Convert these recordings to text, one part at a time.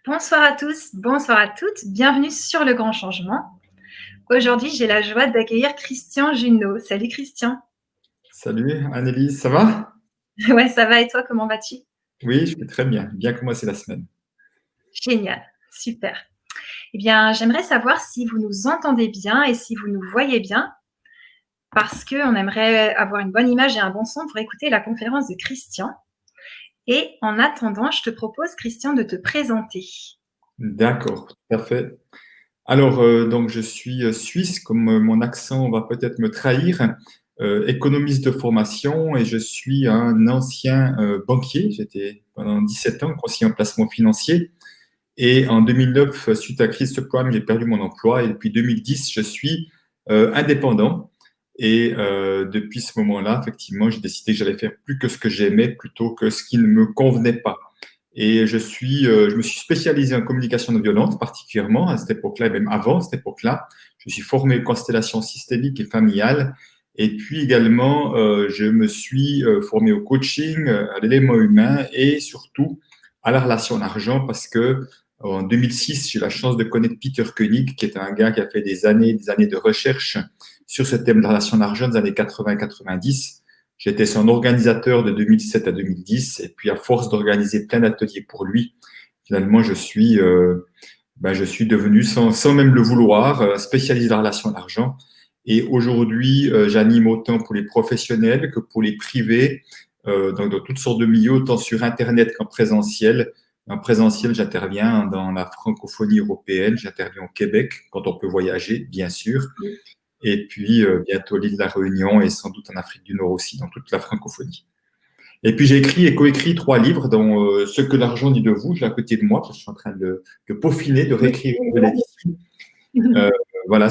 Bonsoir à tous, bonsoir à toutes, bienvenue sur Le Grand Changement. Aujourd'hui, j'ai la joie d'accueillir Christian Junot. Salut Christian. Salut Annelise, ça va? Ouais, ça va et toi, comment vas-tu? Oui, je vais très bien. Bien commencer la semaine. Génial, super. Eh bien, j'aimerais savoir si vous nous entendez bien et si vous nous voyez bien, parce qu'on aimerait avoir une bonne image et un bon son pour écouter la conférence de Christian. Et en attendant, je te propose, Christian, de te présenter. D'accord, tout à fait. Alors, donc je suis suisse, comme mon accent va peut-être me trahir, économiste de formation et je suis un ancien banquier. J'étais pendant 17 ans conseiller en placement financier et en 2009, suite à la crise subprime, j'ai perdu mon emploi et depuis 2010, je suis indépendant. Et depuis ce moment-là, effectivement, j'ai décidé que j'allais faire plus que ce que j'aimais plutôt que ce qui ne me convenait pas. Et je me suis spécialisé en communication non violente, particulièrement à cette époque-là, et même avant cette époque-là. Je suis formé en constellation systémique et familiale. Et puis également, je me suis formé au coaching, à l'élément humain et surtout à la relation d'argent parce que en 2006, j'ai eu la chance de connaître Peter Koenig, qui est un gars qui a fait des années de recherche sur ce thème de la relation d'argent des années 80-90. J'étais son organisateur de 2007 à 2010 et puis à force d'organiser plein d'ateliers pour lui, finalement je suis devenu sans même le vouloir spécialiste de la relation d'argent. Et aujourd'hui, j'anime autant pour les professionnels que pour les privés, dans toutes sortes de milieux, autant sur Internet qu'en présentiel. En présentiel, j'interviens dans la francophonie européenne, j'interviens au Québec quand on peut voyager, bien sûr. Et puis bientôt l'île de la Réunion et sans doute en Afrique du Nord aussi, dans toute la francophonie. Et puis j'ai écrit et coécrit 3 livres, dont Ce que l'argent dit de vous, je l'ai à côté de moi, parce que je suis en train de peaufiner, de réécrire une nouvelle édition. Euh, voilà,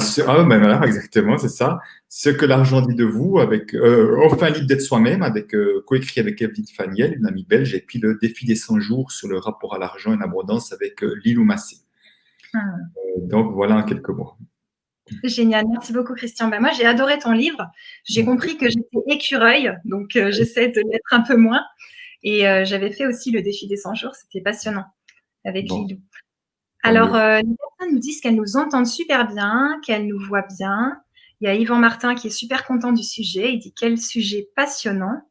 exactement, c'est ça. Ce que l'argent dit de vous, avec enfin libre d'être soi-même, avec coécrit avec Evelyne Faniel, une amie belge, et puis le défi des 100 jours sur le rapport à l'argent et l'abondance avec Lilou Massé. Donc voilà en quelques mots. Génial, merci beaucoup Christian. Ben, moi, j'ai adoré ton livre. J'ai compris que j'étais écureuil, donc j'essaie de l'être un peu moins. Et j'avais fait aussi le défi des 100 jours, c'était passionnant avec Bon, Lilou. Alors, les personnes nous disent qu'elles nous entendent super bien, qu'elles nous voient bien. Il y a Yvan Martin qui est super content du sujet. Il dit quel sujet passionnant.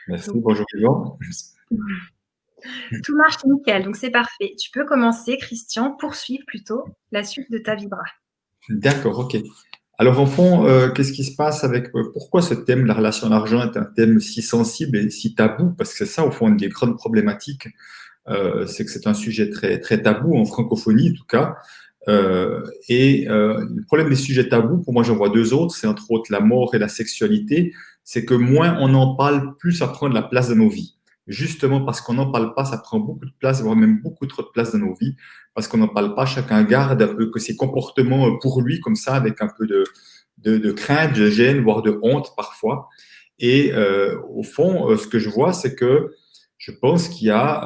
merci, Donc, bonjour Yvan. tout marche nickel, donc c'est parfait. Tu peux commencer, Christian, poursuivre plutôt la suite de ta vibra. D'accord, ok. Alors, en fond, qu'est-ce qui se passe avec pourquoi ce thème, la relation à l'argent, est un thème si sensible et si tabou? Parce que c'est ça, au fond, une des grandes problématiques, c'est que c'est un sujet très, très tabou, en francophonie en tout cas. Le problème des sujets tabous, pour moi, j'en vois deux autres, c'est entre autres la mort et la sexualité. C'est que moins on en parle, plus ça prend de la place dans nos vies. Justement parce qu'on n'en parle pas, ça prend beaucoup de place, voire même beaucoup trop de place dans nos vies. Parce qu'on n'en parle pas, chacun garde un peu que ses comportements pour lui, comme ça, avec un peu de crainte, de gêne, voire de honte parfois. Et au fond, ce que je vois, c'est que je pense qu'il y a,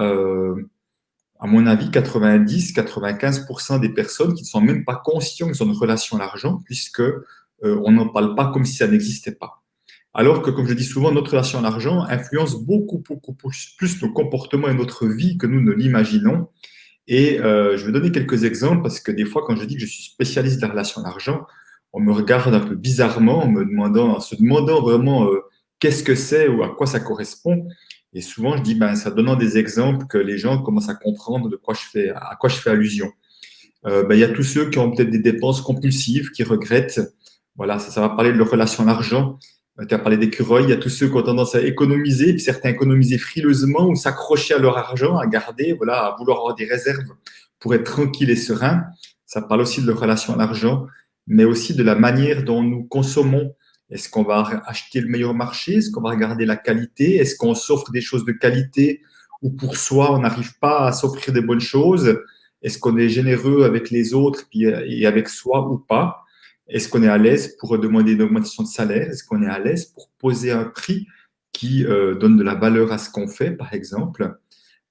à mon avis, 90-95% des personnes qui ne sont même pas conscientes qu'ils ont une relation à l'argent, puisque on n'en parle pas comme si ça n'existait pas. Alors que, comme je dis souvent, notre relation à l'argent influence beaucoup plus nos comportements et notre vie que nous ne l'imaginons. Et je vais donner quelques exemples parce que des fois, quand je dis que je suis spécialiste de la relation à l'argent, on me regarde un peu bizarrement en se demandant vraiment qu'est-ce que c'est ou à quoi ça correspond. Et souvent, je dis, ben, ça donnant des exemples que les gens commencent à comprendre à quoi je fais allusion. Ben, il y a tous ceux qui ont peut-être des dépenses compulsives, qui regrettent. Voilà, ça va parler de leur relation à l'argent. Tu as parlé d'écureuils, il y a tous ceux qui ont tendance à économiser, puis certains économiser frileusement ou s'accrocher à leur argent, à garder, voilà, à vouloir avoir des réserves pour être tranquille et serein. Ça parle aussi de leur relation à l'argent, mais aussi de la manière dont nous consommons. Est-ce qu'on va acheter le meilleur marché? Est-ce qu'on va regarder la qualité? Est-ce qu'on s'offre des choses de qualité ou pour soi, on n'arrive pas à s'offrir des bonnes choses? Est-ce qu'on est généreux avec les autres et avec soi ou pas? Est-ce qu'on est à l'aise pour demander une augmentation de salaire? Est-ce qu'on est à l'aise pour poser un prix qui donne de la valeur à ce qu'on fait, par exemple?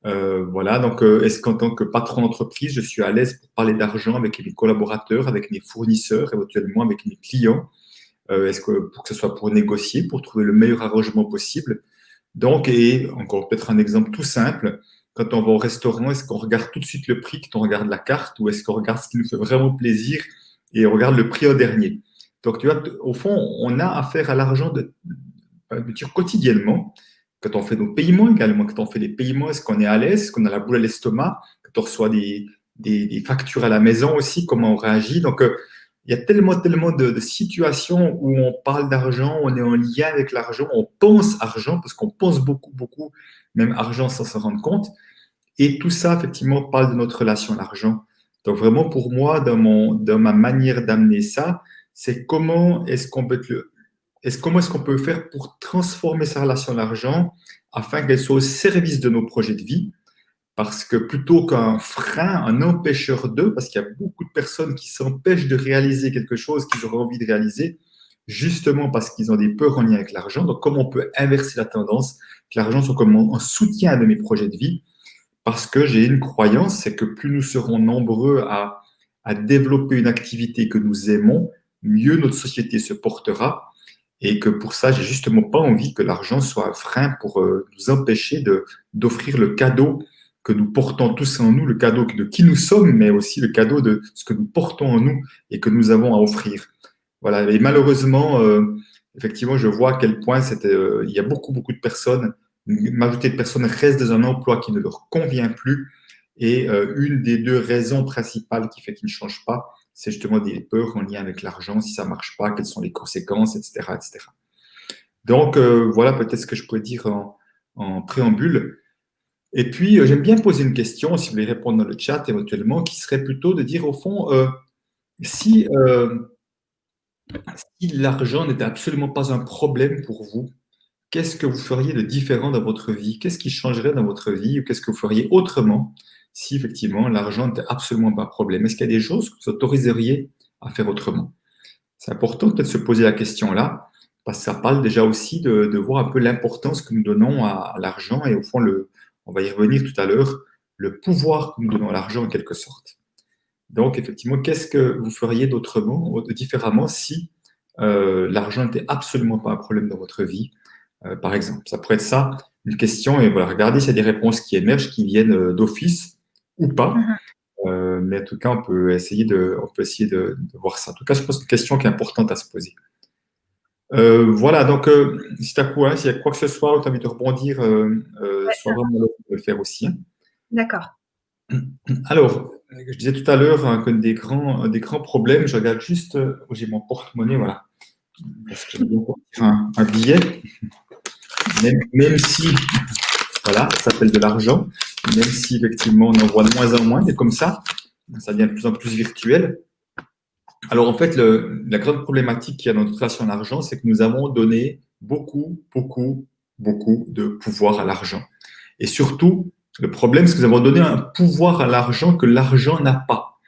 Voilà, donc est-ce qu'en tant que patron d'entreprise, je suis à l'aise pour parler d'argent avec mes collaborateurs, avec mes fournisseurs, éventuellement avec mes clients? Est-ce que pour que ce soit pour négocier, pour trouver le meilleur arrangement possible? Donc, et encore peut-être un exemple tout simple, quand on va au restaurant, est-ce qu'on regarde tout de suite le prix quand on regarde la carte ou est-ce qu'on regarde ce qui nous fait vraiment plaisir et on regarde le prix au dernier? Donc, tu vois, au fond, on a affaire à l'argent de dire quotidiennement. Quand on fait nos paiements également, quand on fait les paiements, est-ce qu'on est à l'aise, est-ce qu'on a la boule à l'estomac, quand on reçoit des factures à la maison aussi, comment on réagit. Donc, il y a tellement de situations où on parle d'argent, on est en lien avec l'argent, on pense argent, parce qu'on pense beaucoup, même argent sans s'en rendre compte. Et tout ça, effectivement, parle de notre relation à l'argent. Donc, vraiment, pour moi, dans ma manière d'amener ça, c'est comment est-ce qu'on peut faire pour transformer sa relation à l'argent afin qu'elle soit au service de nos projets de vie? Parce que plutôt qu'un frein, un empêcheur d'eux, parce qu'il y a beaucoup de personnes qui s'empêchent de réaliser quelque chose qu'ils auraient envie de réaliser, justement parce qu'ils ont des peurs en lien avec l'argent. Donc, comment on peut inverser la tendance, que l'argent soit comme un soutien de mes projets de vie? Parce que j'ai une croyance, c'est que plus nous serons nombreux à développer une activité que nous aimons, mieux notre société se portera. Et que pour ça, j'ai justement pas envie que l'argent soit un frein pour nous empêcher d'offrir le cadeau que nous portons tous en nous, le cadeau de qui nous sommes, mais aussi le cadeau de ce que nous portons en nous et que nous avons à offrir. Voilà. Et malheureusement, effectivement, je vois à quel point il y a beaucoup de personnes, une majorité de personnes restent dans un emploi qui ne leur convient plus. Et une des deux raisons principales qui fait qu'ils ne changent pas, c'est justement des peurs en lien avec l'argent, si ça ne marche pas, quelles sont les conséquences, etc. etc. Donc, voilà peut-être ce que je pourrais dire en préambule. Et puis, j'aime bien poser une question, si vous voulez répondre dans le chat éventuellement, qui serait plutôt de dire au fond, si, si l'argent n'était absolument pas un problème pour vous, qu'est-ce que vous feriez de différent dans votre vie? Qu'est-ce qui changerait dans votre vie ou qu'est-ce que vous feriez autrement si effectivement l'argent n'était absolument pas un problème? Est-ce qu'il y a des choses que vous autoriseriez à faire autrement? C'est important peut-être de se poser la question-là parce que ça parle déjà aussi de voir un peu l'importance que nous donnons à l'argent et au fond, on va y revenir tout à l'heure, le pouvoir que nous donnons à l'argent en quelque sorte. Donc effectivement, qu'est-ce que vous feriez d'autrement, différemment si l'argent n'était absolument pas un problème dans votre vie? Par exemple. Ça pourrait être ça, une question, et voilà, regardez s'il y a des réponses qui émergent, qui viennent d'office ou pas. Mais en tout cas, on peut essayer de voir ça. En tout cas, je pense que c'est une question qui est importante à se poser. Voilà, donc si tu as quoi, s'il y a quoi que ce soit où tu as envie de rebondir, sois vraiment là pour le faire aussi. Hein. D'accord. Alors, je disais tout à l'heure hein, qu'un des grands problèmes, je regarde juste où j'ai mon porte-monnaie, voilà, parce que je vais sortir un billet. Même si, voilà, ça s'appelle de l'argent, même si effectivement on en voit de moins en moins, et comme ça devient de plus en plus virtuel. Alors en fait, la grande problématique qu'il y a dans notre relation à l'argent, c'est que nous avons donné beaucoup de pouvoir à l'argent. Et surtout, le problème, c'est que nous avons donné un pouvoir à l'argent que l'argent n'a pas.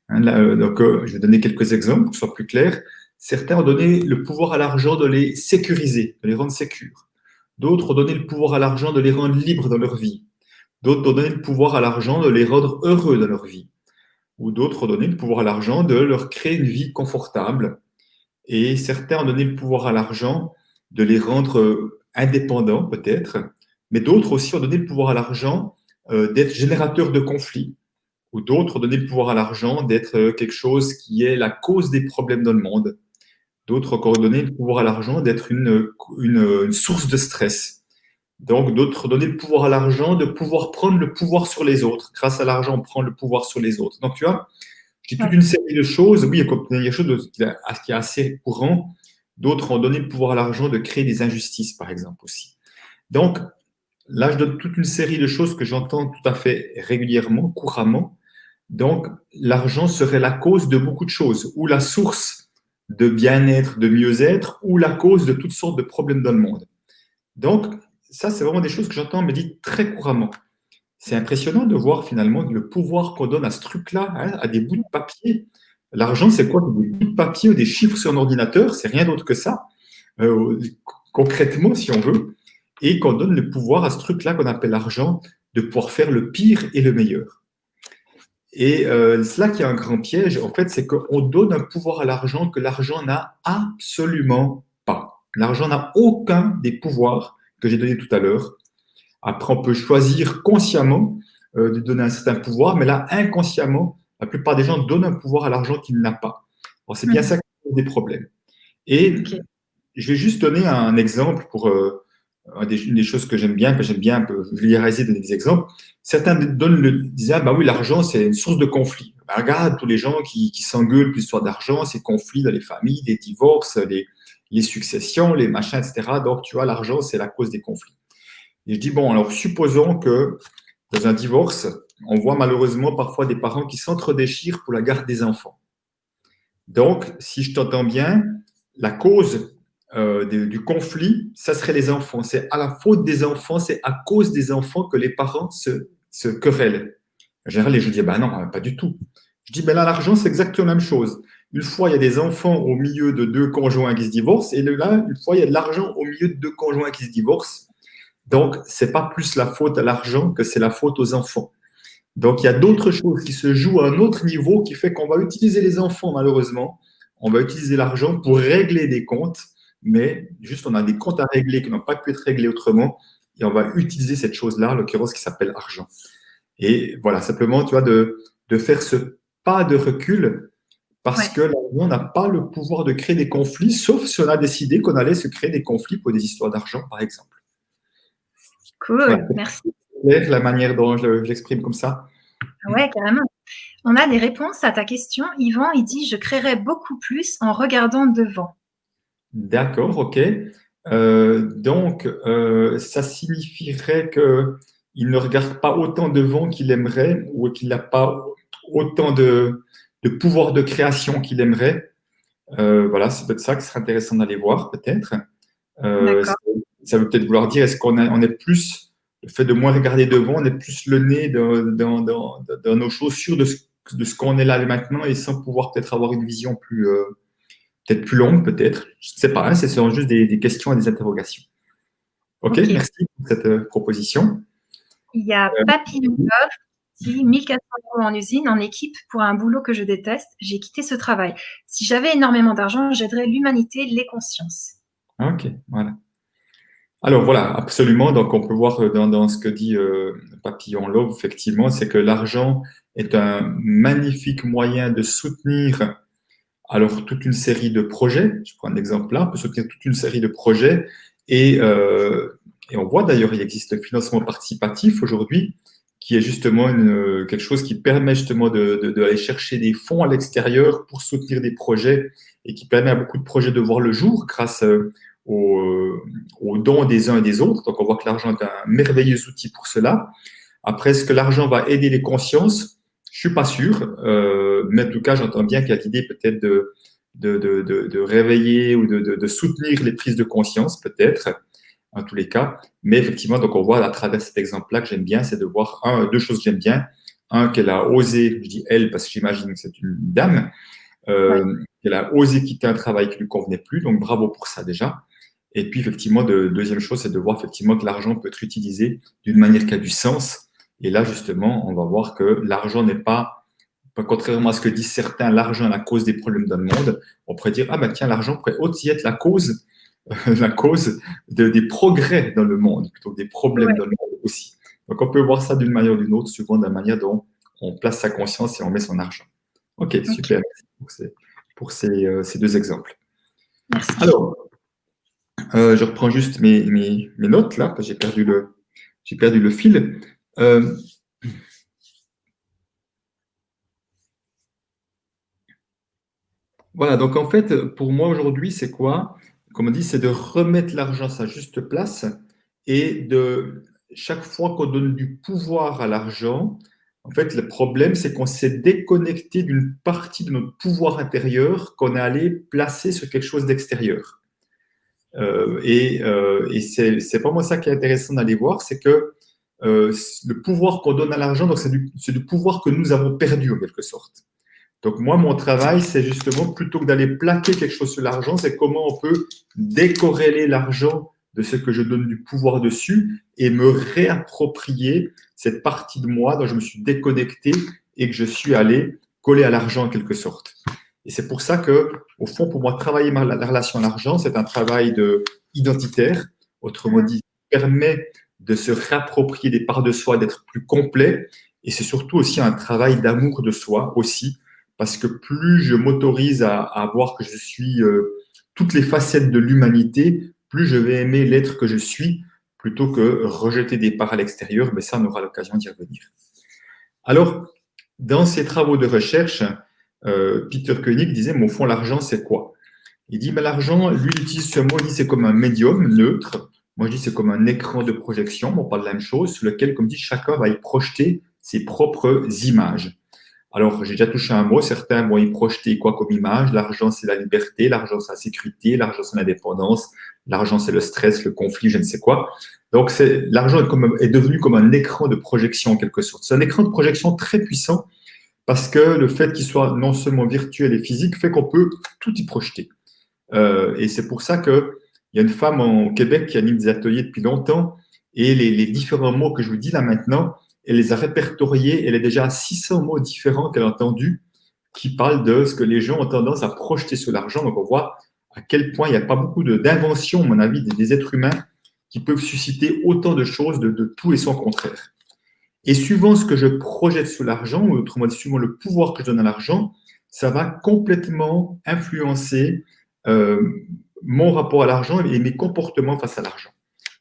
Hein, donc, je vais donner quelques exemples pour que ce soit plus clair. Certains ont donné le pouvoir à l'argent de les sécuriser, de les rendre sécures. D'autres ont donné le pouvoir à l'argent de les rendre libres dans leur vie. D'autres ont donné le pouvoir à l'argent de les rendre heureux dans leur vie. Ou d'autres ont donné le pouvoir à l'argent de leur créer une vie confortable. Et certains ont donné le pouvoir à l'argent de les rendre indépendants, peut-être. Mais d'autres aussi ont donné le pouvoir à l'argent d'être générateur de conflits. Ou d'autres ont donné le pouvoir à l'argent d'être quelque chose qui est la cause des problèmes dans le monde. D'autres encore donné le pouvoir à l'argent d'être une source de stress. Donc, d'autres donner le pouvoir à l'argent de pouvoir prendre le pouvoir sur les autres. Grâce à l'argent, on prend le pouvoir sur les autres. Donc, tu vois, j'ai toute une série de choses. Oui, il y a quelque chose qui est assez courant. D'autres ont donné le pouvoir à l'argent de créer des injustices, par exemple, aussi. Donc, là, je donne toute une série de choses que j'entends tout à fait régulièrement, couramment. Donc, l'argent serait la cause de beaucoup de choses, ou la source de bien-être, de mieux-être, ou la cause de toutes sortes de problèmes dans le monde. Donc, ça, c'est vraiment des choses que j'entends me dire très couramment. C'est impressionnant de voir finalement le pouvoir qu'on donne à ce truc-là, hein, à des bouts de papier. L'argent, c'est quoi? Des bouts de papier ou des chiffres sur un ordinateur, c'est rien d'autre que ça, concrètement, si on veut, et qu'on donne le pouvoir à ce truc-là qu'on appelle l'argent de pouvoir faire le pire et le meilleur. Et c'est là qu'il y a un grand piège, en fait, c'est qu'on donne un pouvoir à l'argent que l'argent n'a absolument pas. L'argent n'a aucun des pouvoirs que j'ai donnés tout à l'heure. Après, on peut choisir consciemment de donner un certain pouvoir, mais là, inconsciemment, la plupart des gens donnent un pouvoir à l'argent qu'ils n'ont pas. Alors, c'est bien ça qui pose des problèmes. Et Ok. je vais juste donner un exemple pour une des choses que j'aime bien un peu vulgariser, donner des exemples. Certains disent, ah bah oui, l'argent, c'est une source de conflit. Bah, regarde tous les gens qui s'engueulent pour l'histoire d'argent, ces conflits dans les familles, les divorces, les successions, les machins, etc. Donc, tu vois, l'argent, c'est la cause des conflits. Et je dis, bon, alors supposons que dans un divorce, on voit malheureusement parfois des parents qui s'entre-déchirent pour la garde des enfants. Donc, si je t'entends bien, la cause du conflit, ça serait les enfants. C'est à la faute des enfants, c'est à cause des enfants que les parents se querellent. En général, je dis, ben non, pas du tout. Je dis, ben là, l'argent, c'est exactement la même chose. Une fois, il y a des enfants au milieu de deux conjoints qui se divorcent, et là, une fois, il y a de l'argent au milieu de deux conjoints qui se divorcent. Donc, c'est pas plus la faute à l'argent que c'est la faute aux enfants. Donc, il y a d'autres choses qui se jouent à un autre niveau qui fait qu'on va utiliser les enfants, malheureusement. On va utiliser l'argent pour régler des comptes, mais juste on a des comptes à régler qui n'ont pas pu être réglés autrement et on va utiliser cette chose-là, en l'occurrence qui s'appelle argent. Et voilà, simplement, tu vois, de faire ce pas de recul parce Ouais. que l'argent n'a pas le pouvoir de créer des conflits, sauf si on a décidé qu'on allait se créer des conflits pour des histoires d'argent, par exemple. Voilà, Cool. Merci. c'est la manière dont je l'exprime comme ça. Ouais, carrément. On a des réponses à ta question. Yvan, il dit, je créerais beaucoup plus en regardant devant. D'accord, ok. Donc, ça signifierait qu'il ne regarde pas autant devant qu'il aimerait ou qu'il n'a pas autant de pouvoir de création qu'il aimerait. Voilà, c'est peut-être ça qui serait intéressant d'aller voir, peut-être. Euh, D'accord. Ça veut peut-être vouloir dire, est-ce on est plus, le fait de moins regarder devant, on est plus le nez dans nos chaussures de ce qu'on est là maintenant et sans pouvoir peut-être avoir une vision plus, peut-être plus longue, peut-être. Je ne sais pas, hein, ce sont juste des questions et des interrogations. OK, Ok. merci pour cette proposition. Il y a Papillon Love qui dit 1 400 € en usine, en équipe, pour un boulot que je déteste. J'ai quitté ce travail. Si j'avais énormément d'argent, j'aiderais l'humanité, les consciences. OK, voilà. Alors voilà, absolument. Donc on peut voir dans ce que dit Papillon Love, effectivement, c'est que l'argent est un magnifique moyen de soutenir alors toute une série de projets. Je prends un exemple là, on peut soutenir toute une série de projets et on voit d'ailleurs, il existe le financement participatif aujourd'hui qui est justement quelque chose qui permet justement d'aller chercher des fonds à l'extérieur pour soutenir des projets et qui permet à beaucoup de projets de voir le jour grâce aux dons des uns et des autres. Donc on voit que l'argent est un merveilleux outil pour cela. Après, est-ce que l'argent va aider les consciences? Je suis pas sûr, mais en tout cas, j'entends bien qu'il y a l'idée peut-être de réveiller ou de soutenir les prises de conscience, peut-être, en tous les cas. Mais effectivement, donc on voit à travers cet exemple-là que j'aime bien, c'est de voir deux choses que j'aime bien. Un, qu'elle a osé, je dis elle parce que j'imagine que c'est une dame, Ouais. qu'elle a osé quitter un travail qui lui convenait plus, donc bravo pour ça déjà. Et puis effectivement, deuxième chose, c'est de voir effectivement que l'argent peut être utilisé d'une manière qui a du sens. Et là, justement, on va voir que l'argent n'est pas, contrairement à ce que disent certains, l'argent est la cause des problèmes dans le monde. On pourrait dire, ah ben tiens, l'argent pourrait aussi être la cause, la cause des progrès dans le monde, plutôt que des problèmes Ouais. dans le monde aussi. Donc on peut voir ça d'une manière ou d'une autre, suivant la manière dont on place sa conscience et on met son argent. Ok, Ok. super. Merci pour ces deux exemples. Merci. Alors, je reprends juste mes notes là, parce que j'ai perdu le fil. Voilà, donc en fait, pour moi aujourd'hui, c'est quoi? Comme on dit, c'est de remettre l'argent à sa juste place et de chaque fois qu'on donne du pouvoir à l'argent, en fait, le problème, c'est qu'on s'est déconnecté d'une partie de notre pouvoir intérieur qu'on est allé placer sur quelque chose d'extérieur. Et c'est vraiment ça qui est intéressant d'aller voir, c'est que le pouvoir qu'on donne à l'argent, donc c'est du pouvoir que nous avons perdu en quelque sorte. Donc moi, mon travail, c'est justement, plutôt que d'aller plaquer quelque chose sur l'argent, c'est comment on peut décorréler l'argent de ce que je donne du pouvoir dessus et me réapproprier cette partie de moi dont je me suis déconnecté et que je suis allé coller à l'argent en quelque sorte. Et c'est pour ça que, au fond, pour moi, travailler la relation à l'argent, c'est un travail identitaire. Autrement dit, permet de se réapproprier des parts de soi, d'être plus complet. Et c'est surtout aussi un travail d'amour de soi aussi, parce que plus je m'autorise à voir que je suis toutes les facettes de l'humanité, plus je vais aimer l'être que je suis, plutôt que rejeter des parts à l'extérieur. Mais ça, on aura l'occasion d'y revenir. Alors, dans ses travaux de recherche, Peter Koenig disait, mais au fond, l'argent, c'est quoi? Il dit, mais l'argent, lui, il utilise ce mot, il dit, c'est comme un médium neutre. Moi, je dis, c'est comme un écran de projection, on parle de la même chose, sur lequel, comme dit, chacun va y projeter ses propres images. Alors, j'ai déjà touché un mot, certains vont y projeter quoi comme image? L'argent, c'est la liberté, l'argent, c'est la sécurité, l'argent, c'est l'indépendance, l'argent, c'est le stress, le conflit, je ne sais quoi. Donc, l'argent est devenu comme un écran de projection, en quelque sorte. C'est un écran de projection très puissant parce que le fait qu'il soit non seulement virtuel et physique fait qu'on peut tout y projeter. Et c'est pour ça qu'il y a une femme au Québec qui anime des ateliers depuis longtemps et les différents mots que je vous dis là maintenant, elle les a répertoriés. Elle est déjà à 600 mots différents qu'elle a entendus qui parlent de ce que les gens ont tendance à projeter sur l'argent. Donc, on voit à quel point il n'y a pas beaucoup d'inventions, à mon avis, des êtres humains qui peuvent susciter autant de choses, de tout et son contraire. Et suivant ce que je projette sur l'argent, ou autrement dit, suivant le pouvoir que je donne à l'argent, ça va complètement influencer mon rapport à l'argent et mes comportements face à l'argent.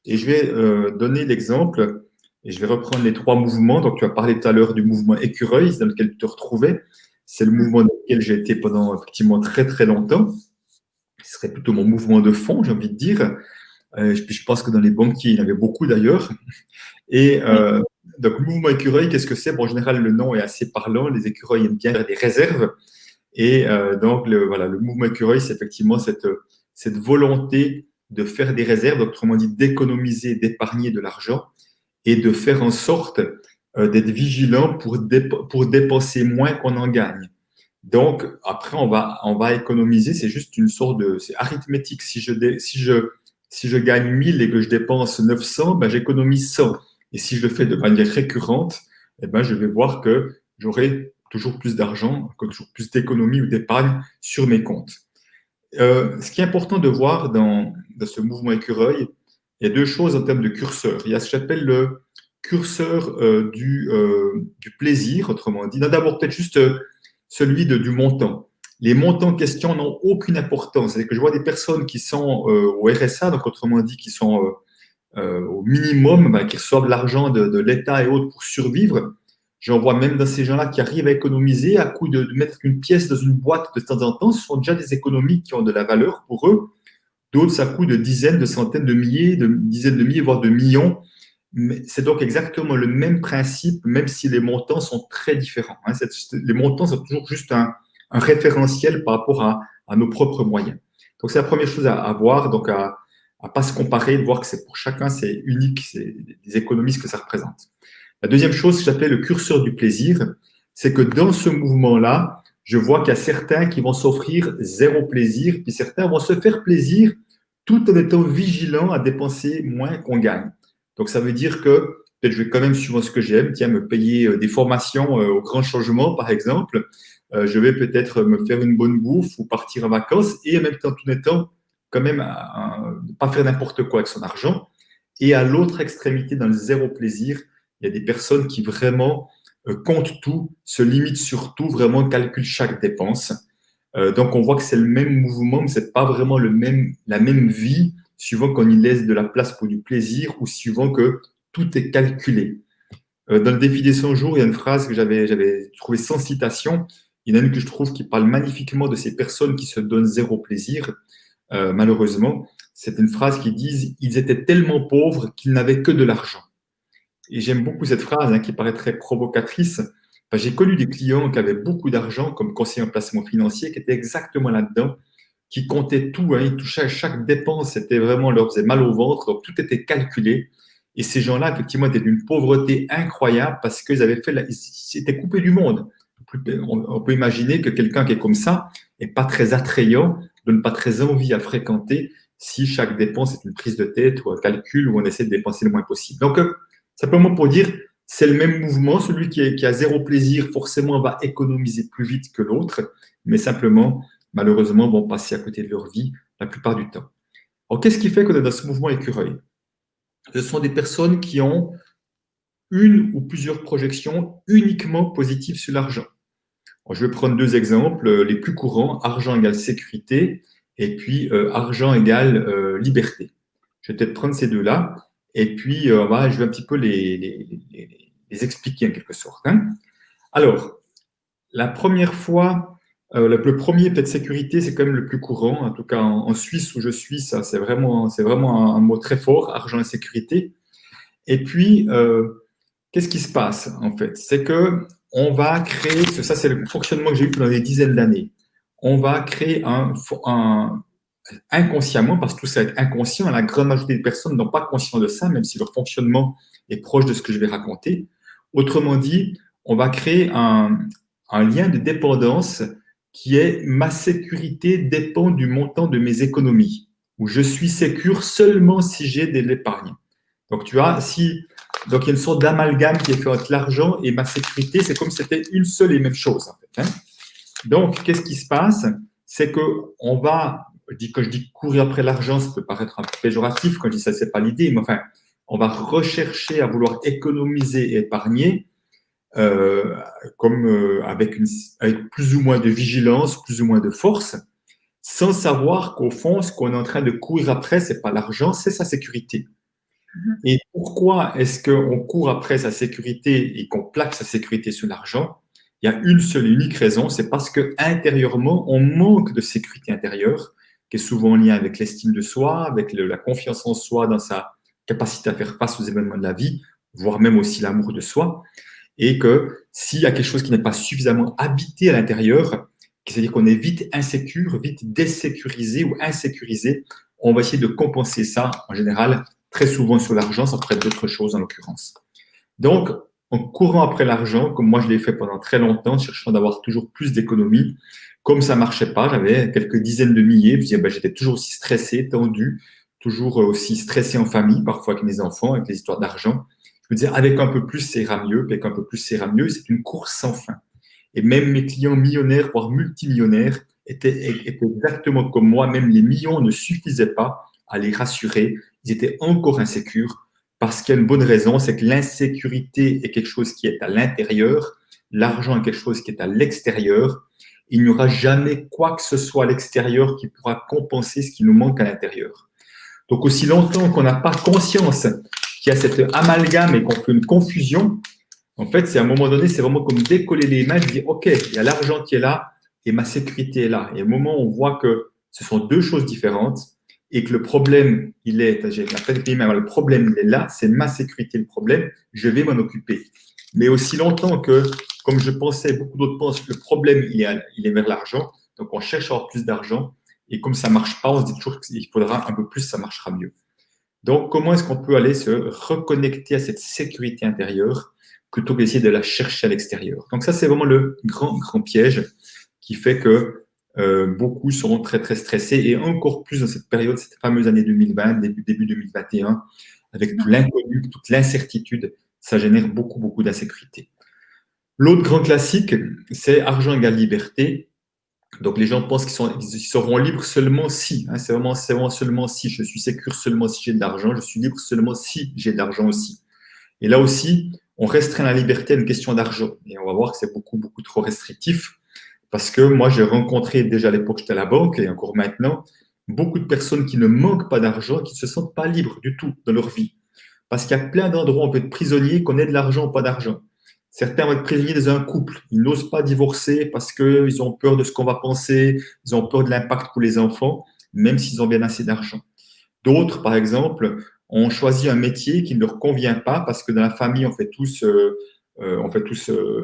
Et je vais donner l'exemple, et je vais reprendre les 3 mouvements. Donc, tu as parlé tout à l'heure du mouvement écureuil, dans lequel tu te retrouvais. C'est le mouvement dans lequel j'ai été pendant effectivement très, très longtemps. Ce serait plutôt mon mouvement de fond, j'ai envie de dire. Puis je pense que dans les banquiers, il y en avait beaucoup d'ailleurs. Et donc, le mouvement écureuil, qu'est-ce que c'est? Bon, en général, le nom est assez parlant. Les écureuils aiment bien faire des réserves. Et donc, voilà, le mouvement écureuil, c'est effectivement cette volonté de faire des réserves, autrement dit d'économiser, d'épargner de l'argent et de faire en sorte d'être vigilant pour dépenser moins qu'on en gagne. Donc, après, on va économiser, c'est juste une sorte c'est arithmétique. Si je gagne 1000 et que je dépense 900, ben, j'économise 100. Et si je le fais de manière récurrente, eh ben, je vais voir que j'aurai toujours plus d'argent, toujours plus d'économie ou d'épargne sur mes comptes. Ce qui est important de voir dans ce mouvement écureuil, il y a 2 choses en termes de curseur. Il y a ce que j'appelle le curseur du plaisir, autrement dit. D'abord, peut-être juste celui du montant. Les montants en question n'ont aucune importance. C'est que je vois des personnes qui sont au RSA, donc autrement dit, qui sont au minimum, ben, qui reçoivent l'argent de l'État et autres pour survivre. J'en vois même dans ces gens-là qui arrivent à économiser à coup de mettre une pièce dans une boîte de temps en temps. Ce sont déjà des économies qui ont de la valeur pour eux. D'autres, ça coûte de dizaines, de centaines de milliers, de dizaines de milliers, voire de millions. Mais c'est donc exactement le même principe, même si les montants sont très différents. Hein. Les montants sont toujours juste un référentiel par rapport à nos propres moyens. Donc, c'est la première chose à voir, donc à pas se comparer, de voir que c'est pour chacun, c'est unique, c'est des économies ce que ça représente. La deuxième chose que j'appelle le curseur du plaisir, c'est que dans ce mouvement-là, je vois qu'il y a certains qui vont s'offrir 0 plaisir, puis certains vont se faire plaisir tout en étant vigilants à dépenser moins qu'on gagne. Donc, ça veut dire que peut-être je vais quand même suivre ce que j'aime, tiens, me payer des formations au grand changement, par exemple. Je vais peut-être me faire une bonne bouffe ou partir en vacances et en même temps, tout en étant quand même ne pas faire n'importe quoi avec son argent. Et à l'autre extrémité, dans le 0 plaisir, il y a des personnes qui vraiment comptent tout, se limitent sur tout, vraiment calculent chaque dépense. Donc, on voit que c'est le même mouvement, mais ce n'est pas vraiment la même vie, suivant qu'on y laisse de la place pour du plaisir ou suivant que tout est calculé. Dans le défi des 100 jours, il y a une phrase que j'avais trouvée sans citation. Il y en a une que je trouve qui parle magnifiquement de ces personnes qui se donnent 0 plaisir. Malheureusement, c'est une phrase qui dit « Ils étaient tellement pauvres qu'ils n'avaient que de l'argent ». Et j'aime beaucoup cette phrase qui paraît très provocatrice. Enfin, j'ai connu des clients qui avaient beaucoup d'argent comme conseiller en placement financier qui étaient exactement là-dedans, qui comptaient tout, ils touchaient à chaque dépense, c'était vraiment, leur faisait mal au ventre, donc tout était calculé. Et ces gens-là, effectivement, étaient d'une pauvreté incroyable parce qu'ils ils s'étaient coupés du monde. On peut imaginer que quelqu'un qui est comme ça n'est pas très attrayant, donne pas très envie à fréquenter si chaque dépense est une prise de tête ou un calcul où on essaie de dépenser le moins possible. Donc, simplement pour dire, c'est le même mouvement. Celui qui a 0 plaisir, forcément, va économiser plus vite que l'autre, mais simplement, malheureusement, vont passer à côté de leur vie la plupart du temps. Alors, qu'est-ce qui fait qu'on est dans ce mouvement écureuil? Ce sont des personnes qui ont une ou plusieurs projections uniquement positives sur l'argent. Je vais prendre deux exemples les plus courants, argent égale sécurité et puis argent égale liberté. Je vais peut-être prendre ces deux-là et puis voilà, je vais un petit peu les expliquer en quelque sorte. Hein. Alors, la première fois, le premier peut-être sécurité, c'est quand même le plus courant. En tout cas, en Suisse où je suis, ça c'est vraiment un mot très fort, argent et sécurité. Et puis, qu'est-ce qui se passe en fait? C'est que on va créer, ça c'est le fonctionnement que j'ai eu pendant des dizaines d'années. On va créer inconsciemment, parce que tout ça est inconscient, la grande majorité des personnes n'ont pas conscience de ça, même si leur fonctionnement est proche de ce que je vais raconter. Autrement dit, on va créer un lien de dépendance qui est ma sécurité dépend du montant de mes économies, où je suis sécure seulement si j'ai de l'épargne. Donc, tu vois, donc il y a une sorte d'amalgame qui est fait entre l'argent et ma sécurité, c'est comme si c'était une seule et même chose. En fait, hein. Donc, qu'est-ce qui se passe? C'est que quand je dis courir après l'argent, ça peut paraître un peu péjoratif, quand je dis ça, c'est pas l'idée, mais enfin, on va rechercher à vouloir économiser et épargner, avec plus ou moins de vigilance, plus ou moins de force, sans savoir qu'au fond, ce qu'on est en train de courir après, c'est pas l'argent, c'est sa sécurité. Et pourquoi est-ce qu'on court après sa sécurité et qu'on plaque sa sécurité sur l'argent? Il y a une seule et unique raison, c'est parce que intérieurement, on manque de sécurité intérieure, qui est souvent en lien avec l'estime de soi, avec la confiance en soi dans sa capacité à faire face aux événements de la vie, voire même aussi l'amour de soi. Et que s'il y a quelque chose qui n'est pas suffisamment habité à l'intérieur, c'est-à-dire qu'on est vite insécure, vite désécurisé ou insécurisé, on va essayer de compenser ça en général très souvent sur l'argent, ça pourrait être d'autres choses en l'occurrence. Donc, en courant après l'argent, comme moi je l'ai fait pendant très longtemps, cherchant d'avoir toujours plus d'économies, comme ça marchait pas, j'avais quelques dizaines de milliers, puis j'étais toujours aussi stressé, tendu, toujours aussi stressé en famille, parfois avec mes enfants, avec les histoires d'argent. Je me disais, avec un peu plus, ça ira mieux, puis avec un peu plus, ça ira mieux. C'est une course sans fin. Et même mes clients millionnaires, voire multimillionnaires, étaient exactement comme moi. Même les millions ne suffisaient pas à les rassurer. Ils étaient encore insécures parce qu'il y a une bonne raison, c'est que l'insécurité est quelque chose qui est à l'intérieur, l'argent est quelque chose qui est à l'extérieur. Il n'y aura jamais quoi que ce soit à l'extérieur qui pourra compenser ce qui nous manque à l'intérieur. Donc, aussi longtemps qu'on n'a pas conscience qu'il y a cet amalgame et qu'on fait une confusion, en fait, c'est à un moment donné, c'est vraiment comme décoller les mains, je dis, OK, il y a l'argent qui est là et ma sécurité est là. Et au moment où on voit que ce sont deux choses différentes et que le problème, le problème, il est là, c'est ma sécurité le problème, je vais m'en occuper. Mais aussi longtemps que, comme je pensais, beaucoup d'autres pensent que le problème, il est vers l'argent, donc on cherche à avoir plus d'argent, et comme ça ne marche pas, on se dit toujours qu'il faudra un peu plus, ça marchera mieux. Donc, comment est-ce qu'on peut aller se reconnecter à cette sécurité intérieure plutôt qu'essayer de la chercher à l'extérieur? Donc ça, c'est vraiment le grand, grand piège qui fait que beaucoup seront très, très stressés et encore plus dans cette période, cette fameuse année 2020, début 2021, avec tout l'inconnu, toute l'incertitude, ça génère beaucoup, beaucoup d'insécurité. L'autre grand classique, c'est argent égale liberté. Donc les gens pensent qu'ils seront libres seulement si, hein, c'est vraiment seulement si, je suis sécure seulement si j'ai de l'argent, je suis libre seulement si j'ai de l'argent aussi. Et là aussi, on restreint la liberté à une question d'argent. Et on va voir que c'est beaucoup, beaucoup trop restrictif. Parce que moi, j'ai rencontré déjà à l'époque, j'étais à la banque et encore maintenant, beaucoup de personnes qui ne manquent pas d'argent, qui ne se sentent pas libres du tout dans leur vie. Parce qu'il y a plein d'endroits où on peut être prisonnier, qu'on ait de l'argent ou pas d'argent. Certains vont être prisonniers dans un couple. Ils n'osent pas divorcer parce qu'ils ont peur de ce qu'on va penser, ils ont peur de l'impact pour les enfants, même s'ils ont bien assez d'argent. D'autres, par exemple, ont choisi un métier qui ne leur convient pas parce que dans la famille, on fait tous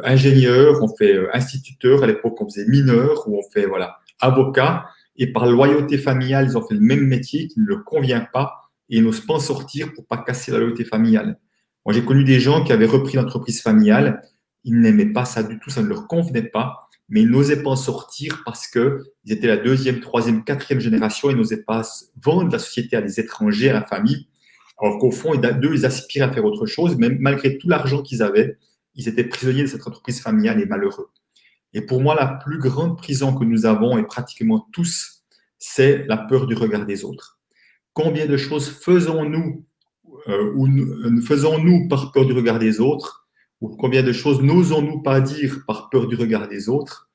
ingénieurs, on fait instituteurs. À l'époque, on faisait mineurs ou on fait avocat. Et par loyauté familiale, ils ont fait le même métier qui ne leur convient pas et ils n'osent pas en sortir pour pas casser la loyauté familiale. Moi, j'ai connu des gens qui avaient repris l'entreprise familiale. Ils n'aimaient pas ça du tout, ça ne leur convenait pas, mais ils n'osaient pas en sortir parce qu'ils étaient la deuxième, troisième, quatrième génération. Ils n'osaient pas vendre la société à des étrangers, à la famille. Alors qu'au fond, ils aspiraient à faire autre chose, mais malgré tout l'argent qu'ils avaient, ils étaient prisonniers de cette entreprise familiale et malheureux. Et pour moi, la plus grande prison que nous avons, et pratiquement tous, c'est la peur du regard des autres. Combien de choses faisons-nous faisons-nous par peur du regard des autres, ou combien de choses n'osons-nous pas dire par peur du regard des autres,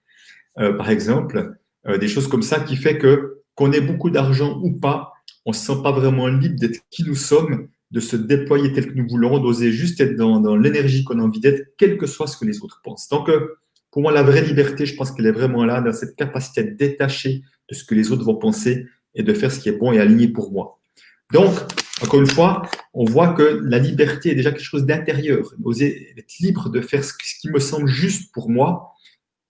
par exemple, des choses comme ça qui fait que qu'on ait beaucoup d'argent ou pas, on ne se sent pas vraiment libre d'être qui nous sommes, de se déployer tel que nous voulons, d'oser juste être dans l'énergie qu'on a envie d'être, quel que soit ce que les autres pensent. Donc, pour moi, la vraie liberté, je pense qu'elle est vraiment là, dans cette capacité à être détaché de ce que les autres vont penser et de faire ce qui est bon et aligné pour moi. Donc, encore une fois, on voit que la liberté est déjà quelque chose d'intérieur. Oser être libre de faire ce qui me semble juste pour moi,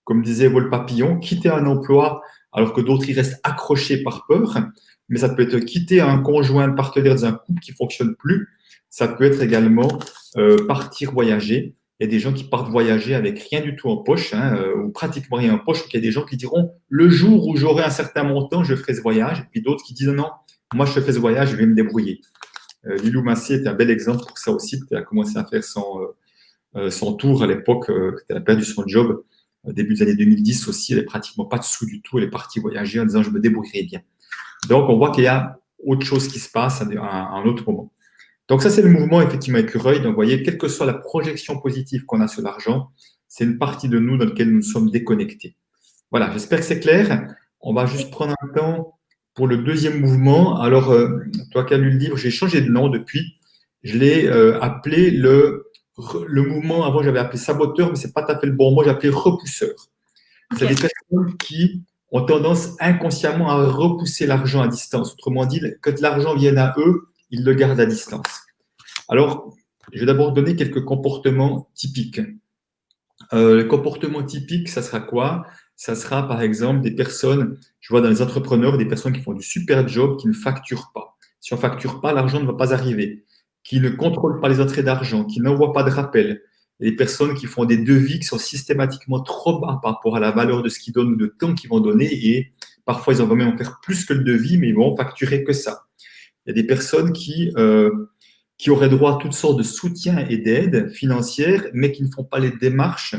comme disait Vol Papillon, quitter un emploi alors que d'autres y restent accrochés par peur, mais ça peut être quitter un conjoint, un partenaire dans un couple qui ne fonctionne plus, ça peut être également partir voyager. Il y a des gens qui partent voyager avec rien du tout en poche, ou pratiquement rien en poche. Donc il y a des gens qui diront, le jour où j'aurai un certain montant, je ferai ce voyage. Et puis d'autres qui disent, non, moi je fais ce voyage, je vais me débrouiller. Lilou Massé est un bel exemple pour ça aussi, qui a commencé à faire son tour à l'époque, elle a perdu son job. Début des années 2010 aussi, elle n'est pratiquement pas de sous du tout, elle est partie voyager en disant je me débrouillerai bien. Donc on voit qu'il y a autre chose qui se passe à un autre moment. Donc ça c'est le mouvement effectivement écureuil. Donc vous voyez, quelle que soit la projection positive qu'on a sur l'argent, c'est une partie de nous dans laquelle nous sommes déconnectés. Voilà, j'espère que c'est clair. On va juste prendre un temps pour le deuxième mouvement. Alors, toi qui as lu le livre, j'ai changé de nom depuis. Je l'ai appelé le mouvement, avant j'avais appelé saboteur, mais ce n'est pas tout à fait le bon mot, j'ai appelé repousseur. C'est des personnes qui ont tendance inconsciemment à repousser l'argent à distance. Autrement dit, quand l'argent vient à eux, ils le gardent à distance. Alors, je vais d'abord donner quelques comportements typiques. Le comportement typique, ça sera quoi? Ça sera par exemple des personnes, je vois dans les entrepreneurs, des personnes qui font du super job, qui ne facturent pas. Si on ne facture pas, l'argent ne va pas arriver, qui ne contrôlent pas les entrées d'argent, qui n'envoient pas de rappel. Et des personnes qui font des devis qui sont systématiquement trop bas par rapport à la valeur de ce qu'ils donnent ou de temps qu'ils vont donner. Et parfois, ils vont même en faire plus que le devis, mais ils vont facturer que ça. Il y a des personnes qui auraient droit à toutes sortes de soutiens et d'aides financières, mais qui ne font pas les démarches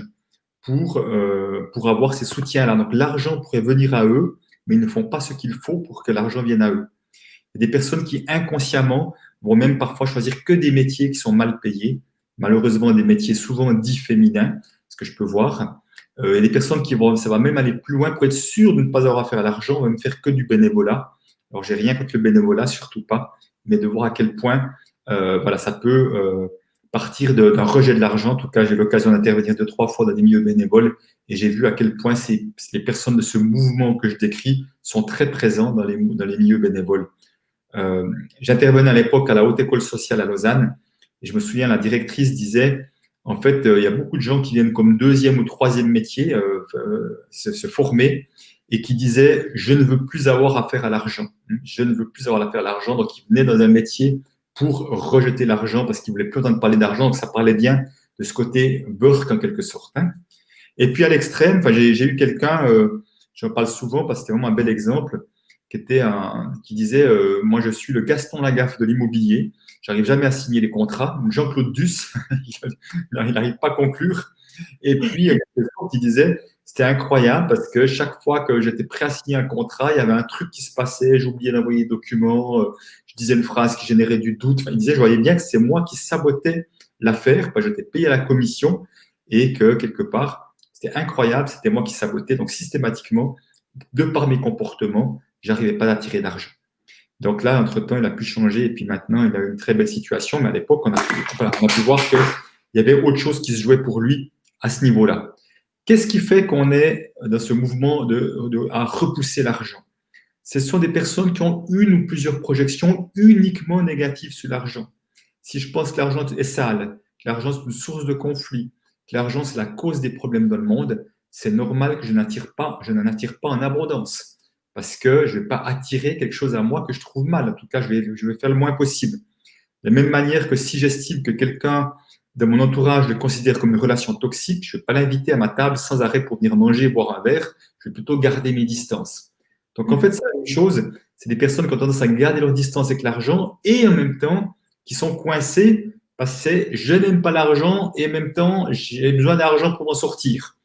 pour avoir ces soutiens-là. Donc, l'argent pourrait venir à eux, mais ils ne font pas ce qu'il faut pour que l'argent vienne à eux. Il y a des personnes qui, inconsciemment, vont même parfois choisir que des métiers qui sont mal payés, malheureusement des métiers souvent dits féminins, ce que je peux voir. Il y a des personnes ça va même aller plus loin pour être sûr de ne pas avoir affaire à l'argent, même faire que du bénévolat. Alors, j'ai rien contre le bénévolat, surtout pas, mais de voir à quel point ça peut partir d'un rejet de l'argent. En tout cas, j'ai eu l'occasion d'intervenir 2-3 fois dans des milieux bénévoles et j'ai vu à quel point les personnes de ce mouvement que je décris sont très présents dans les milieux bénévoles. J'intervenais à l'époque à la Haute École Sociale à Lausanne et je me souviens, la directrice disait, en fait, il y a beaucoup de gens qui viennent comme deuxième ou troisième métier se former et qui disaient, je ne veux plus avoir affaire à l'argent. Je ne veux plus avoir affaire à l'argent. Donc, ils venaient dans un métier pour rejeter l'argent parce qu'ils ne voulaient plus entendre parler d'argent. Donc, ça parlait bien de ce côté burk en quelque sorte. Et puis, à l'extrême, j'ai eu quelqu'un, j'en parle souvent parce que c'était vraiment un bel exemple, qui disait moi, je suis le Gaston Lagaffe de l'immobilier. J'arrive jamais à signer les contrats. Jean-Claude Duss, il n'arrive pas à conclure. Et puis, il disait c'était incroyable parce que chaque fois que j'étais prêt à signer un contrat, il y avait un truc qui se passait, j'oubliais d'envoyer les documents, je disais une phrase qui générait du doute. Enfin, il disait, je voyais bien que c'est moi qui sabotais l'affaire, j'étais payé à la commission et que quelque part, c'était incroyable, c'était moi qui sabotais. Donc, systématiquement, de par mes comportements, j'arrivais pas à attirer d'argent. Donc là, entre-temps, il a pu changer et puis maintenant, il a une très belle situation. Mais à l'époque, on a pu voir qu'il y avait autre chose qui se jouait pour lui à ce niveau-là. Qu'est-ce qui fait qu'on est dans ce mouvement à repousser l'argent? Ce sont des personnes qui ont une ou plusieurs projections uniquement négatives sur l'argent. Si je pense que l'argent est sale, que l'argent est une source de conflit, que l'argent c'est la cause des problèmes dans le monde, c'est normal que je n'en attire pas en abondance. Parce que je ne vais pas attirer quelque chose à moi que je trouve mal. En tout cas, je vais faire le moins possible. De la même manière que si j'estime que quelqu'un de mon entourage le considère comme une relation toxique, je ne vais pas l'inviter à ma table sans arrêt pour venir manger, boire un verre. Je vais plutôt garder mes distances. Donc, en fait, c'est la même chose. C'est des personnes qui ont tendance à garder leur distance avec l'argent et en même temps qui sont coincées parce que c'est je n'aime pas l'argent et en même temps, j'ai besoin d'argent pour m'en sortir.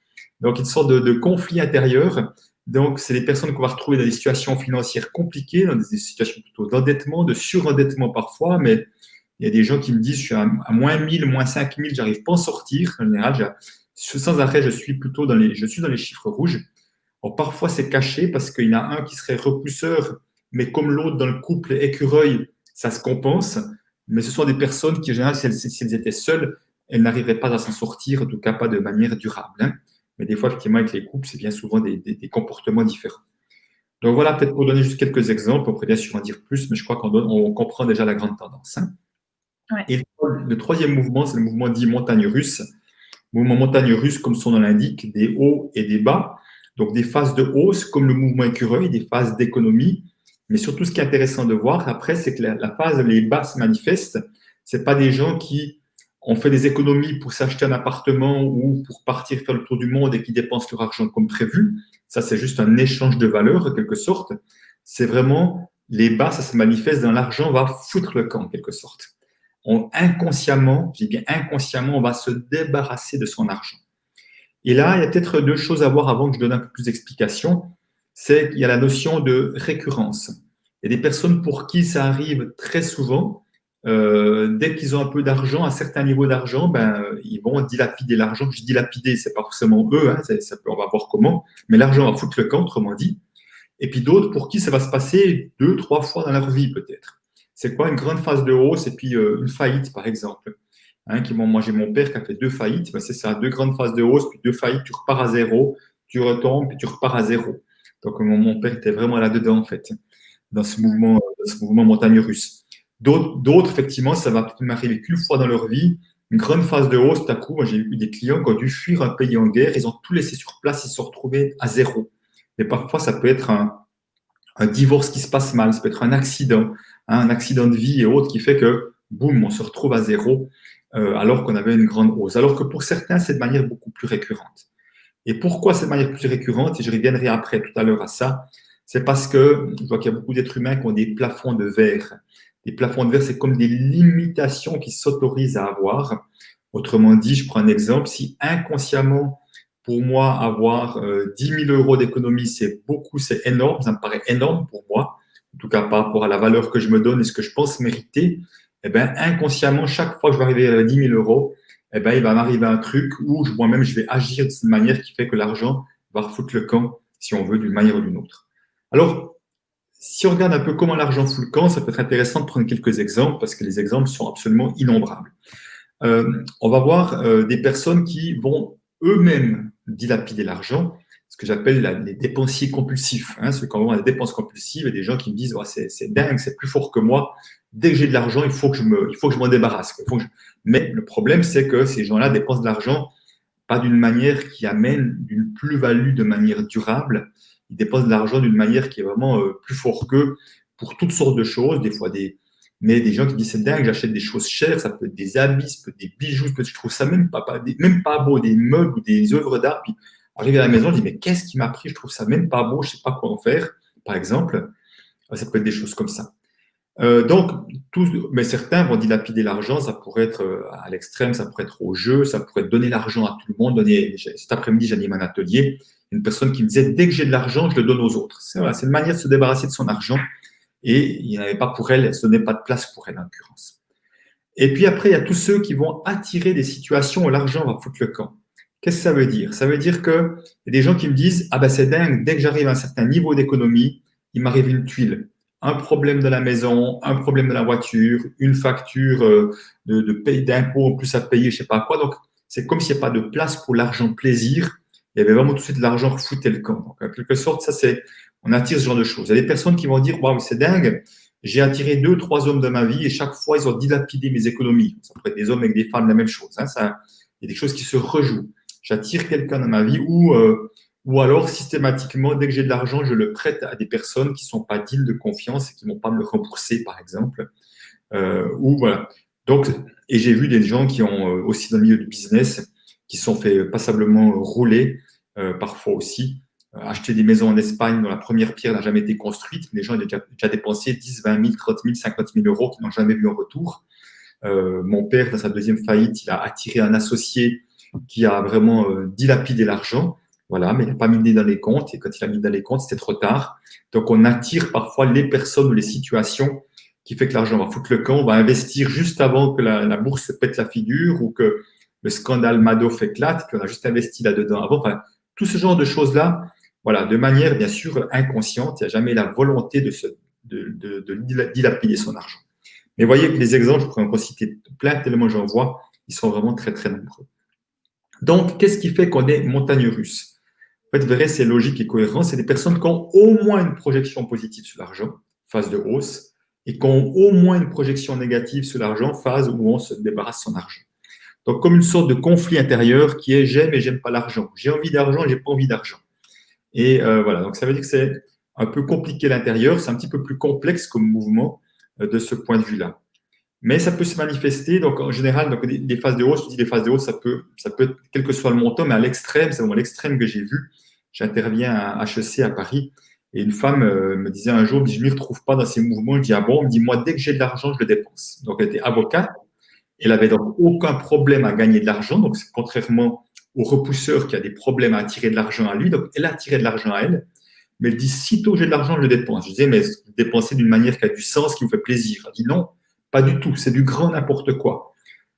Donc, une sorte de conflit intérieur. Donc, c'est des personnes qu'on va retrouver dans des situations financières compliquées, dans des situations plutôt d'endettement, de surendettement parfois, mais Il y a des gens qui me disent, je suis à moins 1000, moins 5000, j'arrive pas à en sortir. En général, sans arrêt, je suis dans les chiffres rouges. Bon, parfois, c'est caché parce qu'il y en a un qui serait repousseur, mais comme l'autre dans le couple écureuil, ça se compense. Mais ce sont des personnes qui, en général, si elles étaient seules, elles n'arriveraient pas à s'en sortir, en tout cas pas de manière durable, hein. Mais des fois, effectivement, avec les couples, c'est bien souvent des comportements différents. Donc voilà, peut-être pour donner juste quelques exemples, on pourrait bien sûr en dire plus, mais je crois on comprend déjà la grande tendance, hein. Ouais. Et le troisième mouvement, c'est le mouvement dit montagne russe. Mouvement montagne russe, comme son nom l'indique, des hauts et des bas. Donc des phases de hausse, comme le mouvement écureuil, des phases d'économie. Mais surtout, ce qui est intéressant de voir après, c'est que la phase, les bas se manifestent. Ce pas des gens qui ont fait des économies pour s'acheter un appartement ou pour partir faire le tour du monde et qui dépensent leur argent comme prévu. Ça, c'est juste un échange de valeurs, en quelque sorte. C'est vraiment les bas, ça se manifeste dans l'argent va foutre le camp, en quelque sorte. Inconsciemment, je dis bien inconsciemment, on va se débarrasser de son argent. Et là, il y a peut-être deux choses à voir avant que je donne un peu plus d'explications. C'est qu'il y a la notion de récurrence. Il y a des personnes pour qui ça arrive très souvent. Dès qu'ils ont un peu d'argent, un certain niveau d'argent, ils vont dilapider l'argent. Je dis dilapider, c'est pas forcément eux, hein, on va voir comment, mais l'argent va foutre le camp, autrement dit. Et puis d'autres pour qui ça va se passer 2, 3 fois dans leur vie, peut-être. C'est quoi une grande phase de hausse et puis une faillite, par exemple. Hein, moi, j'ai mon père qui a fait 2 faillites. C'est ça, 2 grandes phases de hausse, puis 2 faillites, tu repars à zéro, tu retombes, puis tu repars à zéro. Donc, mon père était vraiment là-dedans, en fait, dans ce mouvement montagne russe. D'autres, effectivement, ça va peut-être m'arriver qu'une fois dans leur vie. Une grande phase de hausse, tout à coup, moi, j'ai eu des clients qui ont dû fuir un pays en guerre, ils ont tout laissé sur place, ils se sont retrouvés à zéro. Mais parfois, ça peut être un divorce qui se passe mal, ça peut être un accident, hein, un accident de vie et autres qui fait que, boum, on se retrouve à zéro alors qu'on avait une grande hausse. Alors que pour certains, c'est de manière beaucoup plus récurrente. Et pourquoi c'est de manière plus récurrente, et je reviendrai après tout à l'heure à ça, c'est parce que je vois qu'il y a beaucoup d'êtres humains qui ont des plafonds de verre. Des plafonds de verre, c'est comme des limitations qui s'autorisent à avoir. Autrement dit, je prends un exemple, si inconsciemment, pour moi, avoir 10 000 euros d'économie, c'est beaucoup, c'est énorme, ça me paraît énorme pour moi, en tout cas par rapport à la valeur que je me donne et ce que je pense mériter, eh ben, inconsciemment, chaque fois que je vais arriver à 10 000 euros, eh ben, il va m'arriver un truc où moi-même, je vais agir de cette manière qui fait que l'argent va refoutre le camp, si on veut, d'une manière ou d'une autre. Alors, si on regarde un peu comment l'argent fout le camp, ça peut être intéressant de prendre quelques exemples parce que les exemples sont absolument innombrables. On va voir des personnes qui vont eux-mêmes dilapider l'argent, ce que j'appelle les dépensiers compulsifs. Hein, ceux qui ont des dépenses compulsives et des gens qui me disent oh, c'est dingue, c'est plus fort que moi. Dès que j'ai de l'argent, il faut que je m'en débarrasse. Mais le problème, c'est que ces gens-là dépensent de l'argent pas d'une manière qui amène d'une plus-value de manière durable. Ils dépensent de l'argent d'une manière qui est vraiment plus fort qu'eux pour toutes sortes de choses, des fois mais des gens qui disent c'est dingue, j'achète des choses chères, ça peut être des habits, ça peut être des bijoux, je trouve ça même pas beau, des meubles ou des œuvres d'art. Puis arrivé à la maison, je dis mais qu'est-ce qui m'a pris? Je trouve ça même pas beau, je sais pas quoi en faire, par exemple. Ça peut être des choses comme ça. Mais certains vont dilapider l'argent, ça pourrait être à l'extrême, ça pourrait être au jeu, ça pourrait être donner l'argent à tout le monde. Cet après-midi, j'anime un atelier, une personne qui me disait dès que j'ai de l'argent, je le donne aux autres. C'est une manière de se débarrasser de son argent. Et il n'y avait pas pour elle, ce n'est pas de place pour elle en l'occurrence. Et puis après, il y a tous ceux qui vont attirer des situations où l'argent va foutre le camp. Qu'est-ce que ça veut dire? Ça veut dire qu'il y a des gens qui me disent ah ben c'est dingue, dès que j'arrive à un certain niveau d'économie, il m'arrive une tuile. Un problème de la maison, un problème de la voiture, une facture d'impôt en plus à payer, je ne sais pas quoi. Donc, c'est comme s'il n'y a pas de place pour l'argent plaisir. Il y avait vraiment tout de suite de l'argent refoutait le camp. Donc, en quelque sorte, on attire ce genre de choses. Il y a des personnes qui vont dire, waouh, c'est dingue, j'ai attiré 2, 3 hommes de ma vie et chaque fois, ils ont dilapidé mes économies. Ça peut être des hommes avec des femmes, la même chose. Hein, il y a des choses qui se rejouent. J'attire quelqu'un dans ma vie ou alors, systématiquement, dès que j'ai de l'argent, je le prête à des personnes qui ne sont pas dignes de confiance et qui ne vont pas me le rembourser, par exemple. Ou voilà. Donc, et j'ai vu des gens qui ont aussi dans le milieu du business, qui sont fait passablement rouler, parfois aussi, acheter des maisons en Espagne dont la première pierre n'a jamais été construite. Les gens ont déjà dépensé 10, 20 000, 30 000, 50 000 euros qu'ils n'ont jamais vu en retour. Mon père, dans sa deuxième faillite, il a attiré un associé qui a vraiment dilapidé l'argent. Voilà, mais il n'a pas mis dans les comptes. Et quand il a mis dans les comptes, c'était trop tard. Donc, on attire parfois les personnes ou les situations qui fait que l'argent va foutre le camp, on va investir juste avant que la bourse se pète la figure ou que le scandale Madoff éclate, qu'on a juste investi là-dedans avant. Enfin, tout ce genre de choses-là, voilà, de manière bien sûr inconsciente, il n'y a jamais la volonté de dilapider son argent. Mais voyez que les exemples, je pourrais en citer plein, tellement j'en vois, ils sont vraiment très, très nombreux. Donc, qu'est-ce qui fait qu'on est montagne russe? En fait, vous verrez, c'est logique et cohérent. C'est des personnes qui ont au moins une projection positive sur l'argent, phase de hausse, et qui ont au moins une projection négative sur l'argent, phase où on se débarrasse de son argent. Donc, comme une sorte de conflit intérieur qui est j'aime et j'aime pas l'argent. J'ai envie d'argent et j'ai pas envie d'argent. Et voilà, donc ça veut dire que c'est un peu compliqué à l'intérieur, c'est un petit peu plus complexe comme mouvement de ce point de vue-là. Mais ça peut se manifester, donc en général, donc les phases de hausse, je dis les phases de hausse, ça peut être quel que soit le montant, mais à l'extrême, c'est vraiment l'extrême que j'ai vu. J'interviens à HEC à Paris, et une femme me disait un jour, je ne m'y retrouve pas dans ces mouvements. Je dis, ah bon, elle me dit, moi, dès que j'ai de l'argent, je le dépense. Donc elle était avocate, elle avait donc aucun problème à gagner de l'argent, donc contrairement au repousseur qui a des problèmes à attirer de l'argent à lui, donc elle a attiré de l'argent à elle, mais elle dit, sitôt que j'ai de l'argent, je le dépense. Je disais, mais dépenser d'une manière qui a du sens, qui vous fait plaisir. Elle dit, non, pas du tout, c'est du grand n'importe quoi.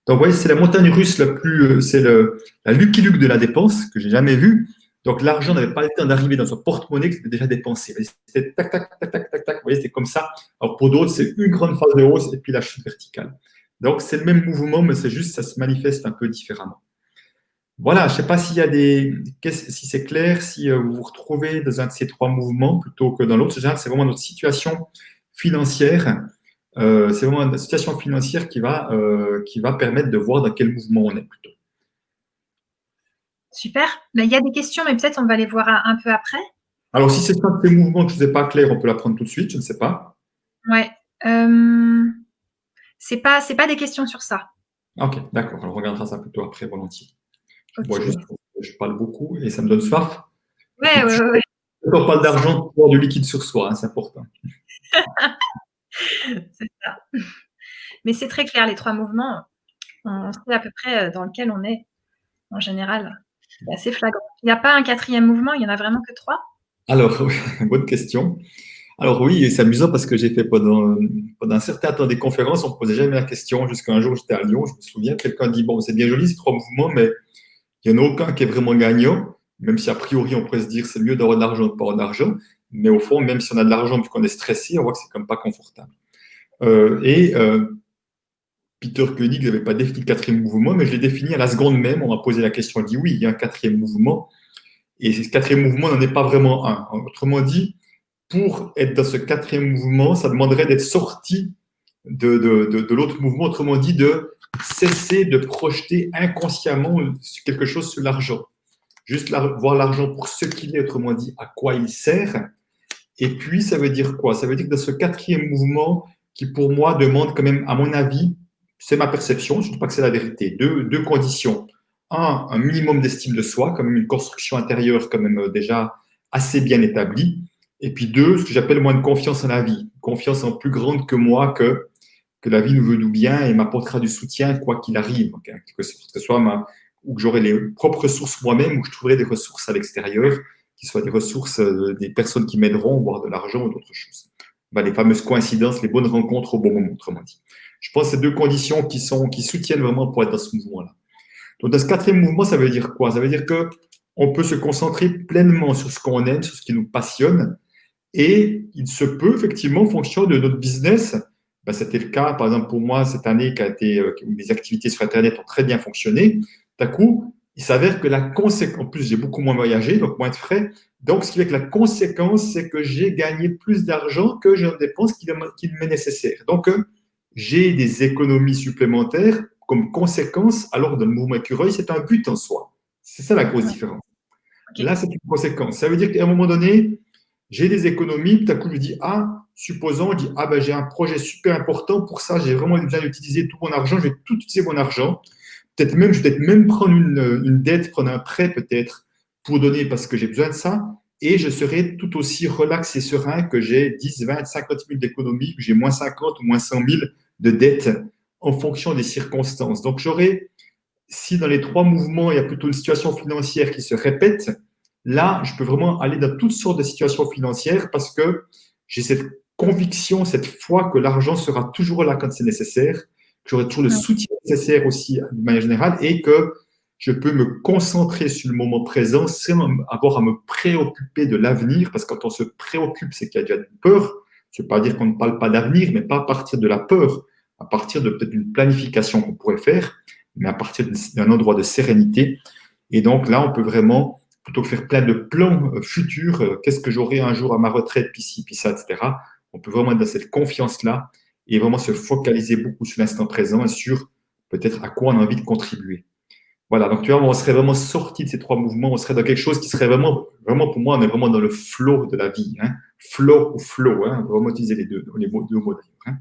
Donc, vous voyez, c'est la montagne russe la plus, c'est la Lucky Luke de la dépense que j'ai jamais vue. Donc, l'argent n'avait pas le temps d'arriver dans son porte-monnaie, qui était déjà dépensé. C'était tac, tac, tac, tac, tac, tac. Vous voyez, c'était comme ça. Alors, pour d'autres, c'est une grande phase de hausse et puis la chute verticale. Donc, c'est le même mouvement, mais c'est juste, ça se manifeste un peu différemment. Voilà, je ne sais pas s'il y a si c'est clair, si vous vous retrouvez dans un de ces trois mouvements plutôt que dans l'autre. C'est vraiment notre situation financière. C'est vraiment la situation financière qui va permettre de voir dans quel mouvement on est plutôt. Super. Il y a des questions, mais peut-être on va les voir un peu après. Alors, si c'est un de ces mouvements que je ne vous ai pas clair, on peut la prendre tout de suite, je ne sais pas. Ouais. C'est pas des questions sur ça. Ok, d'accord. On regardera ça plutôt après, volontiers. Okay. Moi, juste, je parle beaucoup et ça me donne soif. Ouais. Quand on parle d'argent, pour avoir du liquide sur soi, hein, c'est important. C'est ça. Mais c'est très clair, les trois mouvements, on sait à peu près dans lequel on est, en général. C'est assez flagrant. Il n'y a pas un quatrième mouvement, il n'y en a vraiment que trois? Alors, bonne question. Alors oui, c'est amusant parce que j'ai fait pendant un certain temps des conférences, on ne me posait jamais la question. Jusqu'à un jour, j'étais à Lyon, je me souviens, quelqu'un dit, bon, c'est bien joli ces trois mouvements, mais il n'y en a aucun qui est vraiment gagnant, même si a priori, on pourrait se dire c'est mieux d'avoir de l'argent que de pas avoir d'argent. Mais au fond, même si on a de l'argent puis qu'on est stressé, on voit que c'est quand même pas confortable. Peter Koenig n'avait pas défini le quatrième mouvement, mais je l'ai défini à la seconde même. On m'a posé la question, on dit oui, il y a un quatrième mouvement. Et ce quatrième mouvement n'en est pas vraiment un. Autrement dit, pour être dans ce quatrième mouvement, ça demanderait d'être sorti de l'autre mouvement, autrement dit, de cesser de projeter inconsciemment quelque chose sur l'argent. Juste voir l'argent pour ce qu'il est, autrement dit, à quoi il sert. Et puis, ça veut dire quoi? Ça veut dire que dans ce quatrième mouvement, qui pour moi demande quand même, à mon avis, c'est ma perception, je ne dis pas que c'est la vérité, deux conditions. Un minimum d'estime de soi, quand même une construction intérieure quand même déjà assez bien établie. Et puis deux, ce que j'appelle moins de confiance en la vie, confiance en plus grande que moi, que la vie nous veut du bien et m'apportera du soutien quoi qu'il arrive, que ce soit ou que j'aurai les propres ressources moi-même ou que je trouverai des ressources à l'extérieur, qui soient des ressources des personnes qui m'aideront, voire de l'argent ou d'autres choses. Les fameuses coïncidences, les bonnes rencontres au bon moment, autrement dit. Je pense que c'est deux conditions qui soutiennent vraiment pour être dans ce mouvement-là. Donc, dans ce quatrième mouvement, ça veut dire quoi? Ça veut dire qu'on peut se concentrer pleinement sur ce qu'on aime, sur ce qui nous passionne, et il se peut effectivement, en fonction de notre business, c'était le cas, par exemple, pour moi, cette année, où mes activités sur Internet ont très bien fonctionné. D'un coup, il s'avère que la conséquence, en plus, j'ai beaucoup moins voyagé, donc moins de frais. Donc, ce qui fait que la conséquence, c'est que j'ai gagné plus d'argent que je ne dépense qu'il m'est nécessaire. Donc, j'ai des économies supplémentaires comme conséquence, alors dans le mouvement écureuil, c'est un but en soi. C'est ça la grosse différence. Okay. Là, c'est une conséquence. Ça veut dire qu'à un moment donné, j'ai des économies, tout à coup, je dis, supposons, je dis, j'ai un projet super important, pour ça, j'ai vraiment besoin d'utiliser tout mon argent, je vais tout utiliser mon argent. Je vais peut-être même prendre une dette, prendre un prêt peut-être pour donner parce que j'ai besoin de ça, et je serai tout aussi relax et serein que j'ai 10, 20, 50 000 d'économies, que j'ai moins 50 ou moins 100 000 de dettes en fonction des circonstances. Donc, si dans les trois mouvements, il y a plutôt une situation financière qui se répète, là, je peux vraiment aller dans toutes sortes de situations financières parce que j'ai cette conviction, cette foi que l'argent sera toujours là quand c'est nécessaire, que j'aurai toujours le soutien nécessaire aussi de manière générale et que je peux me concentrer sur le moment présent sans avoir à me préoccuper de l'avenir, parce que quand on se préoccupe, c'est qu'il y a déjà une peur. Je ne veux pas dire qu'on ne parle pas d'avenir, mais pas à partir de la peur, à partir de peut-être d'une planification qu'on pourrait faire, mais à partir d'un endroit de sérénité. Et donc là, on peut vraiment, plutôt que faire plein de plans futurs, qu'est-ce que j'aurai un jour à ma retraite, puis ci, puis ça, etc. On peut vraiment être dans cette confiance-là et vraiment se focaliser beaucoup sur l'instant présent et sur peut-être à quoi on a envie de contribuer. Voilà, donc tu vois, on serait vraiment sorti de ces trois mouvements, on serait dans quelque chose qui serait vraiment, vraiment pour moi, on est vraiment dans le flow de la vie. Hein. Flow ou flow, hein, on peut vraiment utiliser les deux mots d'ailleurs. Hein.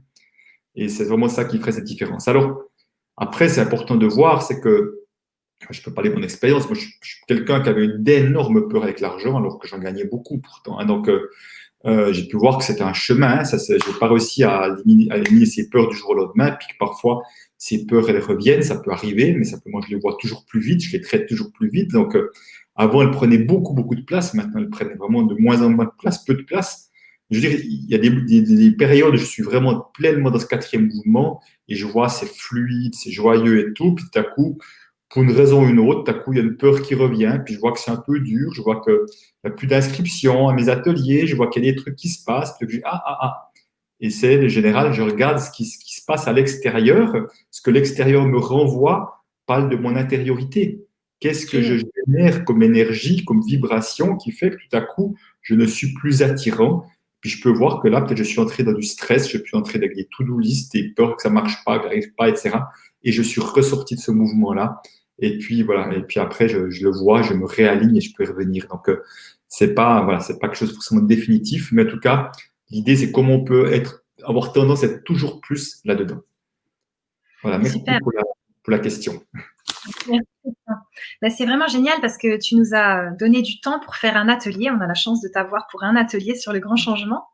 Et c'est vraiment ça qui ferait cette différence. Alors, après, c'est important de voir, c'est que, je peux parler de mon expérience, moi je suis quelqu'un qui avait une énorme peur avec l'argent, alors que j'en gagnais beaucoup pourtant. Hein. Donc, j'ai pu voir que c'était un chemin, je n'ai pas réussi à éliminer ces peurs du jour au lendemain, puis que parfois, ces peurs, elles reviennent, ça peut arriver, mais moi, je les vois toujours plus vite, je les traite toujours plus vite. Donc, avant, elles prenaient beaucoup, beaucoup de place. Maintenant, elles prennent vraiment de moins en moins de place, peu de place. Je veux dire, il y a des périodes où je suis vraiment pleinement dans ce quatrième mouvement et je vois c'est fluide, c'est joyeux et tout. Puis tout à coup, pour une raison ou une autre, tout à coup, il y a une peur qui revient. Puis je vois que c'est un peu dur. Je vois qu'il n'y a plus d'inscriptions à mes ateliers. Je vois qu'il y a des trucs qui se passent. Puis je dis, ah. Et c'est, en général, je regarde ce qui se passe à l'extérieur. Ce que l'extérieur me renvoie parle de mon intériorité. Qu'est-ce que je génère comme énergie, comme vibration qui fait que tout à coup, je ne suis plus attirant. Puis je peux voir que là, peut-être je suis entré dans du stress, je suis entré dans des to-do list, des peurs que ça ne marche pas, que j'arrive pas, etc. Et je suis ressorti de ce mouvement-là. Et puis voilà. Et puis après, je le vois, je me réaligne et je peux y revenir. Donc, c'est pas quelque chose forcément de définitif, mais en tout cas, l'idée, c'est comment on peut avoir tendance à être toujours plus là-dedans. Voilà, merci pour la question. Merci. Ben, c'est vraiment génial parce que tu nous as donné du temps pour faire un atelier. On a la chance de t'avoir pour un atelier sur le grand changement.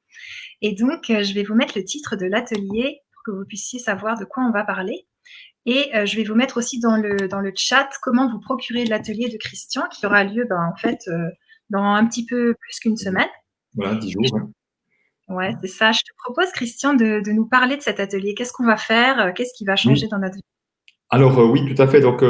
Et donc, je vais vous mettre le titre de l'atelier pour que vous puissiez savoir de quoi on va parler. Et je vais vous mettre aussi dans le chat comment vous procurer l'atelier de Christian qui aura lieu en fait dans un petit peu plus qu'une semaine. Voilà, 10 jours. Ouais, c'est ça. Je te propose, Christian, de nous parler de cet atelier. Qu'est-ce qu'on va faire? Qu'est-ce qui va changer dans notre vie? Alors oui, tout à fait. Donc,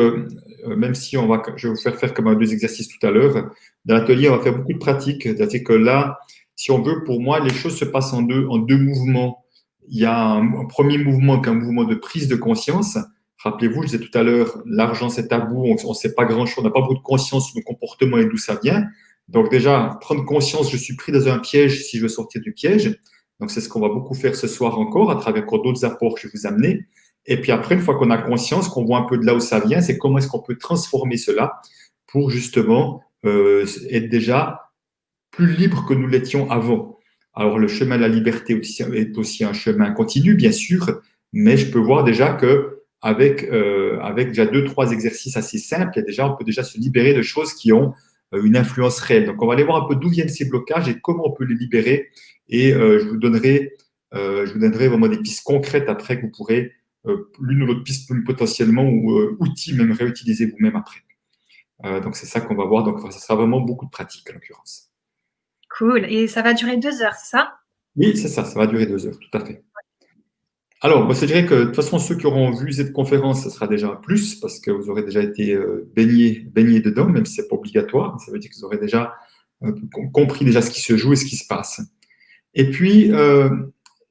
même si je vais vous faire comme deux exercices tout à l'heure, dans l'atelier, on va faire beaucoup de pratiques. C'est-à-dire que là, si on veut, pour moi, les choses se passent en deux mouvements. Il y a un premier mouvement qui est un mouvement de prise de conscience. Rappelez-vous, je disais tout à l'heure, l'argent, c'est tabou, on ne sait pas grand-chose, on n'a pas beaucoup de conscience sur nos comportements et d'où ça vient. Donc déjà, prendre conscience, je suis pris dans un piège si je veux sortir du piège. Donc c'est ce qu'on va beaucoup faire ce soir encore, à travers encore d'autres apports que je vais vous amener. Et puis après, une fois qu'on a conscience, qu'on voit un peu de là où ça vient, c'est comment est-ce qu'on peut transformer cela pour justement être déjà plus libre que nous l'étions avant. Alors le chemin de la liberté est aussi un chemin continu, bien sûr, mais je peux voir déjà que avec déjà 2-3 exercices assez simples, on peut déjà se libérer de choses qui ont une influence réelle. Donc on va aller voir un peu d'où viennent ces blocages et comment on peut les libérer. Et je vous donnerai vraiment des pistes concrètes après que vous pourrez l'une ou l'autre piste potentiellement ou outils même réutiliser vous-même après. Donc c'est ça qu'on va voir. Donc ça sera vraiment beaucoup de pratique en l'occurrence. Cool. Et ça va durer 2 heures, c'est ça? Oui, c'est ça. Ça va durer 2 heures, tout à fait. Alors, moi, je dirais que de toute façon, ceux qui auront vu cette conférence, ça sera déjà un plus parce que vous aurez déjà été baignés dedans, même si c'est pas obligatoire. Ça veut dire que vous aurez déjà compris déjà ce qui se joue et ce qui se passe. Et puis,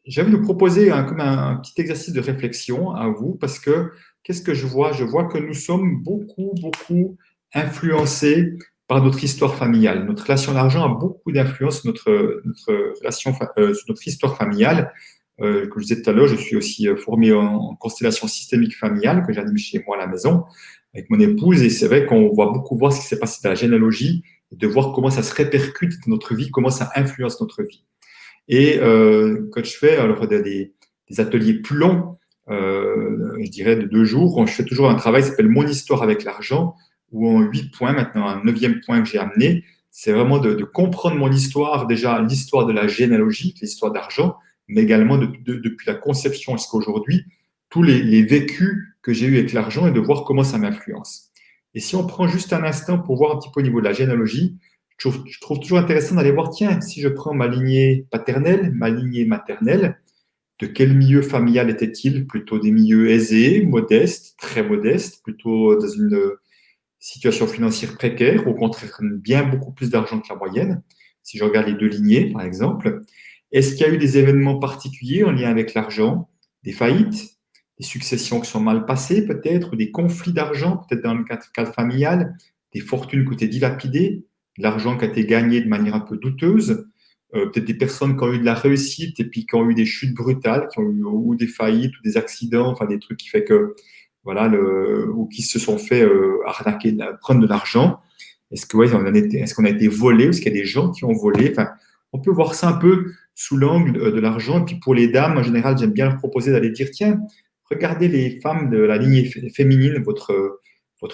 j'ai envie de vous proposer comme un petit exercice de réflexion à vous parce que qu'est-ce que je vois? Je vois que nous sommes beaucoup, beaucoup influencés par notre histoire familiale. Notre relation à l'argent a beaucoup d'influence sur sur notre histoire familiale. Comme je disais tout à l'heure, je suis aussi formé en constellation systémique familiale que j'anime chez moi à la maison avec mon épouse. Et c'est vrai qu'on va beaucoup voir ce qui s'est passé dans la généalogie et de voir comment ça se répercute dans notre vie, comment ça influence notre vie. Et quand je fais alors, des ateliers plus longs, je dirais de 2 jours, je fais toujours un travail qui s'appelle Mon histoire avec l'argent, où en 8 points, maintenant un 9e point que j'ai amené, c'est vraiment de comprendre mon histoire, déjà l'histoire de la généalogie, l'histoire d'argent, mais également depuis la conception jusqu'à aujourd'hui, tous les vécus que j'ai eus avec l'argent et de voir comment ça m'influence. Et si on prend juste un instant pour voir un petit peu au niveau de la généalogie, je trouve toujours intéressant d'aller voir, tiens, si je prends ma lignée paternelle, ma lignée maternelle, de quel milieu familial était-il? Plutôt des milieux aisés, modestes, très modestes, plutôt dans une situation financière précaire, au contraire, bien beaucoup plus d'argent que la moyenne, si je regarde les deux lignées, par exemple. Est-ce qu'il y a eu des événements particuliers en lien avec l'argent, des faillites, des successions qui sont mal passées peut-être, ou des conflits d'argent, peut-être dans le cadre familial, des fortunes qui ont été dilapidées, de l'argent qui a été gagné de manière un peu douteuse, peut-être des personnes qui ont eu de la réussite et puis qui ont eu des chutes brutales, qui ont eu ou des faillites ou des accidents, enfin des trucs qui fait que voilà, ou qui se sont fait arnaquer, prendre de l'argent. Est-ce que, ouais, est-ce qu'on a été volé? Est-ce qu'il y a des gens qui ont volé? Enfin, on peut voir ça un peu sous l'angle de l'argent. Et puis pour les dames, en général, j'aime bien leur proposer d'aller dire, tiens, regardez les femmes de la lignée féminine, votre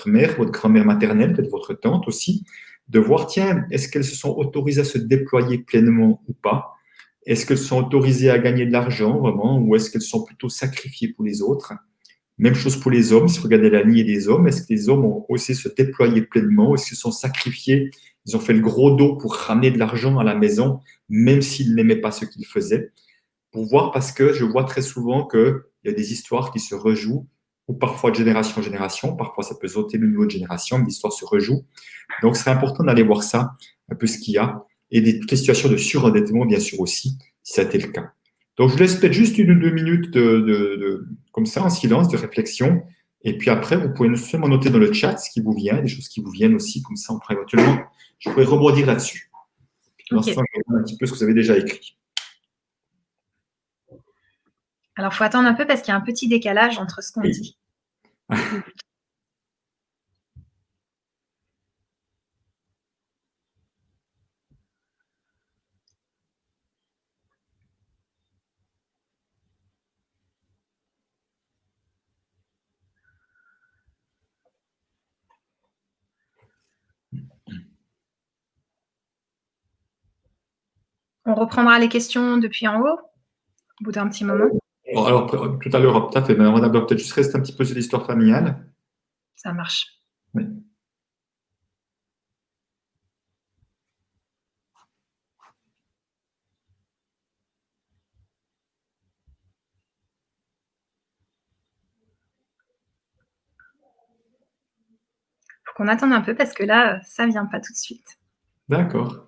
mère, votre grand-mère maternelle, peut-être votre tante aussi, de voir, tiens, est-ce qu'elles se sont autorisées à se déployer pleinement ou pas? Est-ce qu'elles sont autorisées à gagner de l'argent vraiment, ou est-ce qu'elles sont plutôt sacrifiées pour les autres? Même chose pour les hommes, si vous regardez la lignée des hommes, est-ce que les hommes ont osé se déployer pleinement? Est-ce qu'ils sont sacrifiés? Ils ont fait le gros dos pour ramener de l'argent à la maison, même s'ils n'aimaient pas ce qu'ils faisaient. Pour voir, parce que je vois très souvent qu'il y a des histoires qui se rejouent, ou parfois de génération en génération, parfois ça peut sauter d'une autre génération, mais l'histoire se rejoue. Donc, ce serait important d'aller voir ça, un peu ce qu'il y a, et toutes les situations de surendettement, bien sûr aussi, si ça a été le cas. Donc, je vous laisse peut-être juste 1 ou 2 minutes comme ça, en silence, de réflexion. Et puis après, vous pouvez seulement noter dans le chat ce qui vous vient, des choses qui vous viennent aussi, comme ça, on pourrait éventuellement, je pourrais rebondir là-dessus. Pour l'instant, je regarde un petit peu ce que vous avez déjà écrit. Alors, il faut attendre un peu parce qu'il y a un petit décalage entre ce qu'on dit. On reprendra les questions depuis en haut, au bout d'un petit moment. Alors, tout à l'heure, tout à fait. On va peut-être juste rester un petit peu sur l'histoire familiale. Ça marche. Oui. Faut qu'on attende un peu parce que là, ça vient pas tout de suite. D'accord.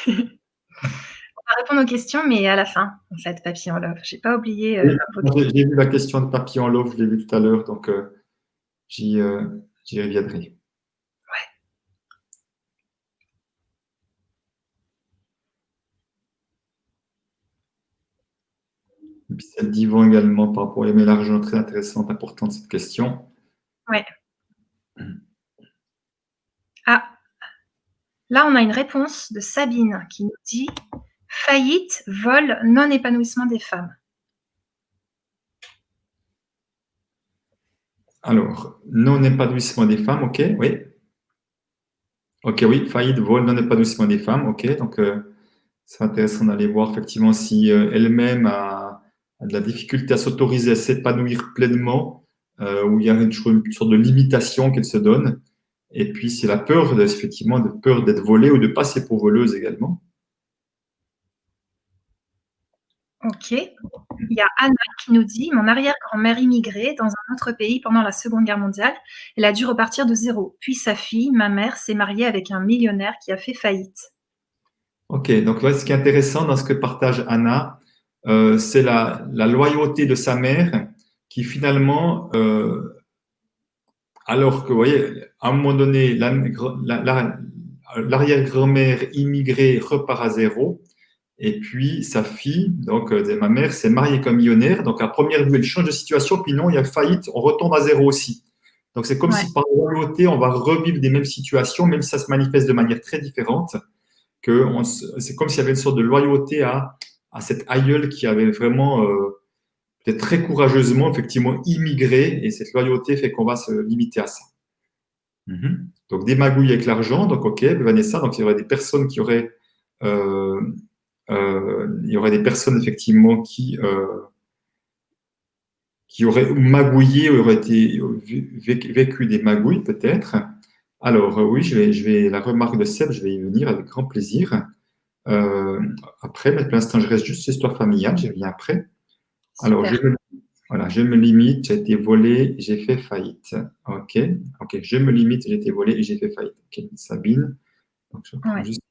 On va répondre aux questions, mais à la fin, en fait, Papillon Love. J'ai pas oublié. Oui, j'ai vu la question de Papillon Love, je l'ai vu tout à l'heure, donc j'y reviendrai. Et puis celle d'Yvan également par rapport à aimer l'argent, très intéressante, importante cette question. Ouais. Ah, là, on a une réponse de Sabine qui nous dit faillite, vol, non-épanouissement des femmes. Alors, non-épanouissement des femmes, ok, oui. Ok, oui, faillite, vol, non-épanouissement des femmes, ok. Donc, c'est intéressant d'aller voir effectivement si elle-même a de la difficulté à s'autoriser à s'épanouir pleinement, où il y a une sorte de limitation qu'elle se donne. Et puis, c'est la peur, effectivement, de peur d'être volée ou de passer pour voleuse également. Ok. Il y a Anna qui nous dit mon arrière-grand-mère immigrée dans un autre pays pendant la Seconde Guerre mondiale. Elle a dû repartir de zéro. Puis sa fille, ma mère, s'est mariée avec un millionnaire qui a fait faillite. Ok, donc là, ce qui est intéressant dans ce que partage Anna, c'est la loyauté de sa mère qui finalement, alors que, vous voyez, à un moment donné, l'arrière-grand-mère immigrée repart à zéro, et puis sa fille, donc ma mère, s'est mariée comme millionnaire, donc à première vue, elle change de situation, puis non, il y a faillite, on retombe à zéro aussi. Donc c'est comme si par loyauté, on va revivre des mêmes situations, même si ça se manifeste de manière très différente, c'est comme s'il y avait une sorte de loyauté à cette aïeule qui avait vraiment peut-être très courageusement, effectivement, immigré, et cette loyauté fait qu'on va se limiter à ça. Donc, des magouilles avec l'argent, donc ok, Vanessa, donc il y aurait des personnes qui auraient il y aurait des personnes effectivement qui auraient magouillé, auraient vécu des magouilles peut-être. Alors oui, la remarque de Seb, je vais y venir avec grand plaisir. Euh, Après, mais pour l'instant, je reste juste sur l'histoire familiale, je viens après. Alors, Super. voilà, je me limite, j'ai été volé, j'ai fait faillite. OK, OK, je me limite, j'ai été volé et j'ai fait faillite. OK, Sabine. Donc, je prends Ouais. juste.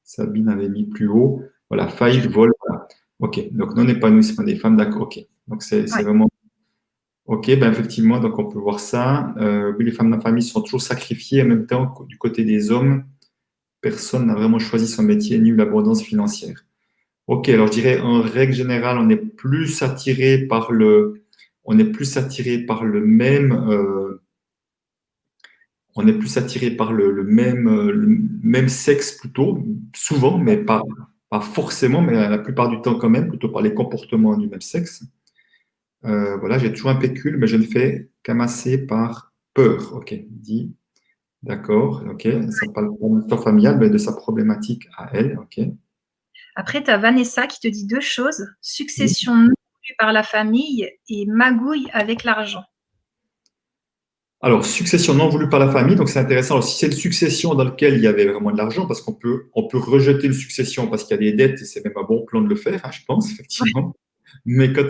Sabine avait mis plus haut. Voilà, faillite, vol. Voilà. OK, donc non épanouissement des femmes, d'accord. OK, donc c'est Ouais. vraiment. OK, ben effectivement, donc on peut voir ça. Oui, les femmes dans la famille sont toujours sacrifiées. En même temps, du côté des hommes, personne n'a vraiment choisi son métier ni eu l'abondance financière. Ok, alors je dirais en règle générale, on est plus attiré par on est plus attiré par le même sexe plutôt, souvent, mais pas forcément, mais la plupart du temps quand même, plutôt par les comportements du même sexe. Voilà, j'ai toujours un pécule, mais je ne fais qu'amasser par peur. Ok, dit, d'accord, ok, ça parle pas de l'histoire familiale, mais de sa problématique à elle, ok. Après, tu as Vanessa qui te dit deux choses, Oui. succession non voulue par la famille et magouille avec l'argent. Alors, succession non voulue par la famille, donc c'est intéressant. Alors, si c'est une succession dans laquelle il y avait vraiment de l'argent, parce on peut rejeter une succession parce qu'il y a des dettes, et c'est même un bon plan de le faire, hein, je pense, Ouais. effectivement. Mais quand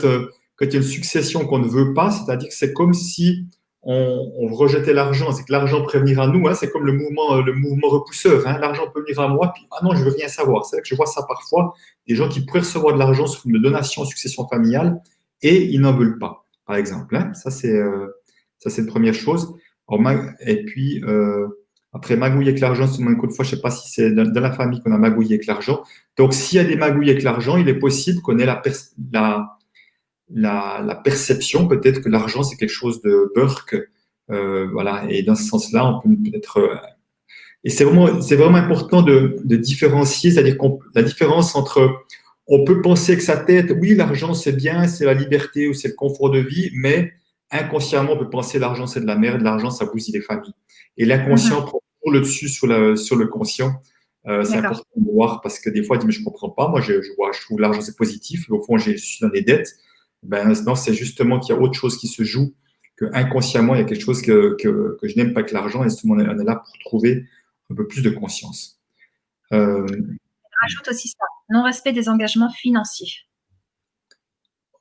il y a une succession qu'on ne veut pas, c'est-à-dire que c'est comme si on rejetait l'argent, c'est que l'argent pourrait venir à nous, hein, c'est comme le mouvement repousseur, hein, l'argent peut venir à moi, puis ah non, je veux rien savoir. C'est vrai que je vois ça parfois, des gens qui pourraient recevoir de l'argent sous une donation en succession familiale et ils n'en veulent pas, par exemple. Hein. Ça, c'est une première chose. Et puis, après, magouiller avec l'argent, c'est une fois, je ne sais pas si c'est dans la famille qu'on a magouillé avec l'argent. Donc, s'il y a des magouilles avec l'argent, il est possible qu'on ait la perception peut-être que l'argent, c'est quelque chose de burk. Voilà. Et dans ce sens-là, on peut peut-être. Et c'est vraiment important de différencier, c'est-à-dire la différence entre. On peut penser que sa tête, oui, l'argent, c'est bien, c'est la liberté ou c'est le confort de vie, mais inconsciemment, on peut penser l'argent, c'est de la merde, l'argent, ça bousille les familles. Et Mhm. l'inconscient prend toujours le dessus sur le conscient. C'est D'accord. important de voir parce que des fois, on dit, mais je ne comprends pas. Moi, je trouve l'argent, c'est positif. Au fond, je suis dans des dettes. Ben, non, c'est justement qu'il y a autre chose qui se joue, que inconsciemment, il y a quelque chose que je n'aime pas que l'argent. Et on est là pour trouver un peu plus de conscience. Euh, Rajoute aussi ça, non-respect des engagements financiers.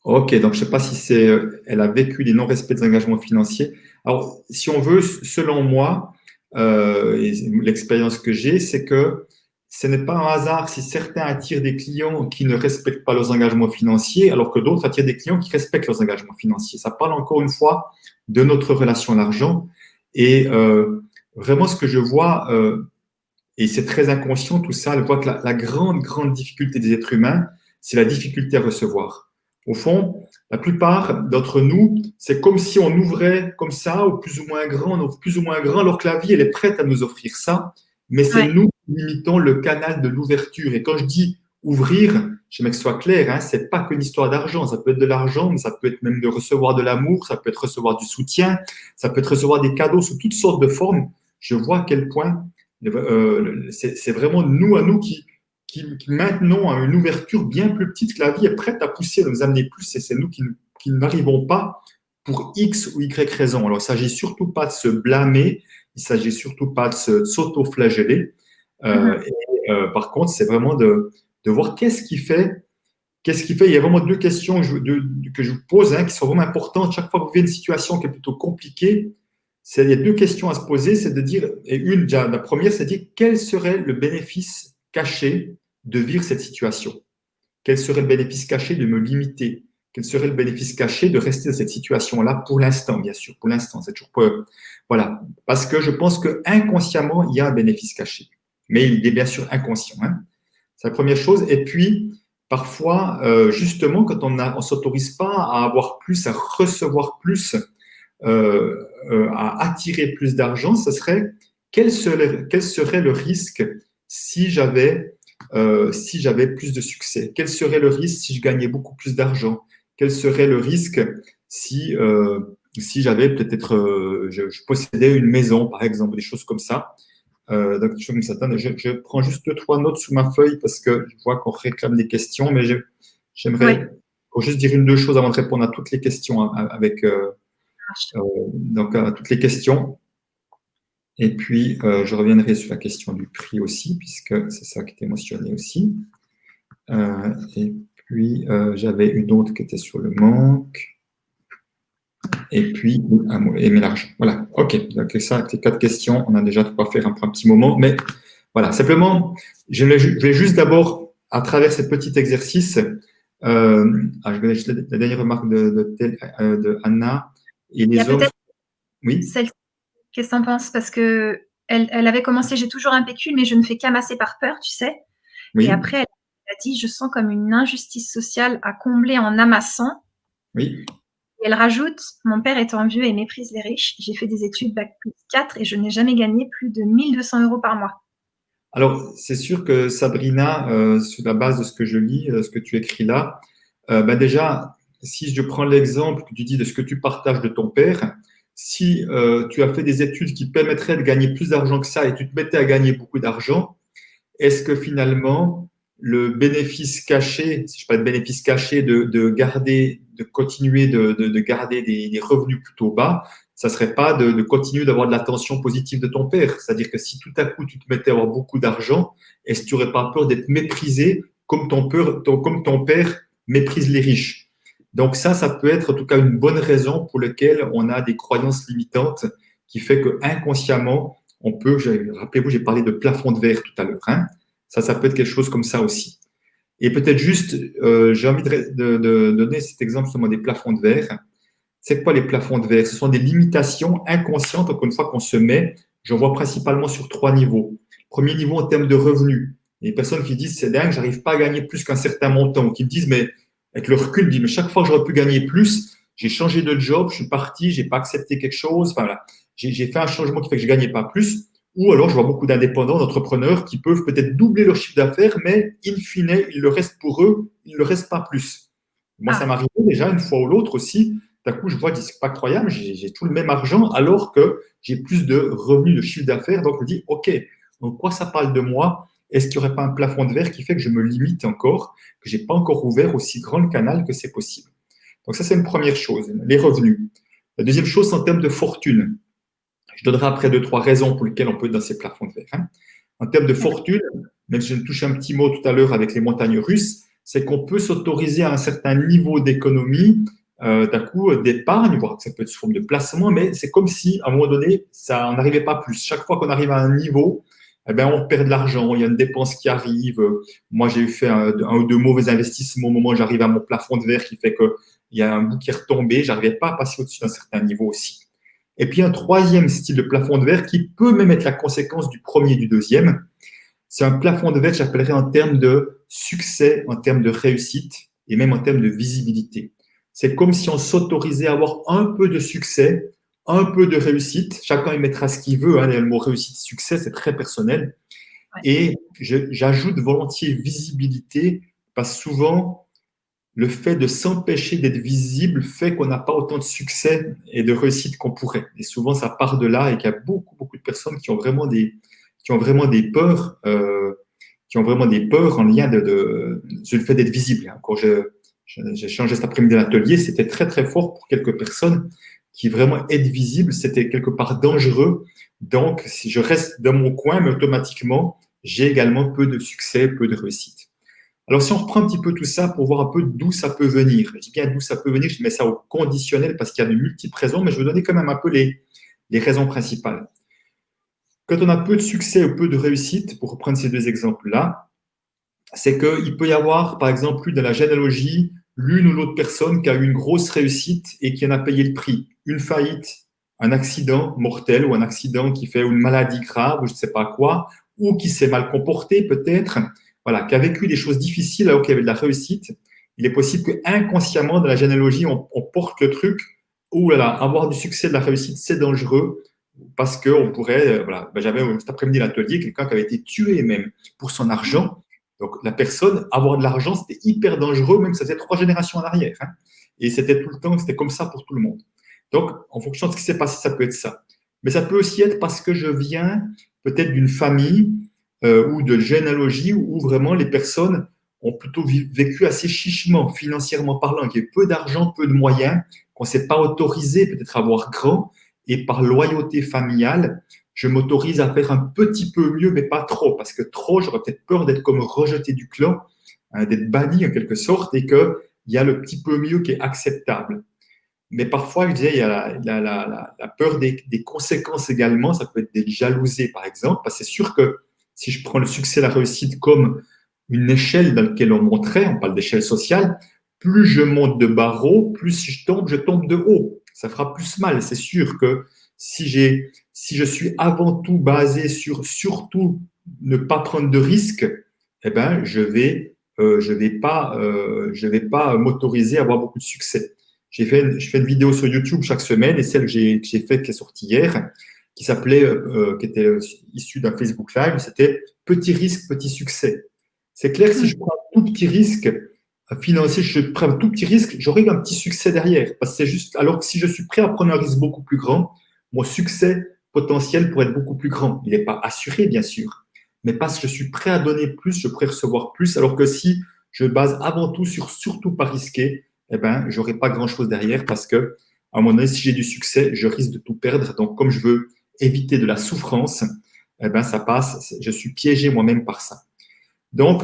Ok, donc je ne sais pas si elle a vécu des non-respects des engagements financiers. Alors, si on veut, selon moi, et l'expérience que j'ai, c'est que ce n'est pas un hasard si certains attirent des clients qui ne respectent pas leurs engagements financiers, alors que d'autres attirent des clients qui respectent leurs engagements financiers. Ça parle encore une fois de notre relation à l'argent. Et vraiment, ce que je vois, et c'est très inconscient tout ça, je vois que la grande, grande difficulté des êtres humains, c'est la difficulté à recevoir. Au fond, la plupart d'entre nous, c'est comme si on ouvrait comme ça, au plus ou moins grand, au plus ou moins grand, alors que la vie, elle est prête à nous offrir ça, mais c'est Ouais. nous qui limitons le canal de l'ouverture. Et quand je dis ouvrir, je veux que ce soit clair, hein, c'est pas qu'une histoire d'argent. Ça peut être de l'argent, mais ça peut être même de recevoir de l'amour, ça peut être recevoir du soutien, ça peut être recevoir des cadeaux sous toutes sortes de formes. Je vois à quel point c'est vraiment nous à nous qui maintenons une ouverture bien plus petite que la vie est prête à pousser, à nous amener plus, et c'est nous qui n'arrivons pas pour X ou Y raison. Alors, il ne s'agit surtout pas de se blâmer, il ne s'agit surtout pas de s'auto-flageller. Mhm. Par contre, c'est vraiment de voir qu'est-ce qui fait. Il y a vraiment deux questions que je vous pose, hein, qui sont vraiment importantes. Chaque fois que vous vivez une situation qui est plutôt compliquée, il y a deux questions à se poser. C'est de dire, et déjà, la première, c'est de dire quel serait le bénéfice caché de vivre cette situation? Quel serait le bénéfice caché de me limiter? Quel serait le bénéfice caché de rester dans cette situation-là pour l'instant, bien sûr, pour l'instant, c'est toujours pas. Voilà. Parce que je pense que inconsciemment, il y a un bénéfice caché. Mais il est bien sûr inconscient, hein. C'est la première chose. Et puis, parfois, justement, quand on ne s'autorise pas à avoir plus, à recevoir plus, à attirer plus d'argent, ce serait quel serait le risque si j'avais plus de succès? Quel serait le risque si je gagnais beaucoup plus d'argent? Quel serait le risque si j'avais peut-être, je possédais une maison, par exemple, des choses comme ça? Donc, je prends juste 2, 3 notes sous ma feuille parce que je vois qu'on réclame des questions, mais Oui. j'aimerais pour juste dire 1, 2 choses avant de répondre à toutes les questions avec donc à toutes les questions. Et puis, je reviendrai sur la question du prix aussi, puisque c'est ça qui était mentionné aussi. Et puis, j'avais une autre qui était sur le manque. Et puis, aimer l'argent. Voilà, ok. Donc, ça, avec les 4 questions, on a déjà de quoi faire un petit moment. Mais voilà, simplement, je vais juste d'abord, à travers ce petit exercice, je vais juste la dernière remarque de Anna. Et Il y a les hommes, peut-être oui, celle. Qu'est-ce que t'en penses? Parce que elle avait commencé, j'ai toujours un pécule, mais je ne fais qu'amasser par peur, tu sais. Et oui, après, elle a dit, je sens comme une injustice sociale à combler en amassant. oui. Et elle rajoute, mon père étant vieux et méprise les riches, j'ai fait des études bac+4 et je n'ai jamais gagné plus de 1 200 € par mois. Alors, c'est sûr que Sabrina, sur la base de ce que je lis, ce que tu écris là, déjà, si je prends l'exemple que tu dis de ce que tu partages de ton père, si tu as fait des études qui te permettraient de gagner plus d'argent que ça et tu te mettais à gagner beaucoup d'argent, est-ce que finalement, le bénéfice caché, si je parle de bénéfice caché, de garder, de continuer de garder des revenus plutôt bas, ça serait pas de continuer d'avoir de l'attention positive de ton père? C'est-à-dire que si tout à coup tu te mettais à avoir beaucoup d'argent, est-ce que tu n'aurais pas peur d'être méprisé comme comme ton père méprise les riches? Donc ça peut être en tout cas une bonne raison pour laquelle on a des croyances limitantes qui fait que inconsciemment, on peut, rappelez-vous, j'ai parlé de plafond de verre tout à l'heure, hein. Ça peut être quelque chose comme ça aussi. Et peut-être juste, j'ai envie de donner cet exemple justement des plafonds de verre. C'est quoi les plafonds de verre? Ce sont des limitations inconscientes, encore une fois, qu'on se met. J'en vois principalement sur 3 niveaux. Premier niveau en termes de revenus. Il y a des personnes qui disent, c'est dingue, j'arrive pas à gagner plus qu'un certain montant. Ou qui me disent, mais avec le recul, disent, mais chaque fois que j'aurais pu gagner plus, j'ai changé de job, je suis parti, j'ai pas accepté quelque chose. Enfin, voilà. J'ai fait un changement qui fait que je gagnais pas plus. Ou alors, je vois beaucoup d'indépendants, d'entrepreneurs qui peuvent peut-être doubler leur chiffre d'affaires, mais in fine, il le reste pour eux, il ne le reste pas plus. Moi, ça Ah, m'arrivait déjà une fois ou l'autre aussi. D'un coup, je vois que c'est pas incroyable, j'ai tout le même argent alors que j'ai plus de revenus de chiffre d'affaires. Donc, je me dis, OK, donc quoi ça parle de moi? Est-ce qu'il n'y aurait pas un plafond de verre qui fait que je me limite encore, que je n'ai pas encore ouvert aussi grand le canal que c'est possible? Donc, ça, c'est une première chose, les revenus. La deuxième chose, c'est en termes de fortune. Je donnerai après 2, 3 raisons pour lesquelles on peut être dans ces plafonds de verre, hein. En termes de d'accord. fortune, même si je touche un petit mot tout à l'heure avec les montagnes russes, c'est qu'on peut s'autoriser à un certain niveau d'économie, d'un coup, d'épargne, voire que ça peut être sous forme de placement, mais c'est comme si, à un moment donné, ça n'arrivait pas plus. Chaque fois qu'on arrive à un niveau, eh ben, on perd de l'argent, il y a une dépense qui arrive. Moi, j'ai fait un ou deux mauvais investissements au moment où j'arrive à mon plafond de verre qui fait qu'il y a un bout qui est retombé, je n'arrivais pas à passer au-dessus d'un certain niveau aussi. Et puis un troisième style de plafond de verre qui peut même être la conséquence du premier et du deuxième, c'est un plafond de verre que j'appellerais en termes de succès, en termes de réussite et même en termes de visibilité. C'est comme si on s'autorisait à avoir un peu de succès, un peu de réussite. Chacun y mettra ce qu'il veut, hein. Le mot réussite, succès, c'est très personnel. Ouais. Et j'ajoute volontiers visibilité parce que souvent, le fait de s'empêcher d'être visible fait qu'on n'a pas autant de succès et de réussite qu'on pourrait. Et souvent, ça part de là et qu'il y a beaucoup, beaucoup de personnes qui ont vraiment qui ont vraiment des peurs, qui ont vraiment des peurs en lien sur le fait d'être visible. Quand j'ai changé cet après-midi d'atelier, c'était très, très fort pour quelques personnes qui vraiment être visible, c'était quelque part dangereux. Donc, si je reste dans mon coin, mais automatiquement, j'ai également peu de succès, peu de réussite. Alors, si on reprend un petit peu tout ça pour voir un peu d'où ça peut venir, je dis bien d'où ça peut venir, je mets ça au conditionnel parce qu'il y a de multiples raisons, mais je vais donner quand même un peu les raisons principales. Quand on a peu de succès ou peu de réussite, pour reprendre ces 2 exemples-là, c'est qu'il peut y avoir, par exemple, dans la généalogie, l'une ou l'autre personne qui a eu une grosse réussite et qui en a payé le prix. Une faillite, un accident mortel ou un accident qui fait une maladie grave ou je ne sais pas quoi, ou qui s'est mal comporté peut-être, voilà, qui a vécu des choses difficiles alors qu'il y avait de la réussite. Il est possible que inconsciemment, dans la généalogie, on porte le truc, ou là, avoir du succès, de la réussite, c'est dangereux parce qu'on pourrait, voilà, j'avais cet après-midi à l'atelier quelqu'un qui avait été tué même pour son argent. Donc, la personne, avoir de l'argent, c'était hyper dangereux, même ça faisait 3 générations en arrière, hein. Et c'était tout le temps, c'était comme ça pour tout le monde. Donc, en fonction de ce qui s'est passé, ça peut être ça. Mais ça peut aussi être parce que je viens peut-être d'une famille ou de généalogie où vraiment les personnes ont plutôt vécu assez chichement, financièrement parlant, qu'il y a peu d'argent, peu de moyens, qu'on ne s'est pas autorisé peut-être à avoir grand, et par loyauté familiale, je m'autorise à faire un petit peu mieux, mais pas trop, parce que trop, j'aurais peut-être peur d'être comme rejeté du clan, hein, d'être banni en quelque sorte, et qu'il y a le petit peu mieux qui est acceptable. Mais parfois, je disais, il y a la peur des conséquences également. Ça peut être des jalousies, par exemple, parce que c'est sûr que si je prends le succès, la réussite comme une échelle dans laquelle on monterait, on parle d'échelle sociale, plus je monte de barreaux, plus je tombe de haut. Ça fera plus mal. C'est sûr que si je suis avant tout basé sur surtout ne pas prendre de risques, eh ben, je vais pas m'autoriser à avoir beaucoup de succès. Je fais une vidéo sur YouTube chaque semaine et celle que j'ai faite, qui est sortie hier, qui était issue d'un Facebook Live, c'était petit risque, petit succès. C'est clair que si je prends un tout petit risque financier, je prends un tout petit risque, j'aurai un petit succès derrière. Parce que c'est juste, alors que si je suis prêt à prendre un risque beaucoup plus grand, mon succès potentiel pourrait être beaucoup plus grand. Il n'est pas assuré, bien sûr, mais parce que je suis prêt à donner plus, je pourrais recevoir plus. Alors que si je base avant tout sur surtout pas risquer, eh ben, j'aurai pas grand-chose derrière parce que, à un moment donné, si j'ai du succès, je risque de tout perdre. Donc, comme je veux éviter de la souffrance, eh ben, ça passe. Je suis piégé moi-même par ça. Donc,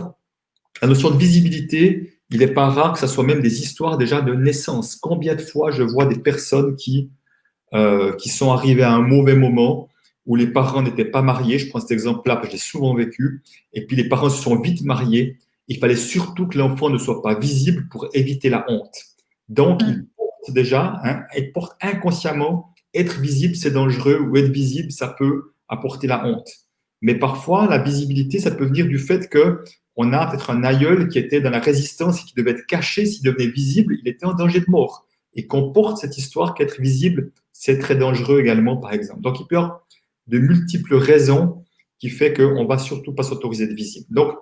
la notion de visibilité, il n'est pas rare que ce soit même des histoires déjà de naissance. Combien de fois je vois des personnes qui sont arrivées à un mauvais moment où les parents n'étaient pas mariés. Je prends cet exemple-là parce que j'ai souvent vécu. Et puis les parents se sont vite mariés. Il fallait surtout que l'enfant ne soit pas visible pour éviter la honte. Donc, il porte déjà, hein, il porte inconsciemment, être visible, c'est dangereux, ou être visible, ça peut apporter la honte. Mais parfois, la visibilité, ça peut venir du fait qu'on a peut-être un aïeul qui était dans la résistance et qui devait être caché. S'il devenait visible, il était en danger de mort. Et qu'on porte cette histoire qu'être visible, c'est très dangereux également, par exemple. Donc, il peut y avoir de multiples raisons qui fait qu'on ne va surtout pas s'autoriser d'être visible. Donc,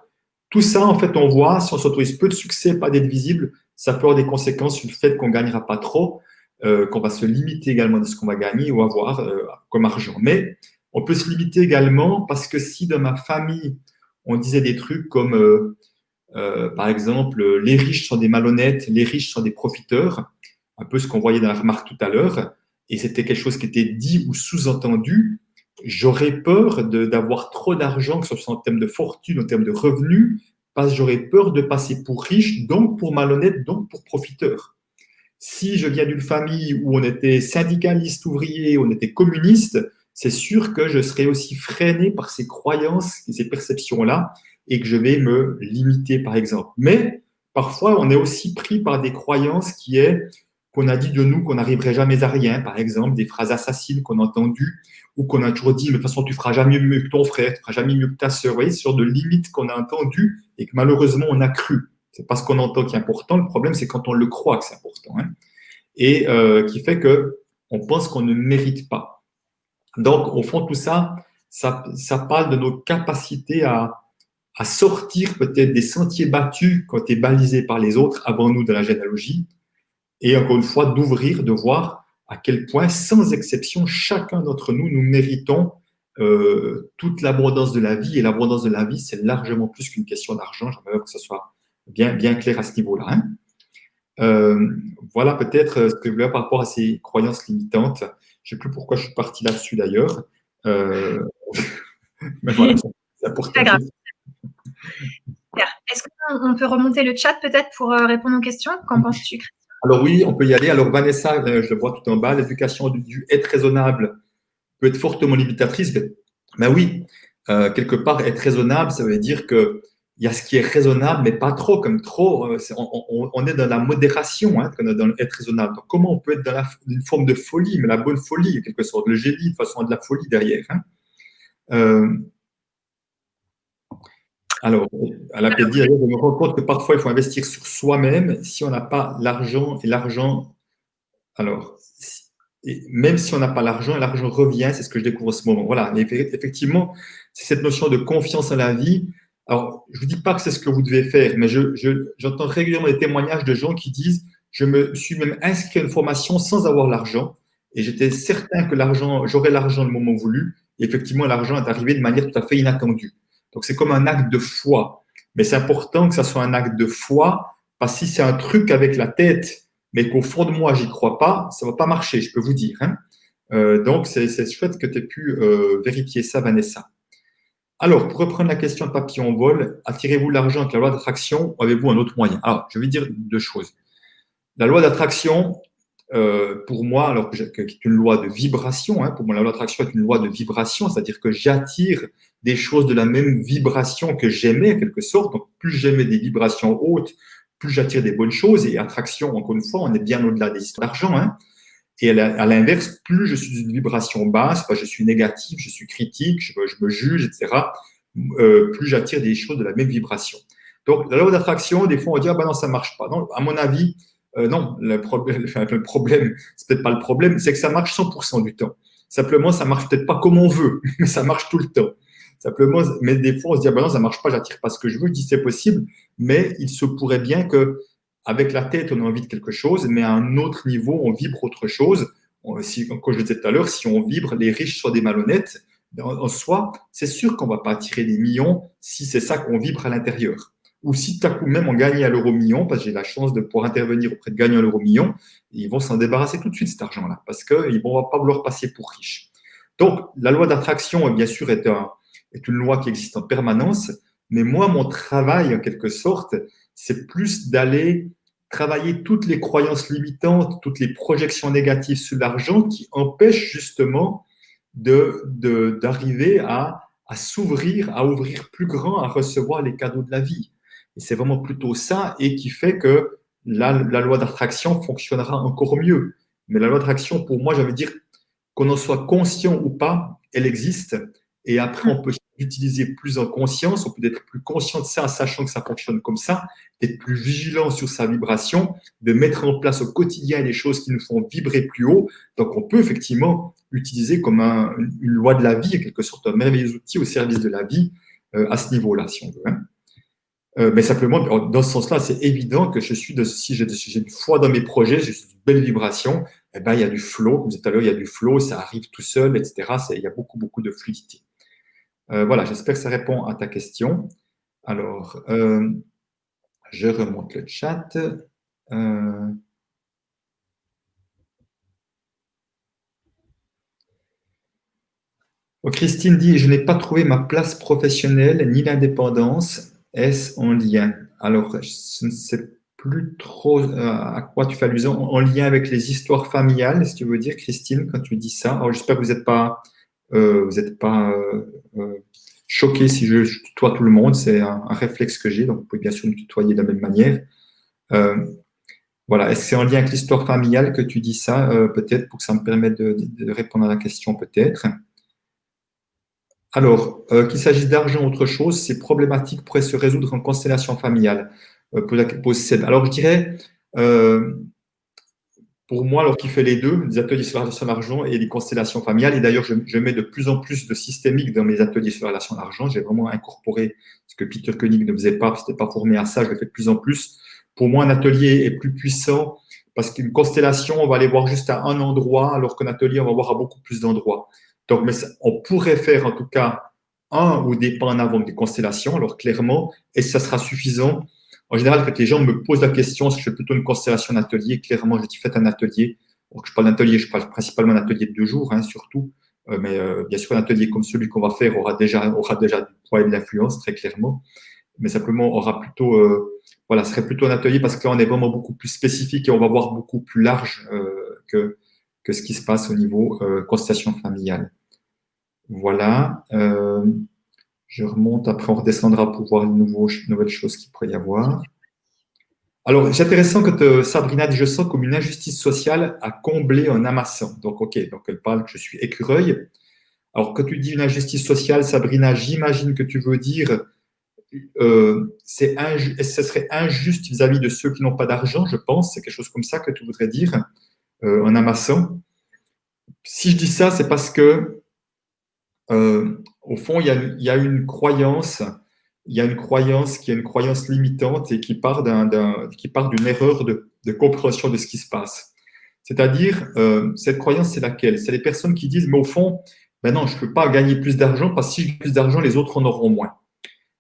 tout ça, en fait, on voit, si on s'autorise peu de succès, pas d'être visible, ça peut avoir des conséquences sur le fait qu'on ne gagnera pas trop, qu'on va se limiter également de ce qu'on va gagner ou avoir comme argent. Mais on peut se limiter également parce que si dans ma famille, on disait des trucs comme, par exemple, les riches sont des malhonnêtes, les riches sont des profiteurs, un peu ce qu'on voyait dans la remarque tout à l'heure, et c'était quelque chose qui était dit ou sous-entendu, j'aurais peur d'avoir trop d'argent, que ce soit en termes de fortune, en termes de revenus, parce que j'aurais peur de passer pour riche, donc pour malhonnête, donc pour profiteur. Si je viens d'une famille où on était syndicaliste, ouvrier, on était communiste, c'est sûr que je serais aussi freiné par ces croyances et ces perceptions-là et que je vais me limiter, par exemple. Mais parfois, on est aussi pris par des croyances qu'on a dit de nous qu'on n'arriverait jamais à rien, par exemple, des phrases assassines qu'on a entendues ou qu'on a toujours dit, mais de toute façon, tu feras jamais mieux que ton frère, tu feras jamais mieux que ta sœur. Vous voyez, ce genre de limites qu'on a entendues et que malheureusement, on a cru. C'est pas ce qu'on entend qui est important. Le problème, c'est quand on le croit que c'est important. Hein, et qui fait qu'on pense qu'on ne mérite pas. Donc, au fond, tout ça, ça parle de nos capacités à sortir peut-être des sentiers battus quand tu es balisé par les autres avant nous de la généalogie. Et encore une fois, d'ouvrir, de voir à quel point, sans exception, chacun d'entre nous, nous méritons toute l'abondance de la vie. Et l'abondance de la vie, c'est largement plus qu'une question d'argent. J'aimerais que ce soit bien, bien clair à ce niveau-là. Hein. Voilà peut-être ce que je voulais dire par rapport à ces croyances limitantes. Je ne sais plus pourquoi je suis parti là-dessus d'ailleurs. Mais voilà, c'est important. Est-ce qu'on peut remonter le chat peut-être pour répondre aux questions? Qu'en penses-tu, Christian? Alors oui, on peut y aller. Alors Vanessa, je le vois tout en bas, l'éducation du être raisonnable peut être fortement limitatrice. Mais oui, quelque part, être raisonnable, ça veut dire que il y a ce qui est raisonnable, mais pas trop, comme trop, on est dans la modération, hein, dans être raisonnable. Donc, comment on peut être dans une forme de folie, mais la bonne folie, en quelque sorte, le génie, de toute façon, de la folie derrière. Hein. Alors, à la dit, je me rends compte que parfois, il faut investir sur soi-même si on n'a pas l'argent, et l'argent, alors, même si on n'a pas l'argent, et l'argent revient, c'est ce que je découvre en ce moment. Voilà, et effectivement, c'est cette notion de confiance en la vie. Alors, je ne vous dis pas que c'est ce que vous devez faire, mais j'entends régulièrement des témoignages de gens qui disent « je me suis même inscrit à une formation sans avoir l'argent, et j'étais certain que j'aurais l'argent le moment voulu, Et effectivement, l'argent est arrivé de manière tout à fait inattendue. Donc, c'est comme un acte de foi. Mais c'est important que ça soit un acte de foi, parce que si c'est un truc avec la tête, mais qu'au fond de moi, j'y crois pas, ça va pas marcher, je peux vous dire. Hein. Donc, c'est chouette que tu aies pu vérifier ça, Vanessa. Alors, pour reprendre la question de papillon vol, attirez-vous l'argent avec la loi d'attraction ou avez-vous un autre moyen? Alors, je vais dire deux choses. La loi d'attraction, pour moi, alors qui est une loi de vibration, hein, pour moi, la loi d'attraction est une loi de vibration, c'est-à-dire que j'attire des choses de la même vibration que j'aimais, en quelque sorte. Donc, plus j'aimais des vibrations hautes, plus j'attire des bonnes choses. Et attraction, encore une fois, on est bien au-delà des histoires d'argent. Hein. Et à l'inverse, plus je suis d'une vibration basse, je suis négatif, je suis critique, je me juge, etc., plus j'attire des choses de la même vibration. Donc, la loi d'attraction, des fois, on dit, ah ben non, ça ne marche pas. Non, à mon avis, non, le problème, c'est peut-être pas le problème, c'est que ça marche 100% du temps. Simplement, ça marche peut-être pas comme on veut, mais ça marche tout le temps. Simplement, mais des fois, on se dit, ah ben non, ça marche pas, j'attire pas ce que je veux. Je dis, c'est possible, mais il se pourrait bien que avec la tête, on a envie de quelque chose, mais à un autre niveau, on vibre autre chose. Comme je disais tout à l'heure, si on vibre les riches sur des malhonnêtes, en soi, c'est sûr qu'on ne va pas attirer des millions si c'est ça qu'on vibre à l'intérieur. Ou si tout à coup même on gagne à l'euro million, parce que j'ai la chance de pouvoir intervenir auprès de gagnants à l'euro million, ils vont s'en débarrasser tout de suite cet argent-là, parce qu'ils ne vont pas vouloir passer pour riches. Donc, la loi d'attraction, bien sûr, est une loi qui existe en permanence, mais moi, mon travail, en quelque sorte, c'est plus d'aller travailler toutes les croyances limitantes, toutes les projections négatives sur l'argent qui empêchent justement d'arriver à s'ouvrir, à ouvrir plus grand, à recevoir les cadeaux de la vie. Et c'est vraiment plutôt ça et qui fait que la loi d'attraction fonctionnera encore mieux. Mais la loi d'attraction, pour moi, j'avais dire qu'on en soit conscient ou pas, elle existe. Et après, on peut l'utiliser plus en conscience, on peut être plus conscient de ça, sachant que ça fonctionne comme ça, d'être plus vigilant sur sa vibration, de mettre en place au quotidien des choses qui nous font vibrer plus haut. Donc, on peut effectivement l'utiliser comme une loi de la vie, en quelque sorte, un merveilleux outil au service de la vie à ce niveau-là, si on veut. Hein. Mais simplement, dans ce sens-là, c'est évident que si j'ai une foi dans mes projets, j'ai une belle vibration, eh ben, il y a du flow, comme je disais tout à l'heure, il y a du flow, ça arrive tout seul, etc. Il y a beaucoup, beaucoup de fluidité. Voilà, j'espère que ça répond à ta question. Alors, je remonte le chat. Christine dit, je n'ai pas trouvé ma place professionnelle ni l'indépendance. Est-ce en lien? Alors, je ne sais plus trop à quoi tu fais allusion. En lien avec les histoires familiales, si tu veux dire, Christine, quand tu dis ça. Alors, j'espère que vous n'êtes pas choqué si je tutoie tout le monde. C'est un réflexe que j'ai, donc vous pouvez bien sûr me tutoyer de la même manière. Voilà. Est-ce que c'est en lien avec l'histoire familiale que tu dis ça, peut-être, pour que ça me permette de répondre à la question, peut-être? Alors, qu'il s'agisse d'argent ou autre chose, ces problématiques pourraient se résoudre en constellation familiale. Alors, je dirais, pour moi, alors qu'il fait les deux, des ateliers sur la relation à l'argent et des constellations familiales, et d'ailleurs, je mets de plus en plus de systémique dans mes ateliers sur la relation à l'argent. J'ai vraiment incorporé ce que Peter Koenig ne faisait pas, parce que je n'étais pas formé à ça, je le fais de plus en plus. Pour moi, un atelier est plus puissant parce qu'une constellation, on va aller voir juste à un endroit, alors qu'un atelier, on va voir à beaucoup plus d'endroits. Donc, mais on pourrait faire en tout cas un ou des pas en avant des constellations, alors clairement, et ça sera suffisant. En général, quand les gens me posent la question, si je fais plutôt une constellation d'atelier, clairement, je dis faites un atelier. Alors que je parle d'atelier, je parle principalement d'un atelier de 2 jours, hein, surtout. Mais bien sûr, un atelier comme celui qu'on va faire aura déjà du poids et de l'influence, très clairement. Mais simplement, voilà, ce serait plutôt un atelier parce que là, on est vraiment beaucoup plus spécifique et on va voir beaucoup plus large que ce qui se passe au niveau constellation familiale. Voilà. Je remonte, après on redescendra pour voir de nouvelles choses qu'il pourrait y avoir. Alors, c'est intéressant que Sabrina dit « Je sens comme une injustice sociale à combler en amassant ». Donc, ok, donc elle parle que je suis écureuil. Alors, quand tu dis une injustice sociale, Sabrina, j'imagine que tu veux dire ce serait injuste vis-à-vis de ceux qui n'ont pas d'argent, je pense. C'est quelque chose comme ça que tu voudrais dire en amassant. Si je dis ça, c'est parce que au fond, il y a une croyance, qui est une croyance limitante et qui part d'une erreur de compréhension de ce qui se passe. C'est-à-dire, cette croyance, c'est laquelle? C'est les personnes qui disent, mais au fond, Ben non, je ne peux pas gagner plus d'argent parce que si j'ai plus d'argent, les autres en auront moins.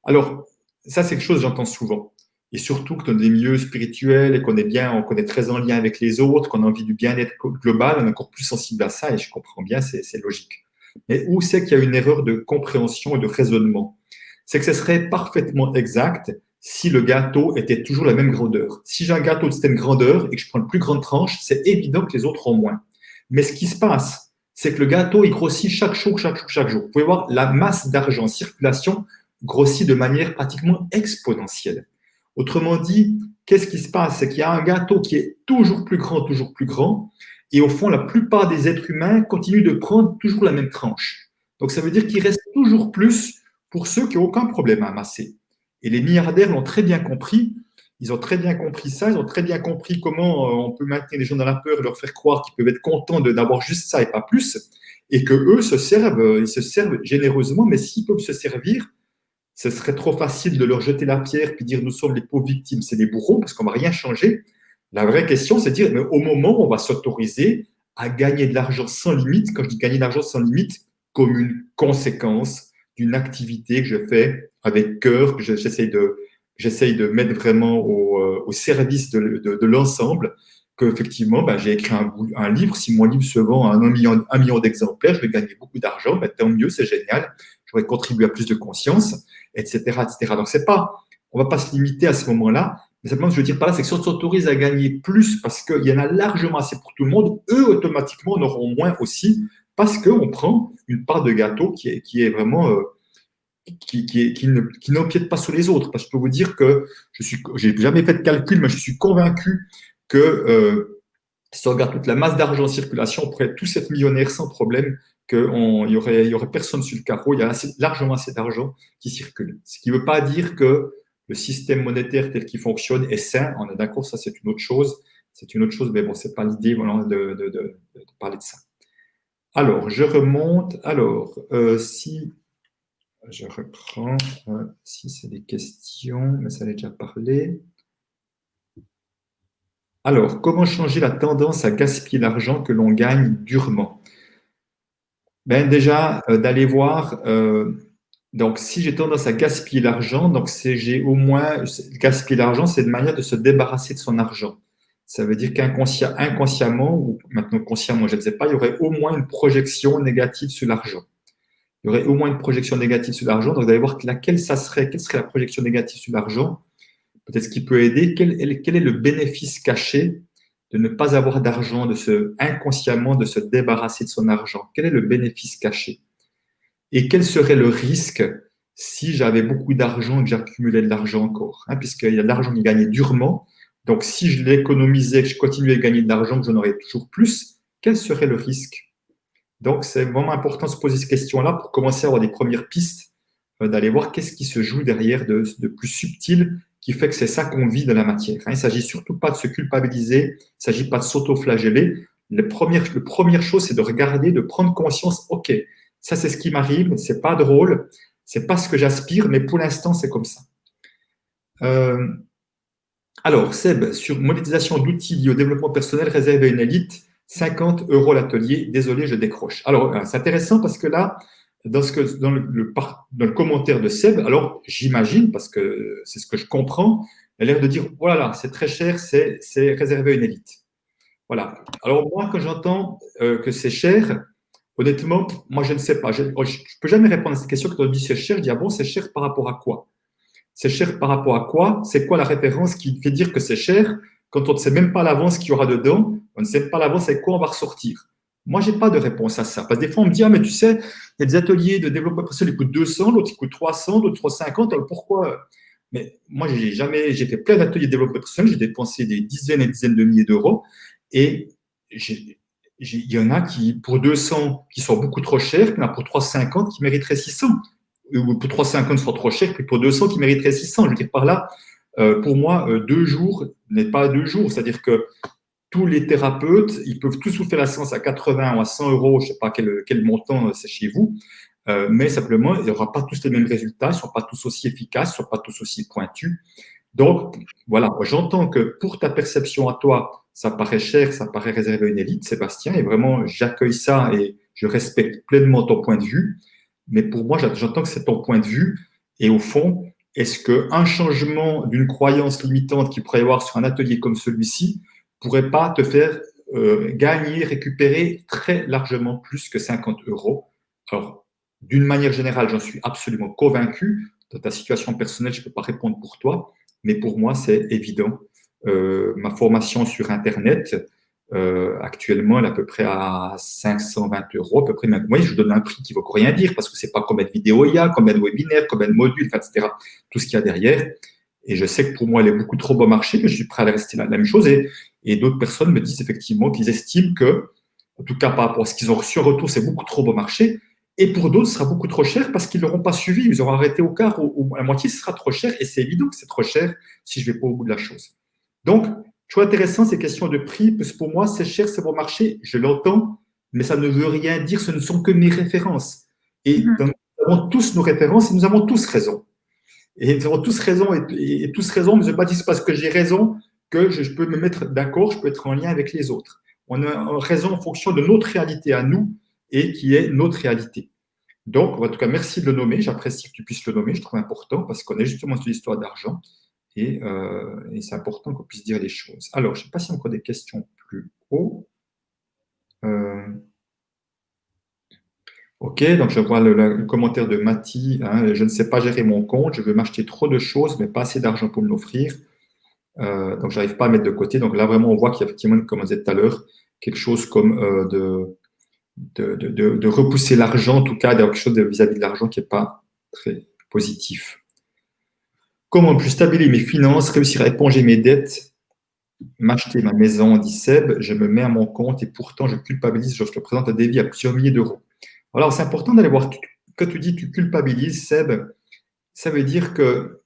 Alors, ça, c'est quelque chose que j'entends souvent. Et surtout que dans des milieux spirituels et qu'on est bien, qu'on est très en lien avec les autres, qu'on a envie du bien-être global, on est encore plus sensible à ça et je comprends bien, c'est logique. Mais où c'est qu'il y a une erreur de compréhension et de raisonnement? C'est que ce serait parfaitement exact si le gâteau était toujours la même grandeur. Si j'ai un gâteau de cette grandeur et que je prends une plus grande tranche, c'est évident que les autres ont moins. Mais ce qui se passe, c'est que le gâteau, il grossit chaque jour, chaque jour, chaque jour. Vous pouvez voir la masse d'argent en circulation grossit de manière pratiquement exponentielle. Autrement dit, qu'est-ce qui se passe? C'est qu'il y a un gâteau qui est toujours plus grand, et au fond, la plupart des êtres humains continuent de prendre toujours la même tranche. Donc ça veut dire qu'il reste toujours plus pour ceux qui n'ont aucun problème à amasser. Et les milliardaires l'ont très bien compris. Ils ont très bien compris ça. Ils ont très bien compris comment on peut maintenir les gens dans la peur et leur faire croire qu'ils peuvent être contents d'avoir juste ça et pas plus. Et que eux ils se servent généreusement, mais s'ils peuvent se servir, ce serait trop facile de leur jeter la pierre puis dire nous sommes les pauvres victimes, c'est des bourreaux, parce qu'on ne va rien changer. La vraie question, c'est de dire mais au moment où on va s'autoriser à gagner de l'argent sans limite, quand je dis gagner de l'argent sans limite, comme une conséquence d'une activité que je fais avec cœur, que j'essaye de mettre vraiment au service de l'ensemble, qu'effectivement, ben, j'ai écrit un livre. Si mon livre se vend à un million d'exemplaires, je vais gagner beaucoup d'argent. Ben, tant mieux, c'est génial. J'aurais contribué à plus de conscience, etc., etc. Donc, c'est pas, on va pas se limiter à ce moment-là. Mais simplement, ce que je veux dire par là, c'est que si on s'autorise à gagner plus parce qu'il y en a largement assez pour tout le monde, eux, automatiquement, en auront moins aussi parce qu'on prend une part de gâteau qui est vraiment qui n'empiète pas sur les autres. Parce que je peux vous dire que je n'ai jamais fait de calcul, mais je suis convaincu que si on regarde toute la masse d'argent en circulation, on pourrait tous être millionnaires sans problème, qu'il n'y aurait personne sur le carreau, il y a largement assez d'argent qui circule. Ce qui ne veut pas dire que le système monétaire tel qu'il fonctionne est sain, on est d'accord, ça c'est une autre chose. C'est une autre chose, mais bon, ce n'est pas l'idée voilà, de parler de ça. Alors, je remonte. Alors, si je reprends, si c'est des questions, mais ça l'ai déjà parlé. Alors, comment changer la tendance à gaspiller l'argent que l'on gagne durement? Ben déjà, d'aller voir. Donc, si j'ai tendance à gaspiller l'argent, donc j'ai au moins gaspiller l'argent, c'est une manière de se débarrasser de son argent. Ça veut dire qu'inconsciemment ou maintenant consciemment, je ne sais pas, il y aurait au moins une projection négative sur l'argent. Il y aurait au moins une projection négative sur l'argent. Donc, vous allez voir quelle serait la projection négative sur l'argent. Peut-être ce qui peut aider, quel est le bénéfice caché de ne pas avoir d'argent, inconsciemment de se débarrasser de son argent? Quel est le bénéfice caché? Et quel serait le risque si j'avais beaucoup d'argent et que j'accumulais de l'argent encore, hein, puisqu'il y a de l'argent qui est gagné durement. Donc, si je l'économisais, que je continuais à gagner de l'argent, que j'en aurais toujours plus, quel serait le risque? Donc, c'est vraiment important de se poser ces questions-là pour commencer à avoir des premières pistes, d'aller voir qu'est-ce qui se joue derrière de plus subtil qui fait que c'est ça qu'on vit de la matière. Hein. Il ne s'agit surtout pas de se culpabiliser, il ne s'agit pas de s'auto-flageller. La première chose, c'est de regarder, de prendre conscience, OK, ça c'est ce qui m'arrive, c'est pas drôle, c'est pas ce que j'aspire, mais pour l'instant, c'est comme ça. Alors, Seb, sur monétisation d'outils liés au développement personnel réservé à une élite, 50 € l'atelier, désolé, je décroche. Alors, c'est intéressant parce que là, dans le commentaire de Seb, alors j'imagine, parce que c'est ce que je comprends, il a l'air de dire, voilà, c'est très cher, c'est réservé à une élite. Voilà. Alors moi, quand j'entends que c'est cher, honnêtement, moi, je ne sais pas. Je ne peux jamais répondre à cette question. Quand on dit c'est cher, je dis, ah bon, c'est cher par rapport à quoi? C'est cher par rapport à quoi? C'est quoi la référence qui fait dire que c'est cher quand on ne sait même pas à l'avance ce qu'il y aura dedans? On ne sait pas à l'avance avec quoi on va ressortir. Moi, je n'ai pas de réponse à ça. Parce que des fois, on me dit, ah, mais tu sais, il y a des ateliers de développement personnel qui coûtent 200, l'autre qui coûte 300, l'autre 350. Alors pourquoi? Mais moi, j'ai fait plein d'ateliers de développement personnel, j'ai dépensé des dizaines et dizaines de milliers d'euros. Et il y en a qui, pour 200, qui sont beaucoup trop chers, puis il y en a pour 350 qui mériteraient 600. Ou pour 350 sont trop chers, puis pour 200 qui mériteraient 600. Je veux dire par là, pour moi, 2 jours n'est pas 2 jours. C'est-à-dire que tous les thérapeutes, ils peuvent tous vous faire la séance à 80 ou à 100 €, je ne sais pas quel montant c'est chez vous, mais simplement, il n'y aura pas tous les mêmes résultats, ils ne sont pas tous aussi efficaces, ils ne sont pas tous aussi pointus. Donc, voilà, j'entends que pour ta perception à toi, ça paraît cher, ça paraît réservé à une élite, Sébastien, et vraiment, j'accueille ça et Je respecte pleinement ton point de vue, mais pour moi, j'entends que c'est ton point de vue. Et au fond, est-ce qu'un changement d'une croyance limitante qu'il pourrait y avoir sur un atelier comme celui-ci pourrait pas te faire gagner, récupérer très largement plus que 50 euros? Alors, d'une manière générale, j'en suis absolument convaincu. Dans ta situation personnelle, je ne peux pas répondre pour toi, mais pour moi, c'est évident. Ma formation sur Internet, actuellement, elle est à peu près à 520 euros, à peu près. Même. Oui, je vous donne un prix qui ne veut rien dire parce que ce n'est pas combien de vidéos il y a, combien de webinaires, combien de modules, etc. Tout ce qu'il y a derrière. Et je sais que pour moi, elle est beaucoup trop bon marché, que je suis prêt à rester la même chose. Et d'autres personnes me disent effectivement qu'ils estiment que, en tout cas par rapport à ce qu'ils ont reçu en retour, c'est beaucoup trop bon marché. Et pour d'autres, ce sera beaucoup trop cher parce qu'ils ne l'auront pas suivi. Ils auront arrêté au quart ou à la moitié, ce sera trop cher. Et c'est évident que c'est trop cher si je ne vais pas au bout de la chose. Donc, tu vois, intéressant ces questions de prix, parce que pour moi, c'est cher, c'est bon marché, je l'entends, mais ça ne veut rien dire, ce ne sont que mes références. Et nous avons tous nos références et nous avons tous raison. Et nous avons tous raison et tous raison, mais je ne veux pas dire que c'est parce que j'ai raison que je peux me mettre d'accord, je peux être en lien avec les autres. On a raison en fonction de notre réalité à nous et qui est notre réalité. Donc, en tout cas, merci de le nommer. J'apprécie que tu puisses le nommer. Je trouve important parce qu'on est justement sur l'histoire d'argent et c'est important qu'on puisse dire les choses. Alors, je ne sais pas s'il y a encore des questions plus haut. Ok, donc je vois le commentaire de Mati. Hein, je ne sais pas gérer mon compte. Je veux m'acheter trop de choses, mais pas assez d'argent pour me l'offrir. Donc, je n'arrive pas à mettre de côté. Donc là, vraiment, on voit qu'il y a effectivement, comme on disait tout à l'heure, quelque chose comme de repousser l'argent, en tout cas, d'avoir quelque chose vis-à-vis de l'argent qui n'est pas très positif. Comment plus stabiliser mes finances, réussir à éponger mes dettes, m'acheter ma maison, dit Seb, je me mets à mon compte et pourtant je culpabilise, je te présente un défi à plusieurs milliers d'euros. Alors, c'est important d'aller voir, quand tu dis tu culpabilises, Seb, ça veut dire que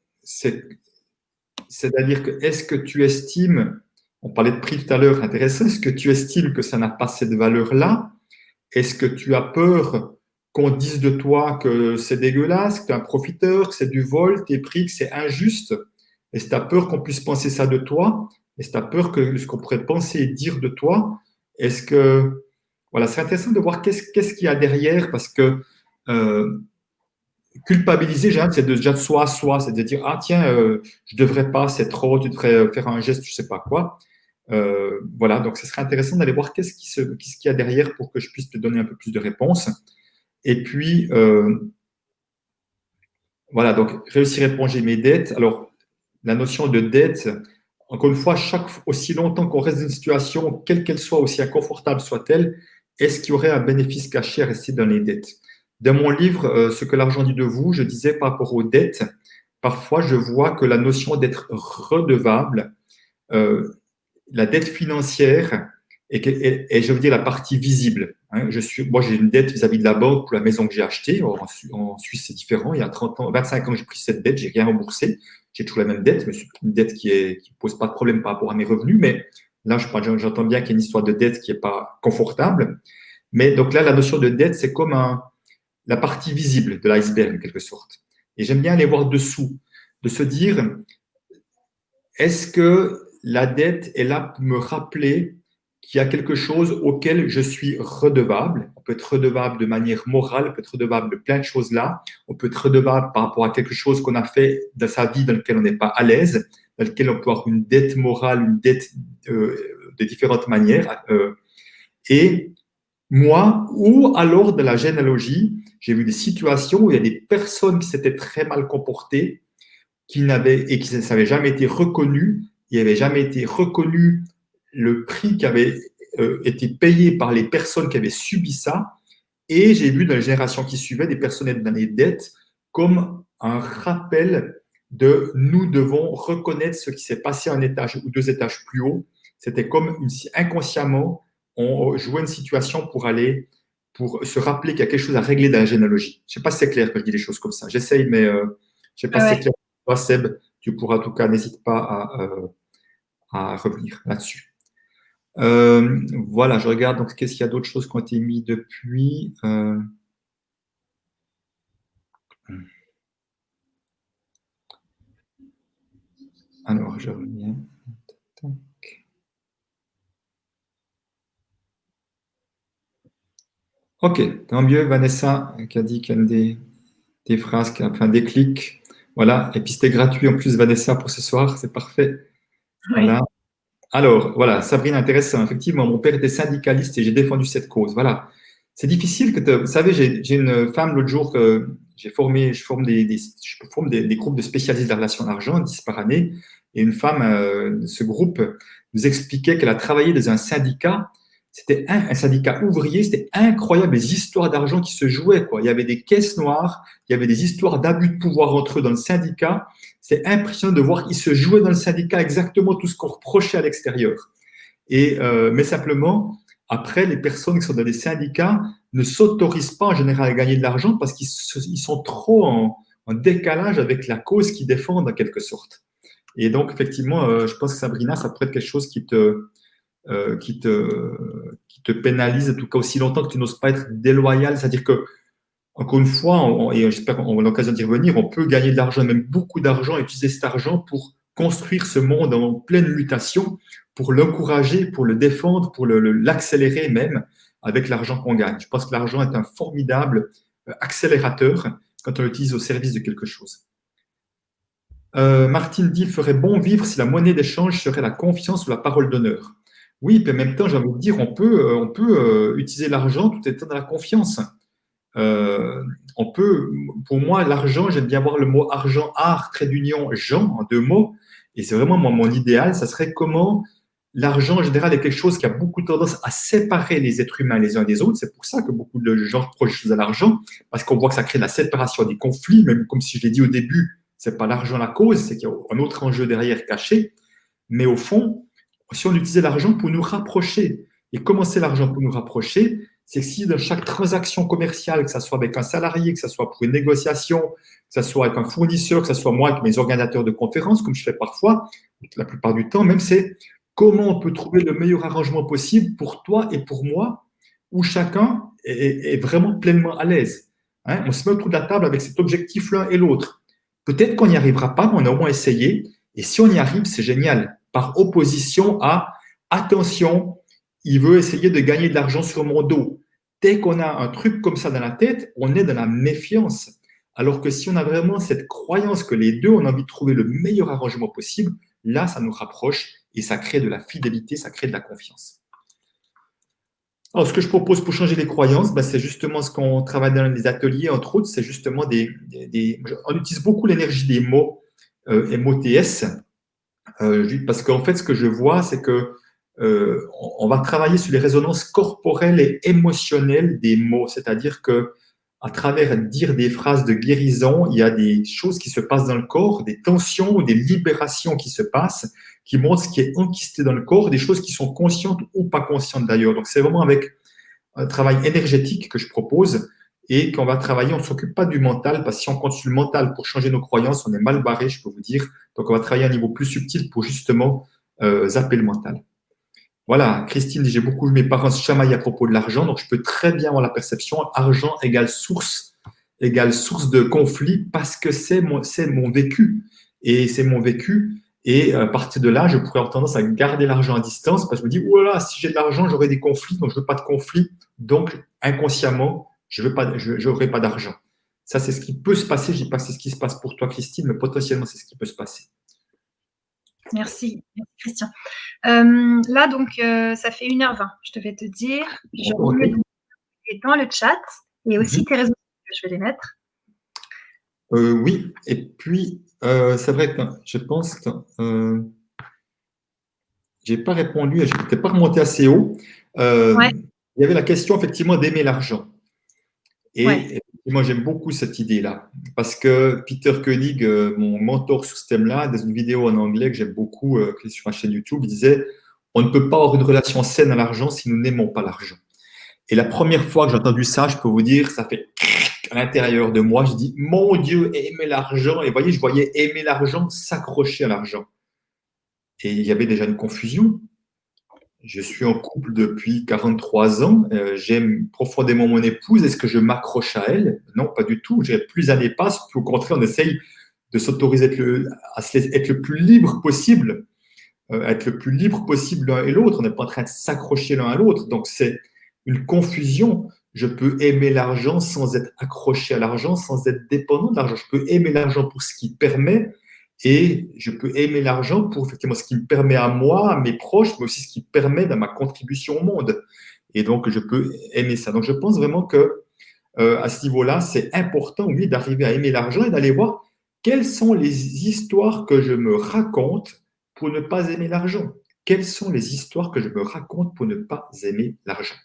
c'est-à-dire que est-ce que tu estimes, on parlait de prix tout à l'heure, intéressant, est-ce que tu estimes que ça n'a pas cette valeur-là? Est-ce que tu as peur qu'on dise de toi que c'est dégueulasse, que tu es un profiteur, que c'est du vol, tes prix, que c'est injuste? Est-ce que tu as peur qu'on puisse penser ça de toi? Est-ce que tu as peur que ce qu'on pourrait penser et dire de toi? Est-ce que. Voilà, c'est intéressant de voir qu'est-ce qu'il y a derrière parce que euh, culpabiliser, c'est déjà de soi à soi, c'est de dire ah tiens, je devrais pas, c'est trop, tu devrais faire un geste, je sais pas quoi. Voilà, donc ce serait intéressant d'aller voir qu'est-ce qu'il y a derrière pour que je puisse te donner un peu plus de réponses. Et puis voilà, donc réussir à éponger mes dettes. Alors la notion de dette, encore une fois, aussi longtemps qu'on reste dans une situation, quelle qu'elle soit, aussi inconfortable soit-elle, est-ce qu'il y aurait un bénéfice caché à rester dans les dettes? Dans mon livre, Ce que l'argent dit de vous, je disais par rapport aux dettes, parfois je vois que la notion d'être redevable, euh, la dette financière et je veux dire la partie visible. Hein. Moi, j'ai une dette vis-à-vis de la banque pour la maison que j'ai achetée. En Suisse, c'est différent. Il y a 30 ans, 25 ans, j'ai pris cette dette, j'ai rien remboursé. J'ai toujours la même dette, mais c'est une dette qui ne pose pas de problème par rapport à mes revenus. Mais là, j'entends bien qu'il y a une histoire de dette qui n'est pas confortable. Mais donc là, la notion de dette, c'est comme la partie visible de l'iceberg, en quelque sorte. Et j'aime bien aller voir dessous, de se dire, est-ce que la dette est là pour me rappeler qu'il y a quelque chose auquel je suis redevable? On peut être redevable de manière morale, on peut être redevable de plein de choses là. On peut être redevable par rapport à quelque chose qu'on a fait dans sa vie dans lequel on n'est pas à l'aise, dans lequel on peut avoir une dette morale, une dette de différentes manières. Et moi, ou alors de la généalogie, j'ai vu des situations où il y a des personnes qui s'étaient très mal comportées qui n'avaient jamais été reconnus, il n'avait jamais été reconnu le prix qui avait été payé par les personnes qui avaient subi ça. Et j'ai vu dans les générations qui suivaient des personnes être dans les dettes comme un rappel de nous devons reconnaître ce qui s'est passé un étage ou deux étages plus haut. C'était comme inconsciemment, on jouait une situation pour se rappeler qu'il y a quelque chose à régler dans la généalogie. Je ne sais pas si c'est clair quand je dis les choses comme ça. J'essaye, mais je ne sais pas si c'est clair. Toi, Seb, tu pourras en tout cas, n'hésite pas à revenir là-dessus. Voilà, je regarde, donc qu'est-ce qu'il y a d'autres choses qui ont été mises depuis Alors, je reviens. Ok, tant mieux, Vanessa, qui a dit qu'il y a des phrases, qui a fait un déclic. Voilà, et puis c'était gratuit en plus, Vanessa, pour ce soir, c'est parfait. Oui, Voilà. Alors, voilà, Sabrine, intéressant. Effectivement, mon père était syndicaliste et j'ai défendu cette cause. Voilà. C'est difficile vous savez, j'ai une femme l'autre jour que j'ai formé, je forme des groupes de spécialistes de la relation d'argent, 10 par année. Et une femme de ce groupe nous expliquait qu'elle a travaillé dans un syndicat. C'était un syndicat ouvrier, c'était incroyable les histoires d'argent qui se jouaient, quoi. Il y avait des caisses noires, il y avait des histoires d'abus de pouvoir entre eux dans le syndicat. C'est impressionnant de voir qu'il se jouait dans le syndicat exactement tout ce qu'on reprochait à l'extérieur. Mais simplement, après, les personnes qui sont dans les syndicats ne s'autorisent pas en général à gagner de l'argent parce qu'ils sont trop en décalage avec la cause qu'ils défendent en quelque sorte. Et donc, effectivement, je pense que Sabrina, ça peut être quelque chose euh, qui te, qui te pénalise, en tout cas aussi longtemps que tu n'oses pas être déloyal. C'est-à-dire que encore une fois, et j'espère qu'on a l'occasion d'y revenir, on peut gagner de l'argent, même beaucoup d'argent, et utiliser cet argent pour construire ce monde en pleine mutation, pour l'encourager, pour le défendre, pour l'accélérer même avec l'argent qu'on gagne. Je pense que l'argent est un formidable accélérateur quand on l'utilise au service de quelque chose. Martine dit, il ferait bon vivre si la monnaie d'échange serait la confiance ou la parole d'honneur. Oui, puis en même temps, j'ai envie de dire, on peut utiliser l'argent tout étant dans la confiance. Euh, on peut, pour moi, l'argent, j'aime bien voir le mot argent, art, trait d'union, Jean, en deux mots. Et c'est vraiment mon idéal, ça serait comment l'argent en général est quelque chose qui a beaucoup tendance à séparer les êtres humains les uns des autres. C'est pour ça que beaucoup de gens reprochent des choses à l'argent, parce qu'on voit que ça crée de la séparation des conflits, même comme si je l'ai dit au début, c'est pas l'argent la cause, c'est qu'il y a un autre enjeu derrière caché. Mais au fond, si on utilisait l'argent pour nous rapprocher, et comment c'est l'argent pour nous rapprocher? C'est que si dans chaque transaction commerciale, que ce soit avec un salarié, que ce soit pour une négociation, que ce soit avec un fournisseur, que ce soit moi avec mes organisateurs de conférences, comme je fais parfois, la plupart du temps, même c'est comment on peut trouver le meilleur arrangement possible pour toi et pour moi, où chacun est vraiment pleinement à l'aise. Hein, on se met autour de la table avec cet objectif l'un et l'autre. Peut-être qu'on n'y arrivera pas, mais on a au moins essayé. Et si on y arrive, c'est génial. Par opposition à attention, il veut essayer de gagner de l'argent sur mon dos. Dès qu'on a un truc comme ça dans la tête, on est dans la méfiance. Alors que si on a vraiment cette croyance que les deux, on a envie de trouver le meilleur arrangement possible, là, ça nous rapproche et ça crée de la fidélité, ça crée de la confiance. Alors, ce que je propose pour changer les croyances, c'est justement ce qu'on travaille dans les ateliers, entre autres, c'est justement on utilise beaucoup l'énergie des mots, MOTS, parce qu'en fait, ce que je vois, c'est que on va travailler sur les résonances corporelles et émotionnelles des mots, c'est-à-dire que à travers dire des phrases de guérison, il y a des choses qui se passent dans le corps, des tensions ou des libérations qui se passent, qui montrent ce qui est enquisté dans le corps, des choses qui sont conscientes ou pas conscientes d'ailleurs. Donc c'est vraiment avec un travail énergétique que je propose et qu'on va travailler. On ne s'occupe pas du mental parce que si on compte sur le mental pour changer nos croyances, on est mal barré, je peux vous dire. Donc on va travailler à un niveau plus subtil pour justement zapper le mental. Voilà, Christine dit, j'ai beaucoup vu mes parents se chamailler à propos de l'argent, donc je peux très bien avoir la perception, argent égale source de conflit parce que c'est mon vécu. Et c'est mon vécu. Et à partir de là, je pourrais avoir tendance à garder l'argent à distance parce que je me dis, oh là, si j'ai de l'argent, j'aurai des conflits, donc je ne veux pas de conflit. Donc, inconsciemment, je n'aurai pas d'argent. Ça, c'est ce qui peut se passer. Je ne dis pas que c'est ce qui se passe pour toi, Christine, mais potentiellement, c'est ce qui peut se passer. Merci Christian. Là, donc, ça fait 1h20. Je devais te dire, je remets dans le chat et aussi tes réseaux sociaux, je vais les mettre. Oui, et puis, c'est vrai que je pense que je n'ai pas répondu, je n'étais pas remonté assez haut. Ouais. Il y avait la question, effectivement, d'aimer l'argent. Et Ouais. moi, j'aime beaucoup cette idée-là. Parce que Peter Koenig, mon mentor sur ce thème-là, dans une vidéo en anglais que j'aime beaucoup, qui est sur ma chaîne YouTube, il disait on ne peut pas avoir une relation saine à l'argent si nous n'aimons pas l'argent. Et la première fois que j'ai entendu ça, je peux vous dire, ça fait à l'intérieur de moi, je dis mon Dieu, aimer l'argent. Et vous voyez, je voyais aimer l'argent s'accrocher à l'argent. Et il y avait déjà une confusion. Je suis en couple depuis 43 ans. J'aime profondément mon épouse. Est-ce que je m'accroche à elle? Non, pas du tout. Plus les années passent, plus au contraire, on essaye de s'autoriser à être le plus libre possible, être le plus libre possible l'un et l'autre. On n'est pas en train de s'accrocher l'un à l'autre. Donc, c'est une confusion je peux aimer l'argent sans être accroché à l'argent, sans être dépendant de l'argent. Je peux aimer l'argent pour ce qu'il permet et je peux aimer l'argent pour effectivement ce qui me permet à moi, à mes proches, mais aussi ce qui permet dans ma contribution au monde. Et donc, je peux aimer ça. Donc, je pense vraiment que à ce niveau-là, c'est important, oui, d'arriver à aimer l'argent et d'aller voir quelles sont les histoires que je me raconte pour ne pas aimer l'argent. Quelles sont les histoires que je me raconte pour ne pas aimer l'argent.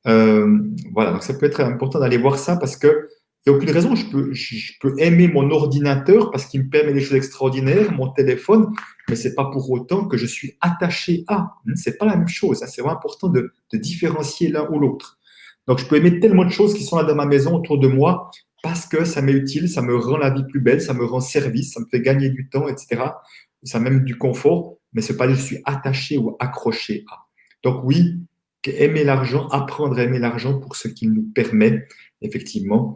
Voilà, donc ça peut être important d'aller voir ça parce que il n'y a aucune raison. Je peux aimer mon ordinateur parce qu'il me permet des choses extraordinaires, mon téléphone, mais ce n'est pas pour autant que je suis attaché à. Ce n'est pas la même chose. C'est vraiment important de différencier l'un ou l'autre. Donc, je peux aimer tellement de choses qui sont là dans ma maison autour de moi parce que ça m'est utile, ça me rend la vie plus belle, ça me rend service, ça me fait gagner du temps, etc. Ça même du confort, mais ce n'est pas que je suis attaché ou accroché à. Donc, oui, aimer l'argent, apprendre à aimer l'argent pour ce qu'il nous permet, effectivement,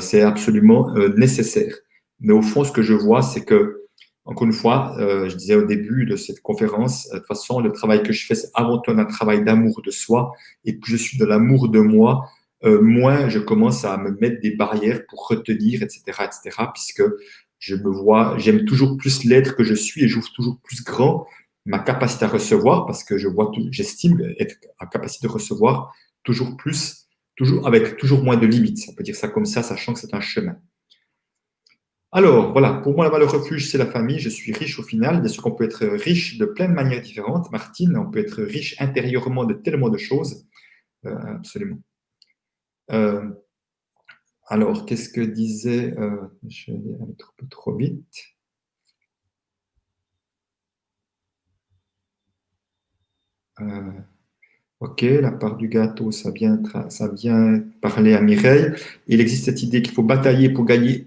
c'est absolument nécessaire. Mais au fond, ce que je vois, c'est que, encore une fois, je disais au début de cette conférence, de toute façon, le travail que je fais, c'est avant tout un travail d'amour de soi. Et plus je suis de l'amour de moi, moins je commence à me mettre des barrières pour retenir, etc., puisque je me vois, j'aime toujours plus l'être que je suis et j'ouvre toujours plus grand ma capacité à recevoir, parce que j'estime être en capacité de recevoir toujours plus, toujours avec toujours moins de limites. On peut dire ça comme ça, sachant que c'est un chemin. Alors, voilà, pour moi, la valeur refuge, c'est la famille. Je suis riche au final. Bien sûr qu'on peut être riche de plein de manières différentes. Martine, on peut être riche intérieurement de tellement de choses. Absolument. Alors, qu'est-ce que disait… je vais aller un peu trop vite. Ok, la part du gâteau, ça vient parler à Mireille. Il existe cette idée qu'il faut batailler pour gagner,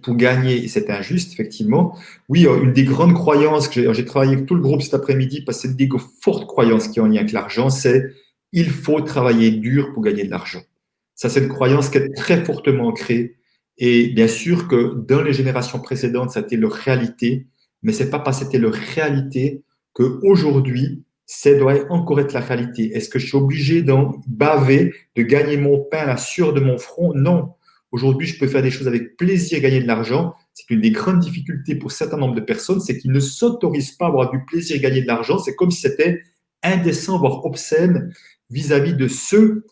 et c'est injuste, effectivement. Oui, une des grandes croyances que j'ai travaillé avec tout le groupe cet après-midi, parce que c'est une des fortes croyances qui est en lien avec l'argent, c'est il faut travailler dur pour gagner de l'argent. Ça, c'est une croyance qui est très fortement ancrée. Et bien sûr que dans les générations précédentes, ça a été leur réalité, mais c'est pas parce que c'était leur réalité qu'aujourd'hui, ça doit encore être la réalité. Est-ce que je suis obligé d'en baver, de gagner mon pain à la sueur de mon front? Non. Aujourd'hui, je peux faire des choses avec plaisir, gagner de l'argent. C'est une des grandes difficultés pour un certain nombre de personnes, c'est qu'ils ne s'autorisent pas à avoir du plaisir, gagner de l'argent. C'est comme si c'était indécent, voire obscène vis-à-vis de ceux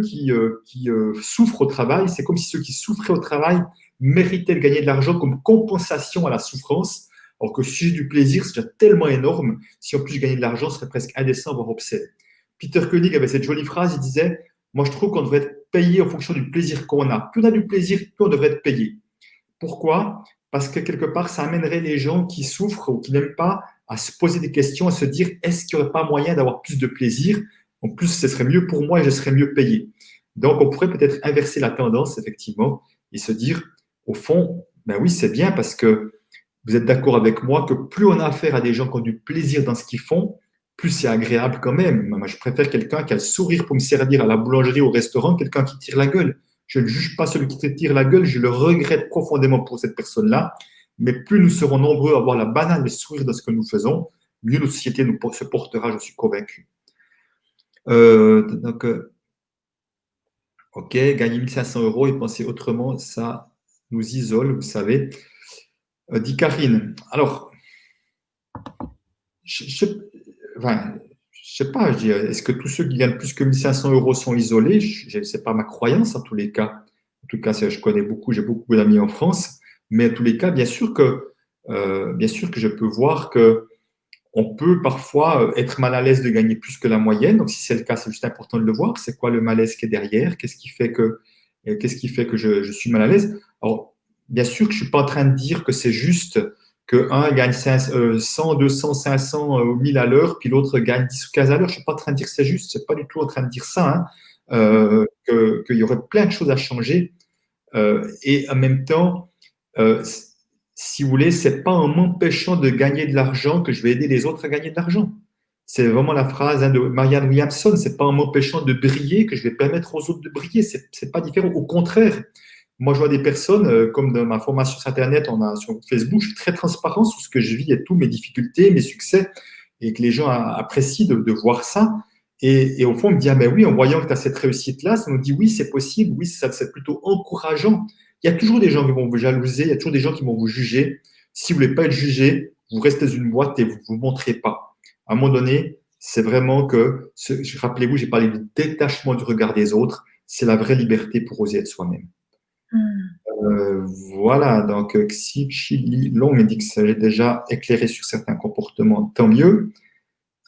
qui souffrent au travail. C'est comme si ceux qui souffraient au travail méritaient de gagner de l'argent comme compensation à la souffrance. Alors que si j'ai du plaisir, c'est déjà tellement énorme. Si en plus je gagnais de l'argent, ce serait presque indécent, voire obscène. Peter Koenig avait cette jolie phrase, il disait « Moi, je trouve qu'on devrait être payé en fonction du plaisir qu'on a. Plus on a du plaisir, plus on devrait être payé. » Pourquoi? Parce que quelque part, ça amènerait les gens qui souffrent ou qui n'aiment pas à se poser des questions, à se dire « Est-ce qu'il n'y aurait pas moyen d'avoir plus de plaisir? En plus, ce serait mieux pour moi et je serais mieux payé. » Donc, on pourrait peut-être inverser la tendance, effectivement, et se dire « Au fond, ben oui, c'est bien parce que vous êtes d'accord avec moi que plus on a affaire à des gens qui ont du plaisir dans ce qu'ils font, plus c'est agréable quand même. Moi, je préfère quelqu'un qui a le sourire pour me servir à la boulangerie, au restaurant, quelqu'un qui tire la gueule. Je ne juge pas celui qui tire la gueule, je le regrette profondément pour cette personne-là. Mais plus nous serons nombreux à avoir la banane et le sourire dans ce que nous faisons, mieux notre société se portera, je suis convaincu. Ok, gagner 1 500 € et penser autrement, ça nous isole, vous savez. Dit Karine. Alors, je sais pas, est-ce que tous ceux qui gagnent plus que 1 500 € sont isolés? Ce n'est pas ma croyance en tous les cas. En tout cas, je connais beaucoup, j'ai beaucoup d'amis en France, mais en tous les cas, bien sûr que je peux voir que on peut parfois être mal à l'aise de gagner plus que la moyenne. Donc, si c'est le cas, c'est juste important de le voir. C'est quoi le malaise qui est derrière? Qu'est-ce qui fait que je suis mal à l'aise? Alors, bien sûr que je ne suis pas en train de dire que c'est juste qu'un gagne 100, 200, 500 ou 1000 à l'heure, puis l'autre gagne 10 ou 15 à l'heure. Je ne suis pas en train de dire que c'est juste. Je ne suis pas du tout en train de dire ça, qu'il y aurait plein de choses à changer. Et en même temps, si vous voulez, ce n'est pas en m'empêchant de gagner de l'argent que je vais aider les autres à gagner de l'argent. C'est vraiment la phrase de Marianne Williamson, ce n'est pas en m'empêchant de briller que je vais permettre aux autres de briller. Ce n'est pas différent. Au contraire, moi, je vois des personnes, comme dans ma formation sur Internet, sur Facebook, je suis très transparent sur ce que je vis et tous mes difficultés, mes succès, et que les gens apprécient de voir ça. Et au fond, on me dit, ah ben oui, en voyant que tu as cette réussite-là, ça nous dit, oui, c'est possible, oui, ça, c'est plutôt encourageant. Il y a toujours des gens qui vont vous jalouser, il y a toujours des gens qui vont vous juger. Si vous ne voulez pas être jugé, vous restez dans une boîte et vous ne vous montrez pas. À un moment donné, c'est vraiment que, rappelez-vous, j'ai parlé du détachement du regard des autres, c'est la vraie liberté pour oser être soi-même. Hmm. Voilà, donc Xi Chili Long me dit que ça j'ai déjà éclairé sur certains comportements, tant mieux.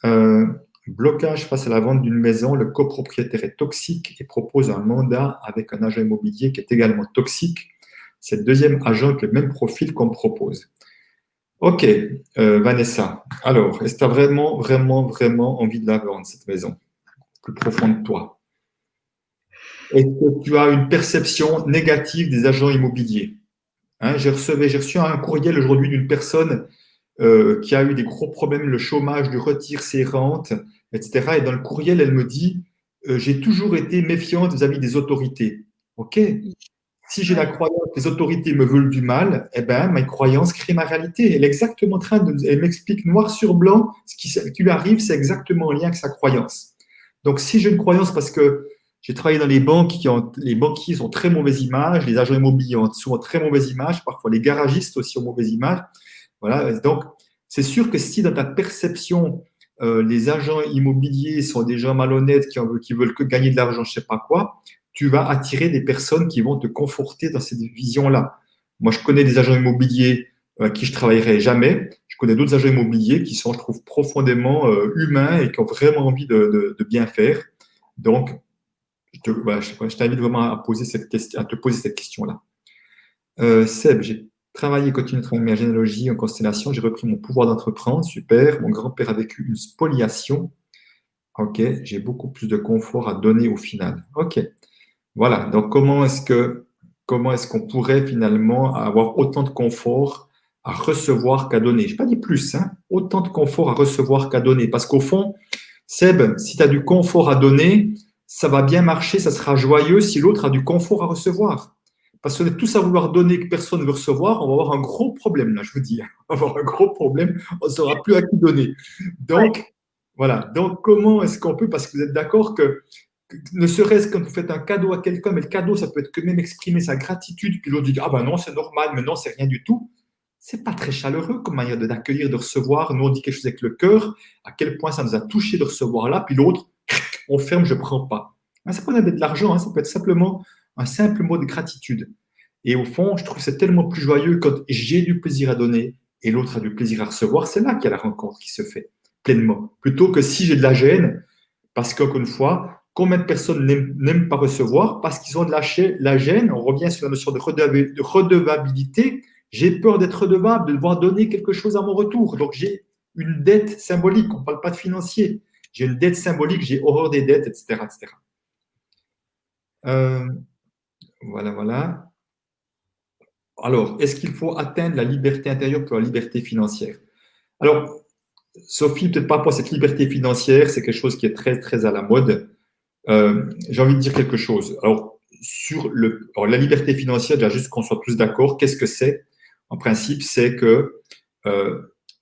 Euh, Blocage face à la vente d'une maison, le copropriétaire est toxique et propose un mandat avec un agent immobilier qui est également toxique. C'est le deuxième agent avec le même profil qu'on me propose. Ok, Vanessa. Alors, est-ce que tu as vraiment, vraiment, vraiment envie de la vendre, cette maison, plus profond de toi? Est-ce que tu as une perception négative des agents immobiliers? Hein, j'ai reçu un courriel aujourd'hui d'une personne qui a eu des gros problèmes, le chômage, lui retire ses rentes, etc. Et dans le courriel, elle me dit, j'ai toujours été méfiante vis-à-vis des autorités. OK, si j'ai la Ouais. croyance que les autorités me veulent du mal, eh ben, ma croyance crée ma réalité. Elle est exactement en train de, elle m'explique noir sur blanc ce qui lui arrive, c'est exactement en lien avec sa croyance. Donc, si j'ai une croyance parce que j'ai travaillé dans les banques les banquiers ont très mauvaise image, les agents immobiliers ont souvent très mauvaise image, parfois les garagistes aussi ont mauvaise image. Voilà. Donc, c'est sûr que si dans ta perception, les agents immobiliers sont des gens malhonnêtes qui veulent que gagner de l'argent, je ne sais pas quoi, tu vas attirer des personnes qui vont te conforter dans cette vision-là. Moi, je connais des agents immobiliers avec qui je travaillerai jamais. Je connais d'autres agents immobiliers qui sont, je trouve, profondément humains et qui ont vraiment envie de bien faire. Donc, je t'invite vraiment à poser cette question, à te poser cette question-là. Seb, j'ai travaillé, continué de travailler ma généalogie en constellation. J'ai repris mon pouvoir d'entreprendre. Super. Mon grand-père a vécu une spoliation. Ok. J'ai beaucoup plus de confort à donner au final. Ok. Voilà. Donc, comment est-ce qu'on pourrait finalement avoir autant de confort à recevoir qu'à donner? Je n'ai pas dit plus, hein. Autant de confort à recevoir qu'à donner. Parce qu'au fond, Seb, si tu as du confort à donner, ça va bien marcher, ça sera joyeux si l'autre a du confort à recevoir. Parce qu'on est tous à vouloir donner que personne ne veut recevoir, on va avoir un gros problème là, je vous dis. On va avoir un gros problème, on ne saura plus à qui donner. Ouais. Donc, voilà. Donc, comment est-ce qu'on peut, parce que vous êtes d'accord que ne serait-ce quand vous faites un cadeau à quelqu'un, mais le cadeau, ça peut être que même exprimer sa gratitude, puis l'autre dit, ah ben non, c'est normal, mais non, c'est rien du tout. C'est pas très chaleureux comme manière d'accueillir, de recevoir. Nous, on dit quelque chose avec le cœur, à quel point ça nous a touché de recevoir là, puis l'autre, on ferme, je prends pas. Hein, ça peut pas être de l'argent, hein, ça peut être simplement un simple mot de gratitude. Et au fond, je trouve que c'est tellement plus joyeux quand j'ai du plaisir à donner et l'autre a du plaisir à recevoir. C'est là qu'il y a la rencontre qui se fait pleinement. Plutôt que si j'ai de la gêne, parce qu'encore une fois, combien de personnes n'aiment pas recevoir parce qu'ils ont de la gêne. On revient sur la notion de redevabilité. J'ai peur d'être redevable, de devoir donner quelque chose à mon retour. Donc, j'ai une dette symbolique. On ne parle pas de financier. J'ai une dette symbolique, j'ai horreur des dettes, etc. etc. Euh, voilà, voilà. Alors, est-ce qu'il faut atteindre la liberté intérieure pour la liberté financière? Alors, Sophie, peut-être pas pour cette liberté financière, c'est quelque chose qui est très, très à la mode. J'ai envie de dire quelque chose. Alors, alors, la liberté financière, déjà juste qu'on soit tous d'accord, qu'est-ce que c'est? En principe, c'est que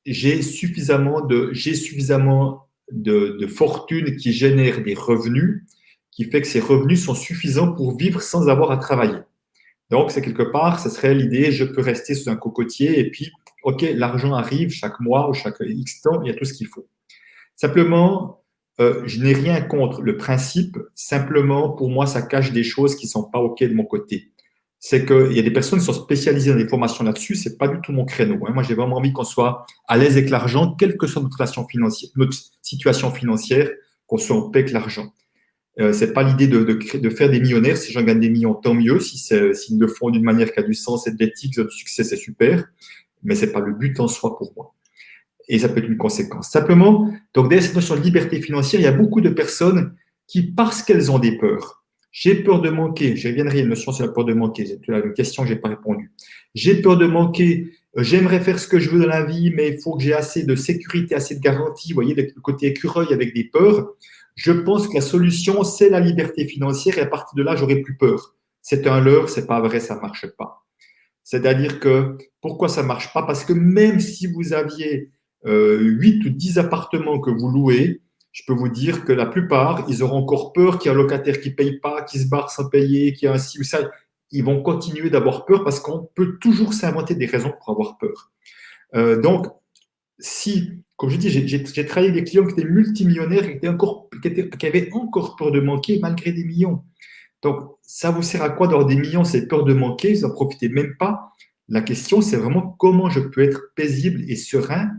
j'ai suffisamment de fortune qui génère des revenus, qui fait que ces revenus sont suffisants pour vivre sans avoir à travailler. Donc, c'est quelque part, ce serait l'idée, je peux rester sous un cocotier et puis, OK, l'argent arrive chaque mois ou chaque X temps, il y a tout ce qu'il faut. Simplement, je n'ai rien contre le principe. Simplement, pour moi, ça cache des choses qui ne sont pas OK de mon côté. C'est qu'il y a des personnes qui sont spécialisées dans des formations là-dessus. Ce n'est pas du tout mon créneau. Hein. Moi, j'ai vraiment envie qu'on soit à l'aise avec l'argent, quelle que soit notre situation financière, qu'on soit en paix avec l'argent. Ce n'est pas l'idée de faire des millionnaires. Si j'en gagne des millions, tant mieux. S'ils le font d'une manière qui a du sens et de l'éthique, de succès, c'est super. Mais ce n'est pas le but en soi pour moi. Et ça peut être une conséquence. Simplement, donc derrière cette notion de liberté financière, il y a beaucoup de personnes qui, parce qu'elles ont des peurs, j'ai peur de manquer, je reviendrai à une notion sur la peur de manquer, c'est une question que je n'ai pas répondu. J'ai peur de manquer, j'aimerais faire ce que je veux dans la vie, mais il faut que j'ai assez de sécurité, assez de garantie, vous voyez, le côté écureuil avec des peurs. Je pense que la solution, c'est la liberté financière et à partir de là, j'aurai plus peur. C'est un leurre, c'est pas vrai, ça marche pas. C'est-à-dire que, pourquoi ça marche pas? Parce que même si vous aviez 8 ou 10 appartements que vous louez, je peux vous dire que la plupart, ils auront encore peur qu'il y ait un locataire qui ne paye pas, qui se barre sans payer, qu'il y a un ci ou ça. Ils vont continuer d'avoir peur parce qu'on peut toujours s'inventer des raisons pour avoir peur. Donc, si, comme je dis, j'ai travaillé avec des clients qui étaient multimillionnaires, qui avaient encore peur de manquer malgré des millions. Donc, ça vous sert à quoi d'avoir des millions, c'est peur de manquer, vous n'en profitez même pas. La question, c'est vraiment comment je peux être paisible et serein,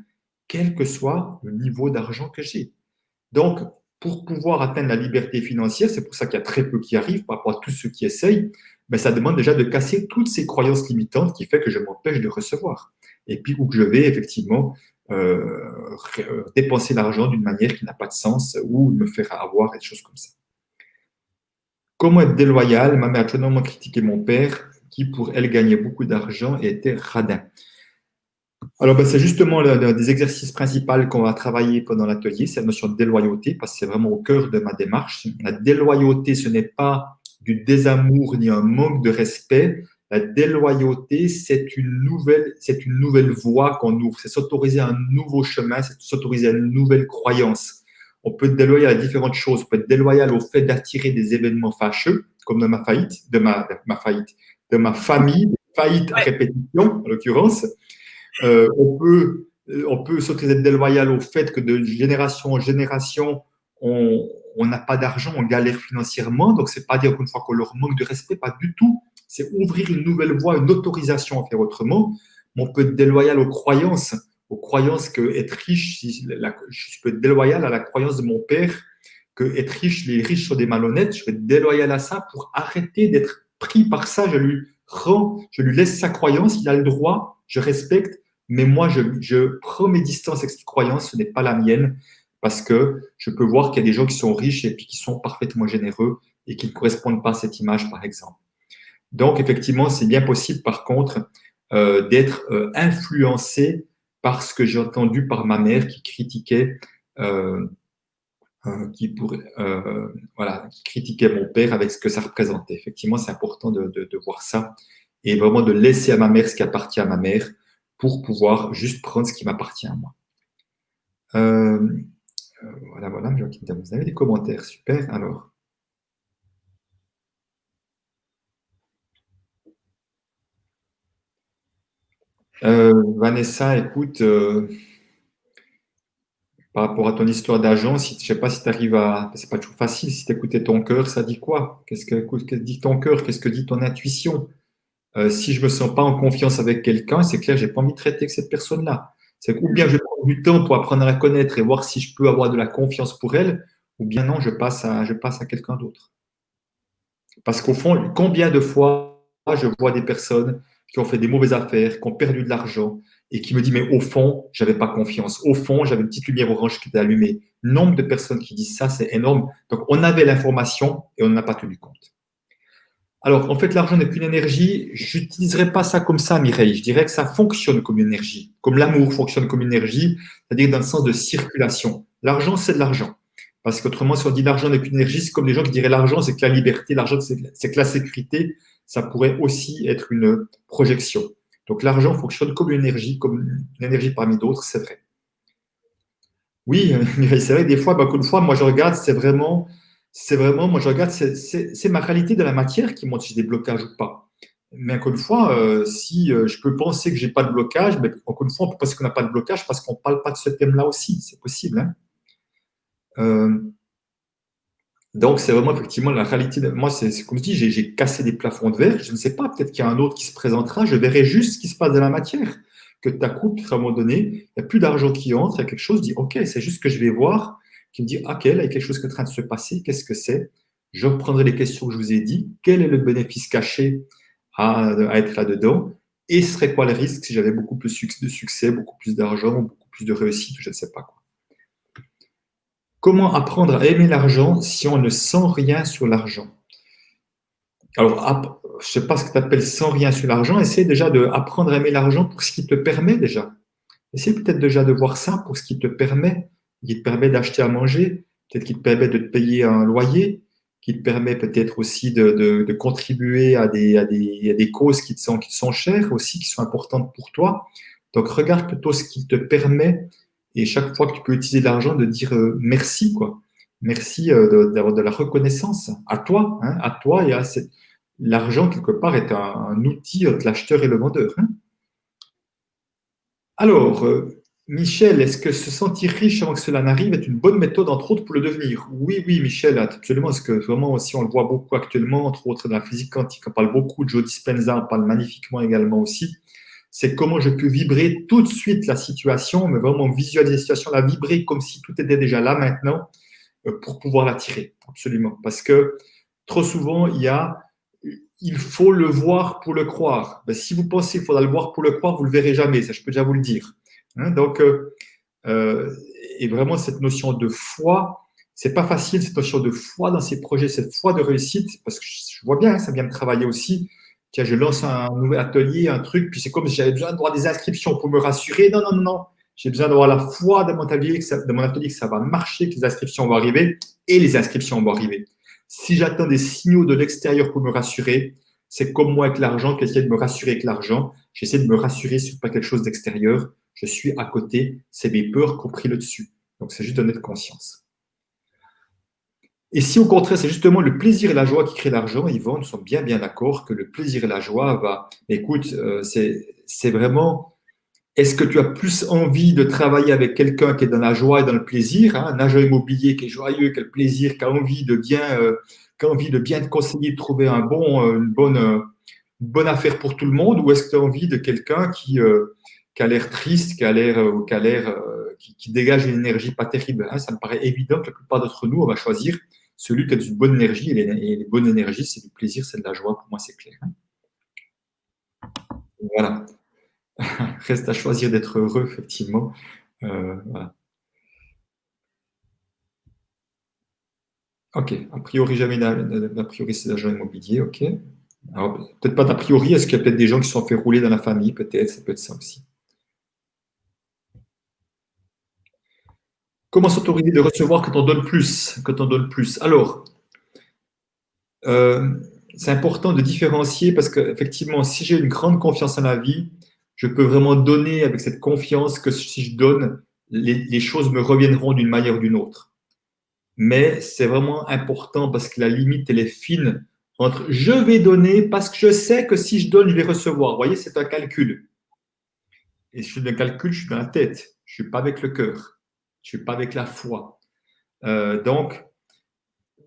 quel que soit le niveau d'argent que j'ai. Donc, pour pouvoir atteindre la liberté financière, c'est pour ça qu'il y a très peu qui arrivent par rapport à tous ceux qui essayent, mais ça demande déjà de casser toutes ces croyances limitantes qui fait que je m'empêche de recevoir. Et puis, où que je vais effectivement dépenser l'argent d'une manière qui n'a pas de sens ou me faire avoir des choses comme ça. Comment être déloyal? Ma mère a totalement critiqué mon père, qui pour elle gagnait beaucoup d'argent et était radin. Alors, c'est justement l'un des exercices principaux qu'on va travailler pendant l'atelier, c'est la notion de déloyauté, parce que c'est vraiment au cœur de ma démarche. La déloyauté, ce n'est pas du désamour ni un manque de respect. La déloyauté, c'est une nouvelle voie qu'on ouvre. C'est s'autoriser un nouveau chemin, c'est s'autoriser à une nouvelle croyance. On peut être déloyal à différentes choses. On peut être déloyal au fait d'attirer des événements fâcheux, comme de ma famille, faillite à répétition, en l'occurrence. On peut s'autoriser d'être déloyal au fait que de génération en génération, on n'a pas d'argent, on galère financièrement. Donc, c'est pas dire qu'une fois qu'on leur manque de respect, pas du tout. C'est ouvrir une nouvelle voie, une autorisation à faire autrement. On peut être déloyal aux croyances que être riche, je peux être déloyal à la croyance de mon père que être riche, les riches sont des malhonnêtes. Je peux être déloyal à ça pour arrêter d'être pris par ça. Je lui laisse sa croyance, il a le droit, je respecte. Mais moi, je prends mes distances avec cette croyance, ce n'est pas la mienne, parce que je peux voir qu'il y a des gens qui sont riches et puis qui sont parfaitement généreux et qui ne correspondent pas à cette image, par exemple. Donc, effectivement, c'est bien possible, par contre, d'être influencé par ce que j'ai entendu par ma mère qui critiquait, qui critiquait mon père avec ce que ça représentait. Effectivement, c'est important de voir ça et vraiment de laisser à ma mère ce qui appartient à ma mère, pour pouvoir juste prendre ce qui m'appartient à moi. Voilà, vous avez des commentaires, super. Alors, Vanessa, écoute, par rapport à ton histoire d'agent, je ne sais pas si tu arrives à... C'est pas toujours facile, si tu écoutais ton cœur, ça dit quoi? Qu'est-ce que dit ton cœur? Qu'est-ce que dit ton intuition? Si je me sens pas en confiance avec quelqu'un, c'est clair, j'ai pas envie de traiter avec cette personne-là. C'est ou bien je prends du temps pour apprendre à la connaître et voir si je peux avoir de la confiance pour elle, ou bien non, je passe à quelqu'un d'autre. Parce qu'au fond, combien de fois je vois des personnes qui ont fait des mauvaises affaires, qui ont perdu de l'argent et qui me disent, mais au fond, j'avais pas confiance. Au fond, j'avais une petite lumière orange qui était allumée. Nombre de personnes qui disent ça, c'est énorme. Donc, on avait l'information et on n'a pas tenu compte. Alors, en fait, l'argent n'est qu'une énergie. Je n'utiliserai pas ça comme ça, Mireille. Je dirais que ça fonctionne comme une énergie, comme l'amour fonctionne comme une énergie, c'est-à-dire dans le sens de circulation. L'argent, c'est de l'argent. Parce qu'autrement, si on dit l'argent n'est qu'une énergie, c'est comme les gens qui diraient l'argent, c'est que la liberté, l'argent, c'est que la sécurité. Ça pourrait aussi être une projection. Donc, l'argent fonctionne comme une énergie parmi d'autres, c'est vrai. Oui, Mireille, c'est vrai, des fois, une fois, moi, je regarde, moi, je regarde, c'est ma réalité de la matière qui montre si j'ai des blocages ou pas. Mais encore une fois, si je peux penser que j'ai pas de blocage, mais encore une fois, on peut penser qu'on n'a pas de blocage parce qu'on ne parle pas de ce thème-là aussi. C'est possible. Hein. Donc, c'est vraiment effectivement la réalité. Moi, c'est comme je dis, j'ai cassé des plafonds de verre. Je ne sais pas, peut-être qu'il y a un autre qui se présentera. Je verrai juste ce qui se passe dans la matière. Que ta coupe, à un moment donné, il n'y a plus d'argent qui entre, il y a quelque chose, je dis, OK, c'est juste que je vais voir, qui me dit, OK, là, il y a quelque chose qui est en train de se passer. Qu'est-ce que c'est? Je reprendrai les questions que je vous ai dit. Quel est le bénéfice caché à être là-dedans? Et ce serait quoi le risque si j'avais beaucoup plus de succès, beaucoup plus d'argent, beaucoup plus de réussite, je ne sais pas quoi. Comment apprendre à aimer l'argent si on ne sent rien sur l'argent? Alors, je ne sais pas ce que tu appelles sans rien sur l'argent. Essaie déjà d'apprendre à aimer l'argent pour ce qui te permet déjà. Essaie peut-être déjà de voir ça pour ce qui te permet. Qui te permet d'acheter à manger, peut-être qui te permet de te payer un loyer, qui te permet peut-être aussi de contribuer à des causes qui te sont chères aussi, qui sont importantes pour toi. Donc, regarde plutôt ce qui te permet Et chaque fois que tu peux utiliser de l'argent, de dire merci, quoi. Merci d'avoir de la reconnaissance à toi, hein, à toi et à l'argent, quelque part, est un outil entre l'acheteur et le vendeur. Hein. Alors, Michel, est-ce que se sentir riche avant que cela n'arrive est une bonne méthode, entre autres, pour le devenir? Oui, oui, Michel, absolument. Parce que vraiment, aussi, on le voit beaucoup actuellement, entre autres, dans la physique quantique, on parle beaucoup. Joe Dispenza en parle magnifiquement également aussi. C'est comment je peux vibrer tout de suite la situation, mais vraiment visualiser la situation, la vibrer comme si tout était déjà là maintenant pour pouvoir l'attirer. Absolument. Parce que trop souvent, il faut le voir pour le croire. Ben, si vous pensez qu'il faudra le voir pour le croire, vous ne le verrez jamais. Ça, je peux déjà vous le dire. Hein, donc, et vraiment, cette notion de foi, c'est pas facile, cette notion de foi dans ces projets, cette foi de réussite, parce que je vois bien, ça vient de travailler aussi. Tiens, je lance un nouvel atelier, un truc, puis c'est comme si j'avais besoin d'avoir des inscriptions pour me rassurer. Non, non, non, non. J'ai besoin d'avoir la foi dans mon atelier, que ça va marcher, que les inscriptions vont arriver, et les inscriptions vont arriver. Si j'attends des signaux de l'extérieur pour me rassurer, c'est comme moi avec l'argent, qui essaie de me rassurer avec l'argent. J'essaie de me rassurer sur pas quelque chose d'extérieur. Je suis à côté. C'est mes peurs qui ont pris le dessus. Donc, c'est juste donner de conscience. Et si au contraire, c'est justement le plaisir et la joie qui créent l'argent, Yvonne, nous sommes bien, bien d'accord que le plaisir et la joie va. Écoute, c'est vraiment. Est-ce que tu as plus envie de travailler avec quelqu'un qui est dans la joie et dans le plaisir, hein, un agent immobilier qui est joyeux, qui a le plaisir, qui a envie de bien te conseiller, de trouver une bonne affaire pour tout le monde, ou est-ce que tu as envie de quelqu'un qui a l'air triste, qui dégage une énergie pas terrible, hein? Ça me paraît évident que la plupart d'entre nous, on va choisir celui qui a une bonne énergie, et les bonnes énergies, c'est du plaisir, c'est de la joie, pour moi, c'est clair. Hein. Voilà. Reste à choisir d'être heureux, effectivement. Voilà. Ok, a priori, jamais d'a priori, c'est l'agent immobilier, ok. Alors, peut-être pas d'a priori, est-ce qu'il y a peut-être des gens qui se sont fait rouler dans la famille, peut-être, ça peut être ça aussi. Comment s'autoriser de recevoir quand on donne plus, Alors, c'est important de différencier parce qu'effectivement, si j'ai une grande confiance en la vie, je peux vraiment donner avec cette confiance que si je donne, les choses me reviendront d'une manière ou d'une autre. Mais c'est vraiment important parce que la limite, elle est fine entre je vais donner parce que je sais que si je donne, je vais recevoir. Vous voyez, c'est un calcul. Et si je fais un calcul, je suis dans la tête. Je ne suis pas avec le cœur. Je ne suis pas avec la foi. Donc,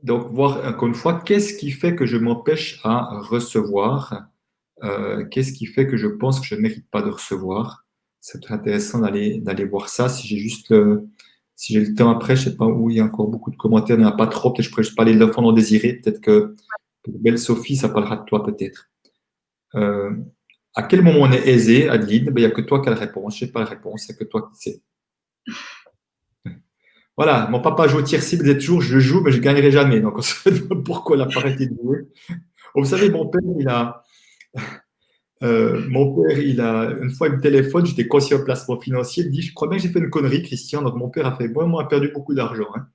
voir encore une fois, qu'est-ce qui fait que je m'empêche à recevoir qu'est-ce qui fait que je pense que je ne mérite pas de recevoir. C'est intéressant d'aller voir ça. Si j'ai le temps après, je ne sais pas où il y a encore beaucoup de commentaires, il n'y en a pas trop. Peut-être que je pourrais juste parler de l'enfant non désiré. Peut-être que belle Sophie, ça parlera de toi peut-être. À quel moment on est aisé, Adeline? Ben, il n'y a que toi qui as la réponse. Je n'ai pas la réponse, il n'y a que toi qui sais. Voilà, mon papa joue au tir-cible, il disait toujours je joue, mais je ne gagnerai jamais. Donc on se demande pourquoi il n'a pas arrêté de jouer. Vous savez, mon père, une fois, il me téléphone, j'étais conseiller en placement financier, il me dit, je crois bien que j'ai fait une connerie, Christian. Donc, mon père a fait, moi, a perdu beaucoup d'argent. Hein.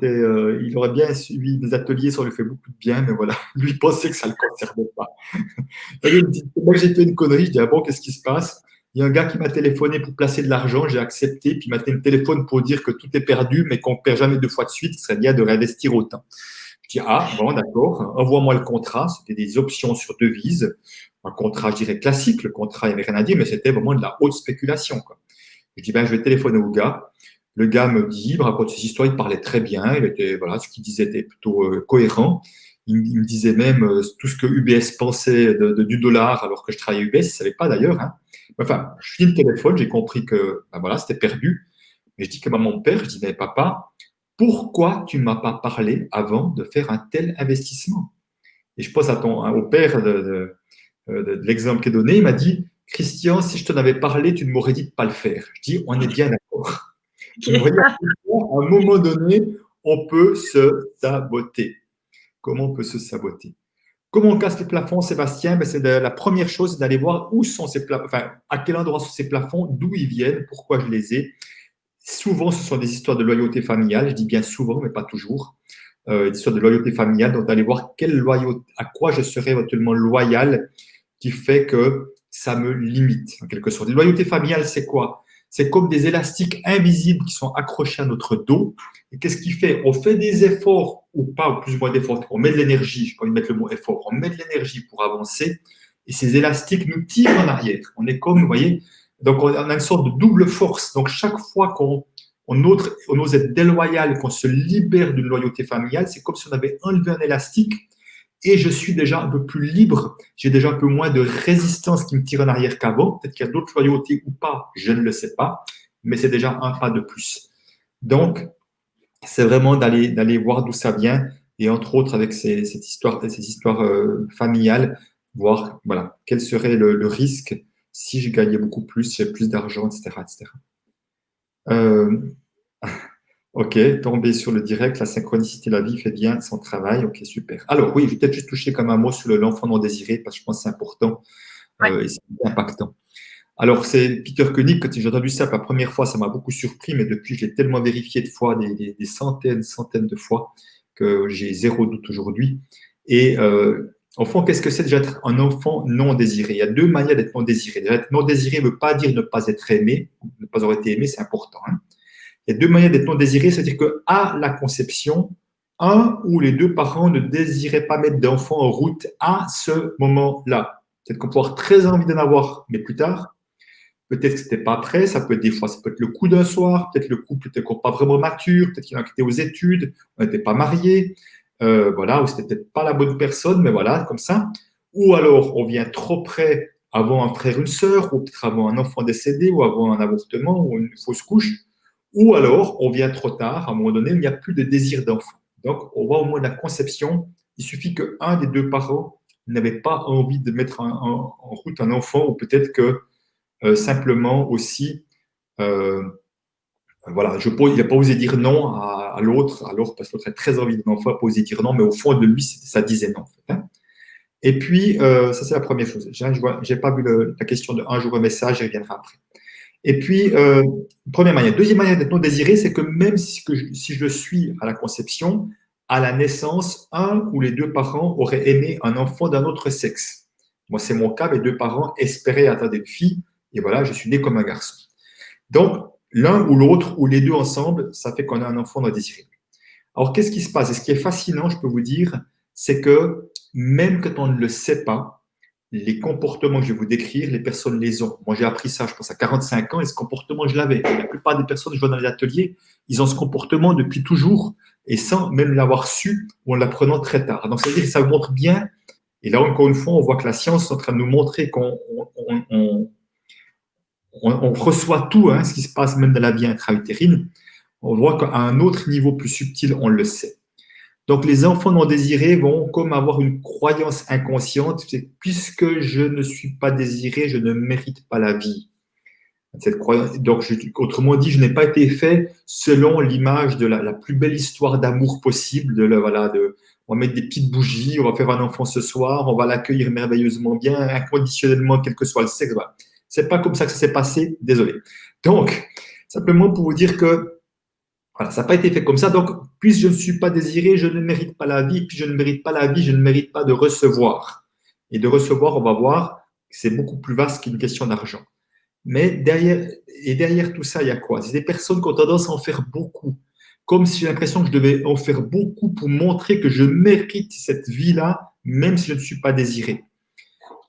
Il aurait bien suivi des ateliers, ça aurait fait beaucoup de bien, mais voilà, lui il pensait que ça ne le concernait pas. Et il me dit, moi, j'ai fait une connerie. Je dis, ah bon, qu'est-ce qui se passe? Il y a un gars qui m'a téléphoné pour placer de l'argent, j'ai accepté, puis il m'a téléphone pour dire que tout est perdu, mais qu'on ne perd jamais deux fois de suite, ce serait bien de réinvestir autant. Je dis, ah, bon, d'accord, envoie-moi le contrat. C'était des options sur devises. Un contrat, je dirais, classique. Le contrat, il n'y avait rien à dire, mais c'était vraiment de la haute spéculation. Quoi. Je dis, ben, je vais téléphoner au gars. Le gars me dit, il me raconte ses histoires, il parlait très bien. Voilà, ce qu'il disait était plutôt cohérent. Il me disait même tout ce que UBS pensait du dollar, alors que je travaillais à UBS, il ne savait pas d'ailleurs. Hein. Enfin, je finis le téléphone, j'ai compris que ben voilà, c'était perdu. Mais je dis que à mon père, je dis, mais papa, pourquoi tu ne m'as pas parlé avant de faire un tel investissement? Et je pense au père de l'exemple qui est donné, il m'a dit, Christian, si je t'en avais parlé, tu ne m'aurais dit de ne pas le faire. Je dis, on est bien d'accord. Okay. À un moment donné, on peut se saboter. Comment on peut se saboter? Comment on casse les plafonds, Sébastien? Ben, la première chose, d'aller voir où sont ces plafonds, enfin, à quel endroit sont ces plafonds, d'où ils viennent, pourquoi je les ai. Souvent, ce sont des histoires de loyauté familiale. Je dis bien souvent, mais pas toujours. Des histoires de loyauté familiale. Donc, d'aller voir à quoi je serais éventuellement loyal qui fait que ça me limite, en quelque sorte. La loyauté familiale, c'est quoi? C'est comme des élastiques invisibles qui sont accrochés à notre dos. Et qu'est-ce qui fait? On fait des efforts ou pas, ou plus ou moins d'efforts. On met de l'énergie, je ne vais pas envie de mettre le mot effort, on met de l'énergie pour avancer. Et ces élastiques nous tirent en arrière. On est comme, vous voyez, donc on a une sorte de double force. Donc chaque fois on ose être déloyal, qu'on se libère d'une loyauté familiale, c'est comme si on avait enlevé un élastique et je suis déjà un peu plus libre, j'ai déjà un peu moins de résistance qui me tire en arrière qu'avant. Peut-être qu'il y a d'autres loyautés ou pas, je ne le sais pas, mais c'est déjà un pas de plus. Donc, c'est vraiment d'aller voir d'où ça vient et entre autres avec ces histoires familiales, voir voilà, quel serait le risque si je gagnais beaucoup plus, si j'ai plus d'argent, etc. etc. Ok, tomber sur le direct, la synchronicité, la vie fait bien son travail. Ok, super. Alors oui, je vais peut-être juste toucher comme un mot sur l'enfant non désiré, parce que je pense que c'est important et c'est impactant. Alors, c'est Peter Koenig, quand j'ai entendu ça pour la première fois, ça m'a beaucoup surpris, mais depuis, je l'ai tellement vérifié de fois, des centaines de fois, que j'ai zéro doute aujourd'hui. Et au fond, qu'est-ce que c'est déjà être un enfant non désiré? Il y a deux manières d'être non désiré. Déjà, être non désiré ne veut pas dire ne pas être aimé, ne pas avoir été aimé, c'est important. Hein. Il y a deux manières d'être non désiré, c'est-à-dire qu'à la conception, un ou les deux parents ne désiraient pas mettre d'enfant en route à ce moment-là. Peut-être qu'on peut avoir très envie d'en avoir, mais plus tard. Peut-être que ce n'était pas prêt, ça peut être des fois, ça peut être le coup d'un soir, peut-être le couple n'était encore pas vraiment mature, peut-être qu'il en était aux études, on n'était pas mariés, voilà, ou c'était peut-être pas la bonne personne, mais voilà, comme ça. Ou alors on vient trop près avant un frère, une sœur, ou peut-être avant un enfant décédé, ou avant un avortement, ou une fausse couche. Ou alors on vient trop tard, à un moment donné, il n'y a plus de désir d'enfant. Donc on voit au moins la conception, il suffit qu'un des deux parents n'avait pas envie de mettre en route un enfant, ou peut-être que simplement aussi, voilà, il n'a pas osé dire non à l'autre, alors parce que l'autre a très envie d'un enfant, il n'a pas osé dire non, mais au fond de lui, ça disait non. En fait, hein. Et puis, ça c'est la première chose. Je n'ai pas vu la question de un jour un message, j'y reviendrai après. Et puis, première manière. Deuxième manière d'être non désiré, c'est que même si je le suis à la conception, à la naissance, un ou les deux parents auraient aimé un enfant d'un autre sexe. Moi, c'est mon cas, mes deux parents espéraient attendre une fille, et voilà, je suis né comme un garçon. Donc, l'un ou l'autre, ou les deux ensemble, ça fait qu'on a un enfant non désiré. Alors, qu'est-ce qui se passe? Et ce qui est fascinant, je peux vous dire, c'est que même quand on ne le sait pas, les comportements que je vais vous décrire, les personnes les ont. Moi, j'ai appris ça, je pense, à 45 ans, et ce comportement, je l'avais. La plupart des personnes que je vois dans les ateliers, ils ont ce comportement depuis toujours, et sans même l'avoir su, ou en l'apprenant très tard. Donc, c'est-à-dire que ça montre bien, et là, encore une fois, on voit que la science est en train de nous montrer qu'on reçoit tout, hein, ce qui se passe même dans la vie intra-utérine. On voit qu'à un autre niveau plus subtil, on le sait. Donc, les enfants non désirés vont comme avoir une croyance inconsciente, c'est puisque je ne suis pas désiré, je ne mérite pas la vie. Cette croyance, donc, autrement dit, je n'ai pas été fait selon l'image de la plus belle histoire d'amour possible. On va mettre des petites bougies, on va faire un enfant ce soir, on va l'accueillir merveilleusement bien, inconditionnellement, quel que soit le sexe. Voilà. C'est pas comme ça que ça s'est passé, désolé. Donc, simplement pour vous dire que voilà, ça n'a pas été fait comme ça. Donc, puisque je ne suis pas désiré, je ne mérite pas la vie. Puis je ne mérite pas la vie, je ne mérite pas de recevoir. Et de recevoir, on va voir, c'est beaucoup plus vaste qu'une question d'argent. Mais derrière tout ça, il y a quoi? C'est des personnes qui ont tendance à en faire beaucoup. Comme si j'ai l'impression que je devais en faire beaucoup pour montrer que je mérite cette vie-là, même si je ne suis pas désiré.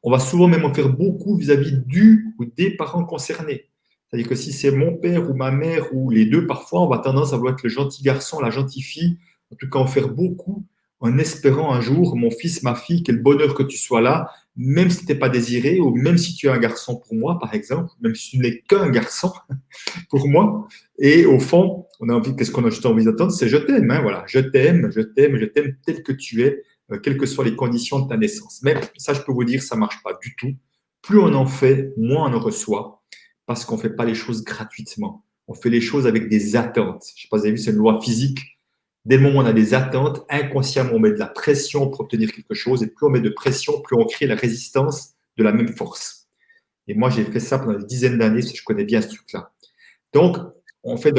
On va souvent même en faire beaucoup vis-à-vis du ou des parents concernés. C'est-à-dire que si c'est mon père ou ma mère ou les deux, parfois, on va tendance à vouloir être le gentil garçon, la gentille fille, en tout cas en faire beaucoup, en espérant un jour, mon fils, ma fille, quel bonheur que tu sois là, même si tu n'es pas désiré, ou même si tu es un garçon pour moi, par exemple, même si tu n'es qu'un garçon pour moi. Et au fond, on a envie, qu'est-ce qu'on a juste envie d'entendre? C'est je t'aime, hein, voilà. Je t'aime, je t'aime, je t'aime tel que tu es, quelles que soient les conditions de ta naissance. Mais ça, je peux vous dire, ça ne marche pas du tout. Plus on en fait, moins on en reçoit, parce qu'on ne fait pas les choses gratuitement. On fait les choses avec des attentes. Je ne sais pas si vous avez vu, c'est une loi physique. Dès le moment où on a des attentes, inconsciemment, on met de la pression pour obtenir quelque chose. Et plus on met de pression, plus on crée la résistance de la même force. Et moi, j'ai fait ça pendant des dizaines d'années, parce que je connais bien ce truc-là. Donc, on fait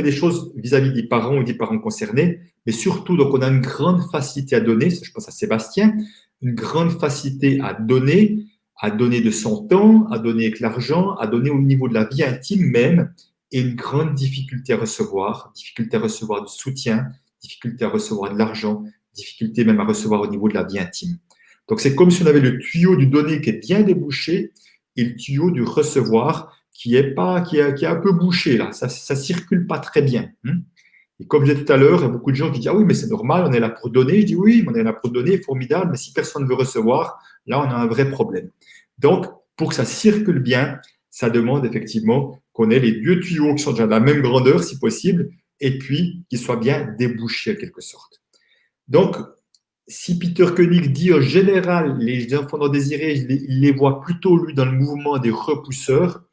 des choses vis-à-vis des parents ou des parents concernés, mais surtout, donc, on a une grande facilité à donner, je pense à Sébastien, une grande facilité à donner, à donner de son temps, à donner avec l'argent, à donner au niveau de la vie intime même, et une grande difficulté à recevoir du soutien, difficulté à recevoir de l'argent, difficulté même à recevoir au niveau de la vie intime. Donc c'est comme si on avait le tuyau du donner qui est bien débouché et le tuyau du recevoir qui est un peu bouché là, ça circule pas très bien. Et comme je disais tout à l'heure, il y a beaucoup de gens qui disent ah oui mais c'est normal, on est là pour donner. Je dis oui, on est là pour donner, formidable, mais si personne ne veut recevoir, là on a un vrai problème. Donc pour que ça circule bien, ça demande effectivement qu'on ait les deux tuyaux qui sont déjà de la même grandeur si possible, et puis qu'ils soient bien débouchés en quelque sorte. Donc si Peter Koenig dit en général les enfants non désirés, il les voit plutôt lui dans le mouvement des repousseurs,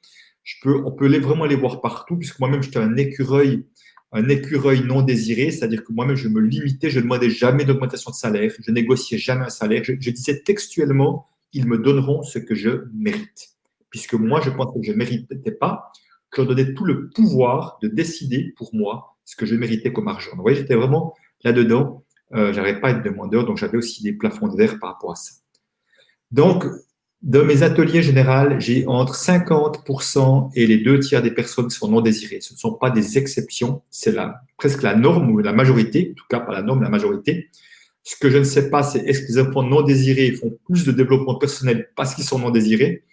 on peut vraiment les voir partout, puisque moi-même j'étais un écureuil non désiré, c'est-à-dire que moi-même je me limitais, je ne demandais jamais d'augmentation de salaire, je négociais jamais un salaire, je disais textuellement, ils me donneront ce que je mérite. Puisque moi je pensais que je ne méritais pas, que je leur donnais tout le pouvoir de décider pour moi ce que je méritais comme argent. Vous voyez, j'étais vraiment là-dedans, j'arrêtais pas à être demandeur, donc j'avais aussi des plafonds de verre par rapport à ça. Donc, dans mes ateliers généraux, j'ai entre 50% et les 2 tiers des personnes qui sont non désirées. Ce ne sont pas des exceptions, c'est presque la norme ou la majorité, en tout cas pas la norme, la majorité. Ce que je ne sais pas, c'est est-ce que les enfants non désirés font plus de développement personnel parce qu'ils sont non désirés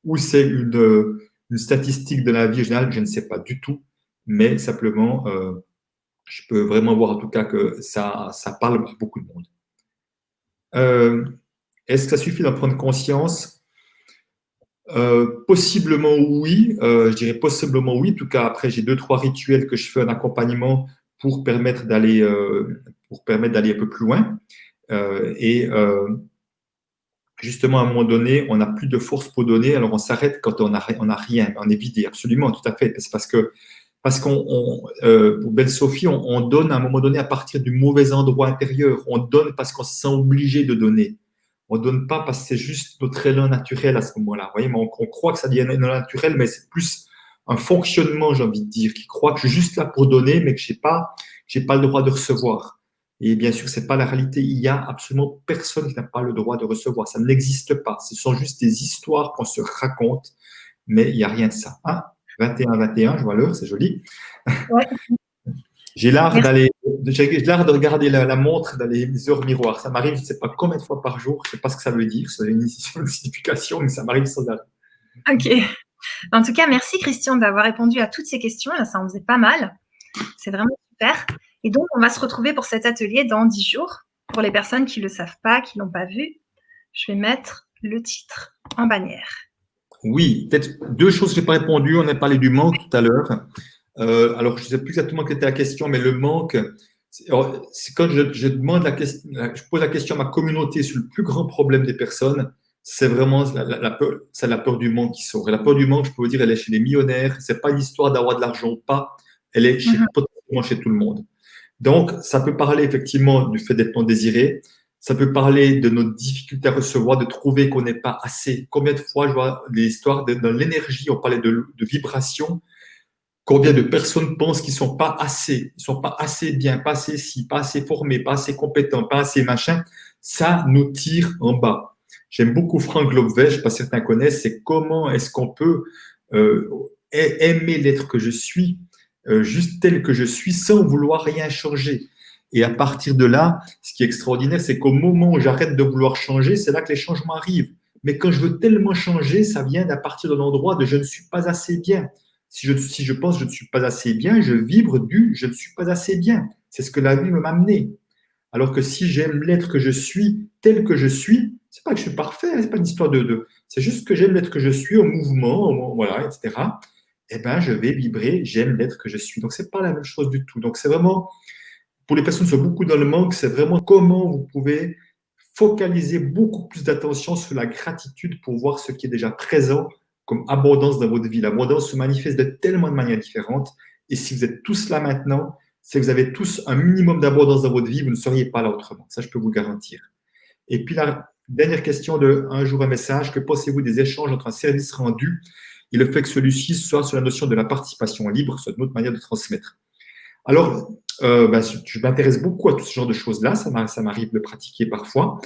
ou c'est une statistique de la vie générale, je ne sais pas du tout, mais simplement, je peux vraiment voir en tout cas que ça parle à beaucoup de monde. Est-ce que ça suffit d'en prendre conscience? Possiblement oui, je dirais possiblement oui. En tout cas, après, j'ai 2-3 rituels que je fais en accompagnement pour permettre d'aller un peu plus loin. Justement, à un moment donné, on n'a plus de force pour donner, alors on s'arrête quand on a rien, on est vidé, absolument, tout à fait. C'est parce pour Belle Sophie, on donne à un moment donné à partir du mauvais endroit intérieur. On donne parce qu'on se sent obligé de donner. On ne donne pas parce que c'est juste notre élan naturel à ce moment-là. Vous voyez, on croit que ça devient un élan naturel, mais c'est plus un fonctionnement, j'ai envie de dire, qui croit que je suis juste là pour donner, mais que je n'ai pas le droit de recevoir. Et bien sûr, ce n'est pas la réalité. Il n'y a absolument personne qui n'a pas le droit de recevoir. Ça n'existe pas. Ce sont juste des histoires qu'on se raconte, mais il n'y a rien de ça. 21, je vois l'heure, c'est joli. Ouais. J'ai l'art de regarder la montre dans les heures miroirs. Ça m'arrive, je ne sais pas combien de fois par jour. Je ne sais pas ce que ça veut dire. C'est une signification, mais ça m'arrive sans arrêt. Ok. En tout cas, merci Christian d'avoir répondu à toutes ces questions. Là, ça en faisait pas mal. C'est vraiment super. Et donc, on va se retrouver pour cet atelier dans 10 jours. Pour les personnes qui ne le savent pas, qui ne l'ont pas vu, je vais mettre le titre en bannière. Oui, peut-être 2 choses que je n'ai pas répondu. On a parlé du manque tout à l'heure. Alors, je ne sais plus exactement quelle était la question, mais le manque, c'est quand je demande je pose la question à ma communauté sur le plus grand problème des personnes, c'est vraiment la peur du manque qui sort. Et la peur du manque, je peux vous dire, elle est chez les millionnaires. C'est pas une histoire d'avoir de l'argent ou pas. Elle est potentiellement chez tout le monde. Donc, ça peut parler effectivement du fait d'être non désiré. Ça peut parler de notre difficulté à recevoir, de trouver qu'on n'est pas assez. Combien de fois je vois des histoires dans l'énergie, on parlait de vibration. Combien de personnes pensent qu'ils ne sont pas assez, ils sont pas assez bien, pas assez ci, pas assez formés, pas assez compétents, pas assez machin. Ça nous tire en bas. J'aime beaucoup Frank Lobvet, je ne sais pas si certains connaissent, c'est comment est-ce qu'on peut aimer l'être que je suis, juste tel que je suis, sans vouloir rien changer. Et à partir de là, ce qui est extraordinaire, c'est qu'au moment où j'arrête de vouloir changer, c'est là que les changements arrivent. Mais quand je veux tellement changer, ça vient à partir de l'endroit de je ne suis pas assez bien. Si je pense que je ne suis pas assez bien, je vibre du je ne suis pas assez bien. C'est ce que la vie m'a amené. Alors que si j'aime l'être que je suis, tel que je suis, c'est pas que je suis parfait, c'est pas une histoire c'est juste que j'aime l'être que je suis au mouvement, voilà, etc. Eh ben, je vais vibrer, j'aime l'être que je suis. Donc, c'est pas la même chose du tout. Donc, c'est vraiment, pour les personnes qui sont beaucoup dans le manque, c'est vraiment comment vous pouvez focaliser beaucoup plus d'attention sur la gratitude pour voir ce qui est déjà présent comme abondance dans votre vie. L'abondance se manifeste de tellement de manières différentes. Et si vous êtes tous là maintenant, c'est que vous avez tous un minimum d'abondance dans votre vie, vous ne seriez pas là autrement. Ça, je peux vous garantir. Et puis la dernière question de un jour un message, que pensez-vous des échanges entre un service rendu et le fait que celui-ci soit sur la notion de la participation libre, c'est une autre manière de transmettre. Alors, je m'intéresse beaucoup à tout ce genre de choses-là, ça m'arrive de pratiquer parfois.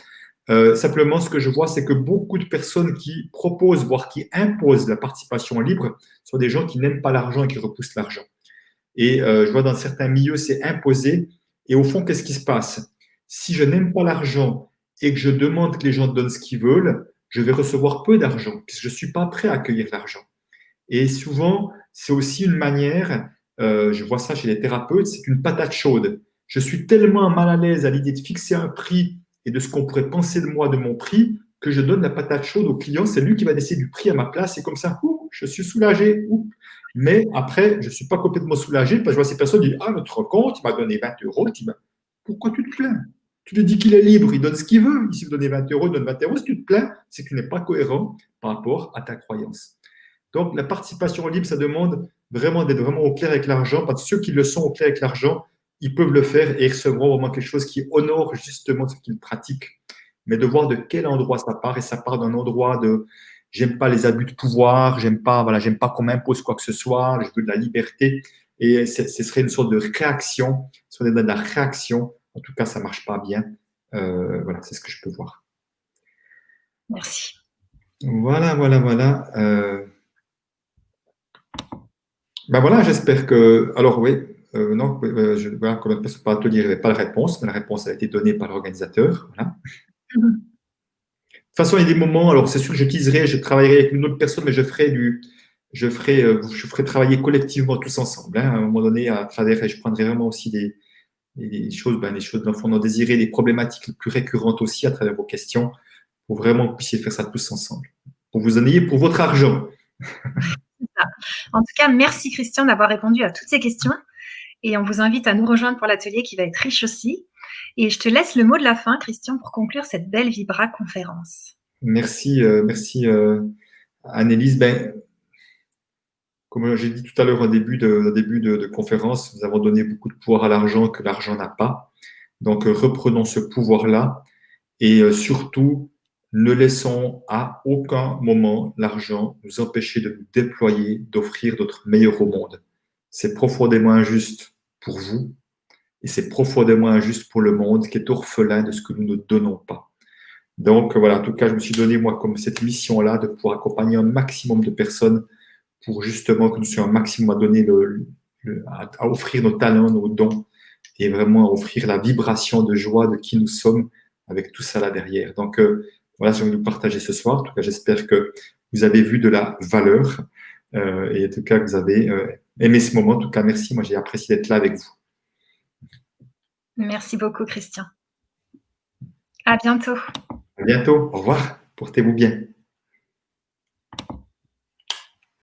Simplement, ce que je vois, c'est que beaucoup de personnes qui proposent, voire qui imposent la participation libre, sont des gens qui n'aiment pas l'argent et qui repoussent l'argent. Et je vois dans certains milieux, c'est imposé. Et au fond, qu'est-ce qui se passe? Si je n'aime pas l'argent et que je demande que les gens donnent ce qu'ils veulent, je vais recevoir peu d'argent, puisque je ne suis pas prêt à accueillir l'argent. Et souvent, c'est aussi une manière, je vois ça chez les thérapeutes, c'est une patate chaude. Je suis tellement mal à l'aise à l'idée de fixer un prix et de ce qu'on pourrait penser de moi, de mon prix, que je donne la patate chaude au client. C'est lui qui va décider du prix à ma place. Et comme ça, je suis soulagé. Mais après, je ne suis pas complètement soulagé parce que je vois ces personnes qui disent, ah, notre compte, il m'a donné 20 euros. Je dis, ben, pourquoi tu te plains? Tu lui dis qu'il est libre, il donne ce qu'il veut. Si vous donnez 20 euros, il donne 20 euros. Si tu te plains, c'est que tu n'es pas cohérent par rapport à ta croyance. Donc, la participation libre, ça demande vraiment d'être vraiment au clair avec l'argent, parce que ceux qui le sont au clair avec l'argent, ils peuvent le faire et ils recevront vraiment quelque chose qui honore justement ce qu'ils pratiquent. Mais de voir de quel endroit ça part, et ça part d'un endroit de j'aime pas les abus de pouvoir, j'aime pas qu'on m'impose quoi que ce soit, je veux de la liberté. Et ce serait une sorte de réaction, si on est dans de la réaction, en tout cas, ça marche pas bien. Voilà, c'est ce que je peux voir. Merci. Voilà. Ben voilà, j'espère que. Alors, oui, non, voilà, comme on pas te dire, je n'avais pas la réponse, mais la réponse a été donnée par l'organisateur. Voilà. De toute façon, il y a des moments, alors c'est sûr que je travaillerai avec une autre personne, mais je ferai travailler collectivement tous ensemble. Hein, à un moment donné, à travers, et je prendrai vraiment aussi des choses, des choses d'enfants non désirées, des problématiques les plus récurrentes aussi à travers vos questions, pour vraiment que vous puissiez faire ça tous ensemble. Pour vous en ayez pour votre argent. En tout cas, merci Christian d'avoir répondu à toutes ces questions. Et on vous invite à nous rejoindre pour l'atelier qui va être riche aussi. Et je te laisse le mot de la fin, Christian, pour conclure cette belle Vibra conférence. Merci, Annelise. Ben, comme j'ai dit tout à l'heure au début de conférence, nous avons donné beaucoup de pouvoir à l'argent que l'argent n'a pas. Donc, reprenons ce pouvoir-là et surtout, ne laissons à aucun moment l'argent nous empêcher de nous déployer, d'offrir notre meilleur au monde. C'est profondément injuste pour vous et c'est profondément injuste pour le monde qui est orphelin de ce que nous ne donnons pas. Donc, voilà, en tout cas, je me suis donné, moi, comme cette mission-là, de pouvoir accompagner un maximum de personnes pour justement que nous soyons un maximum à donner à offrir nos talents, nos dons et vraiment à offrir la vibration de joie de qui nous sommes avec tout ça là derrière. Donc voilà, je vais vous partager ce soir. En tout cas, j'espère que vous avez vu de la valeur et en tout cas que vous avez aimé ce moment. En tout cas, merci. Moi, j'ai apprécié d'être là avec vous. Merci beaucoup, Christian. À bientôt. À bientôt. Au revoir. Portez-vous bien.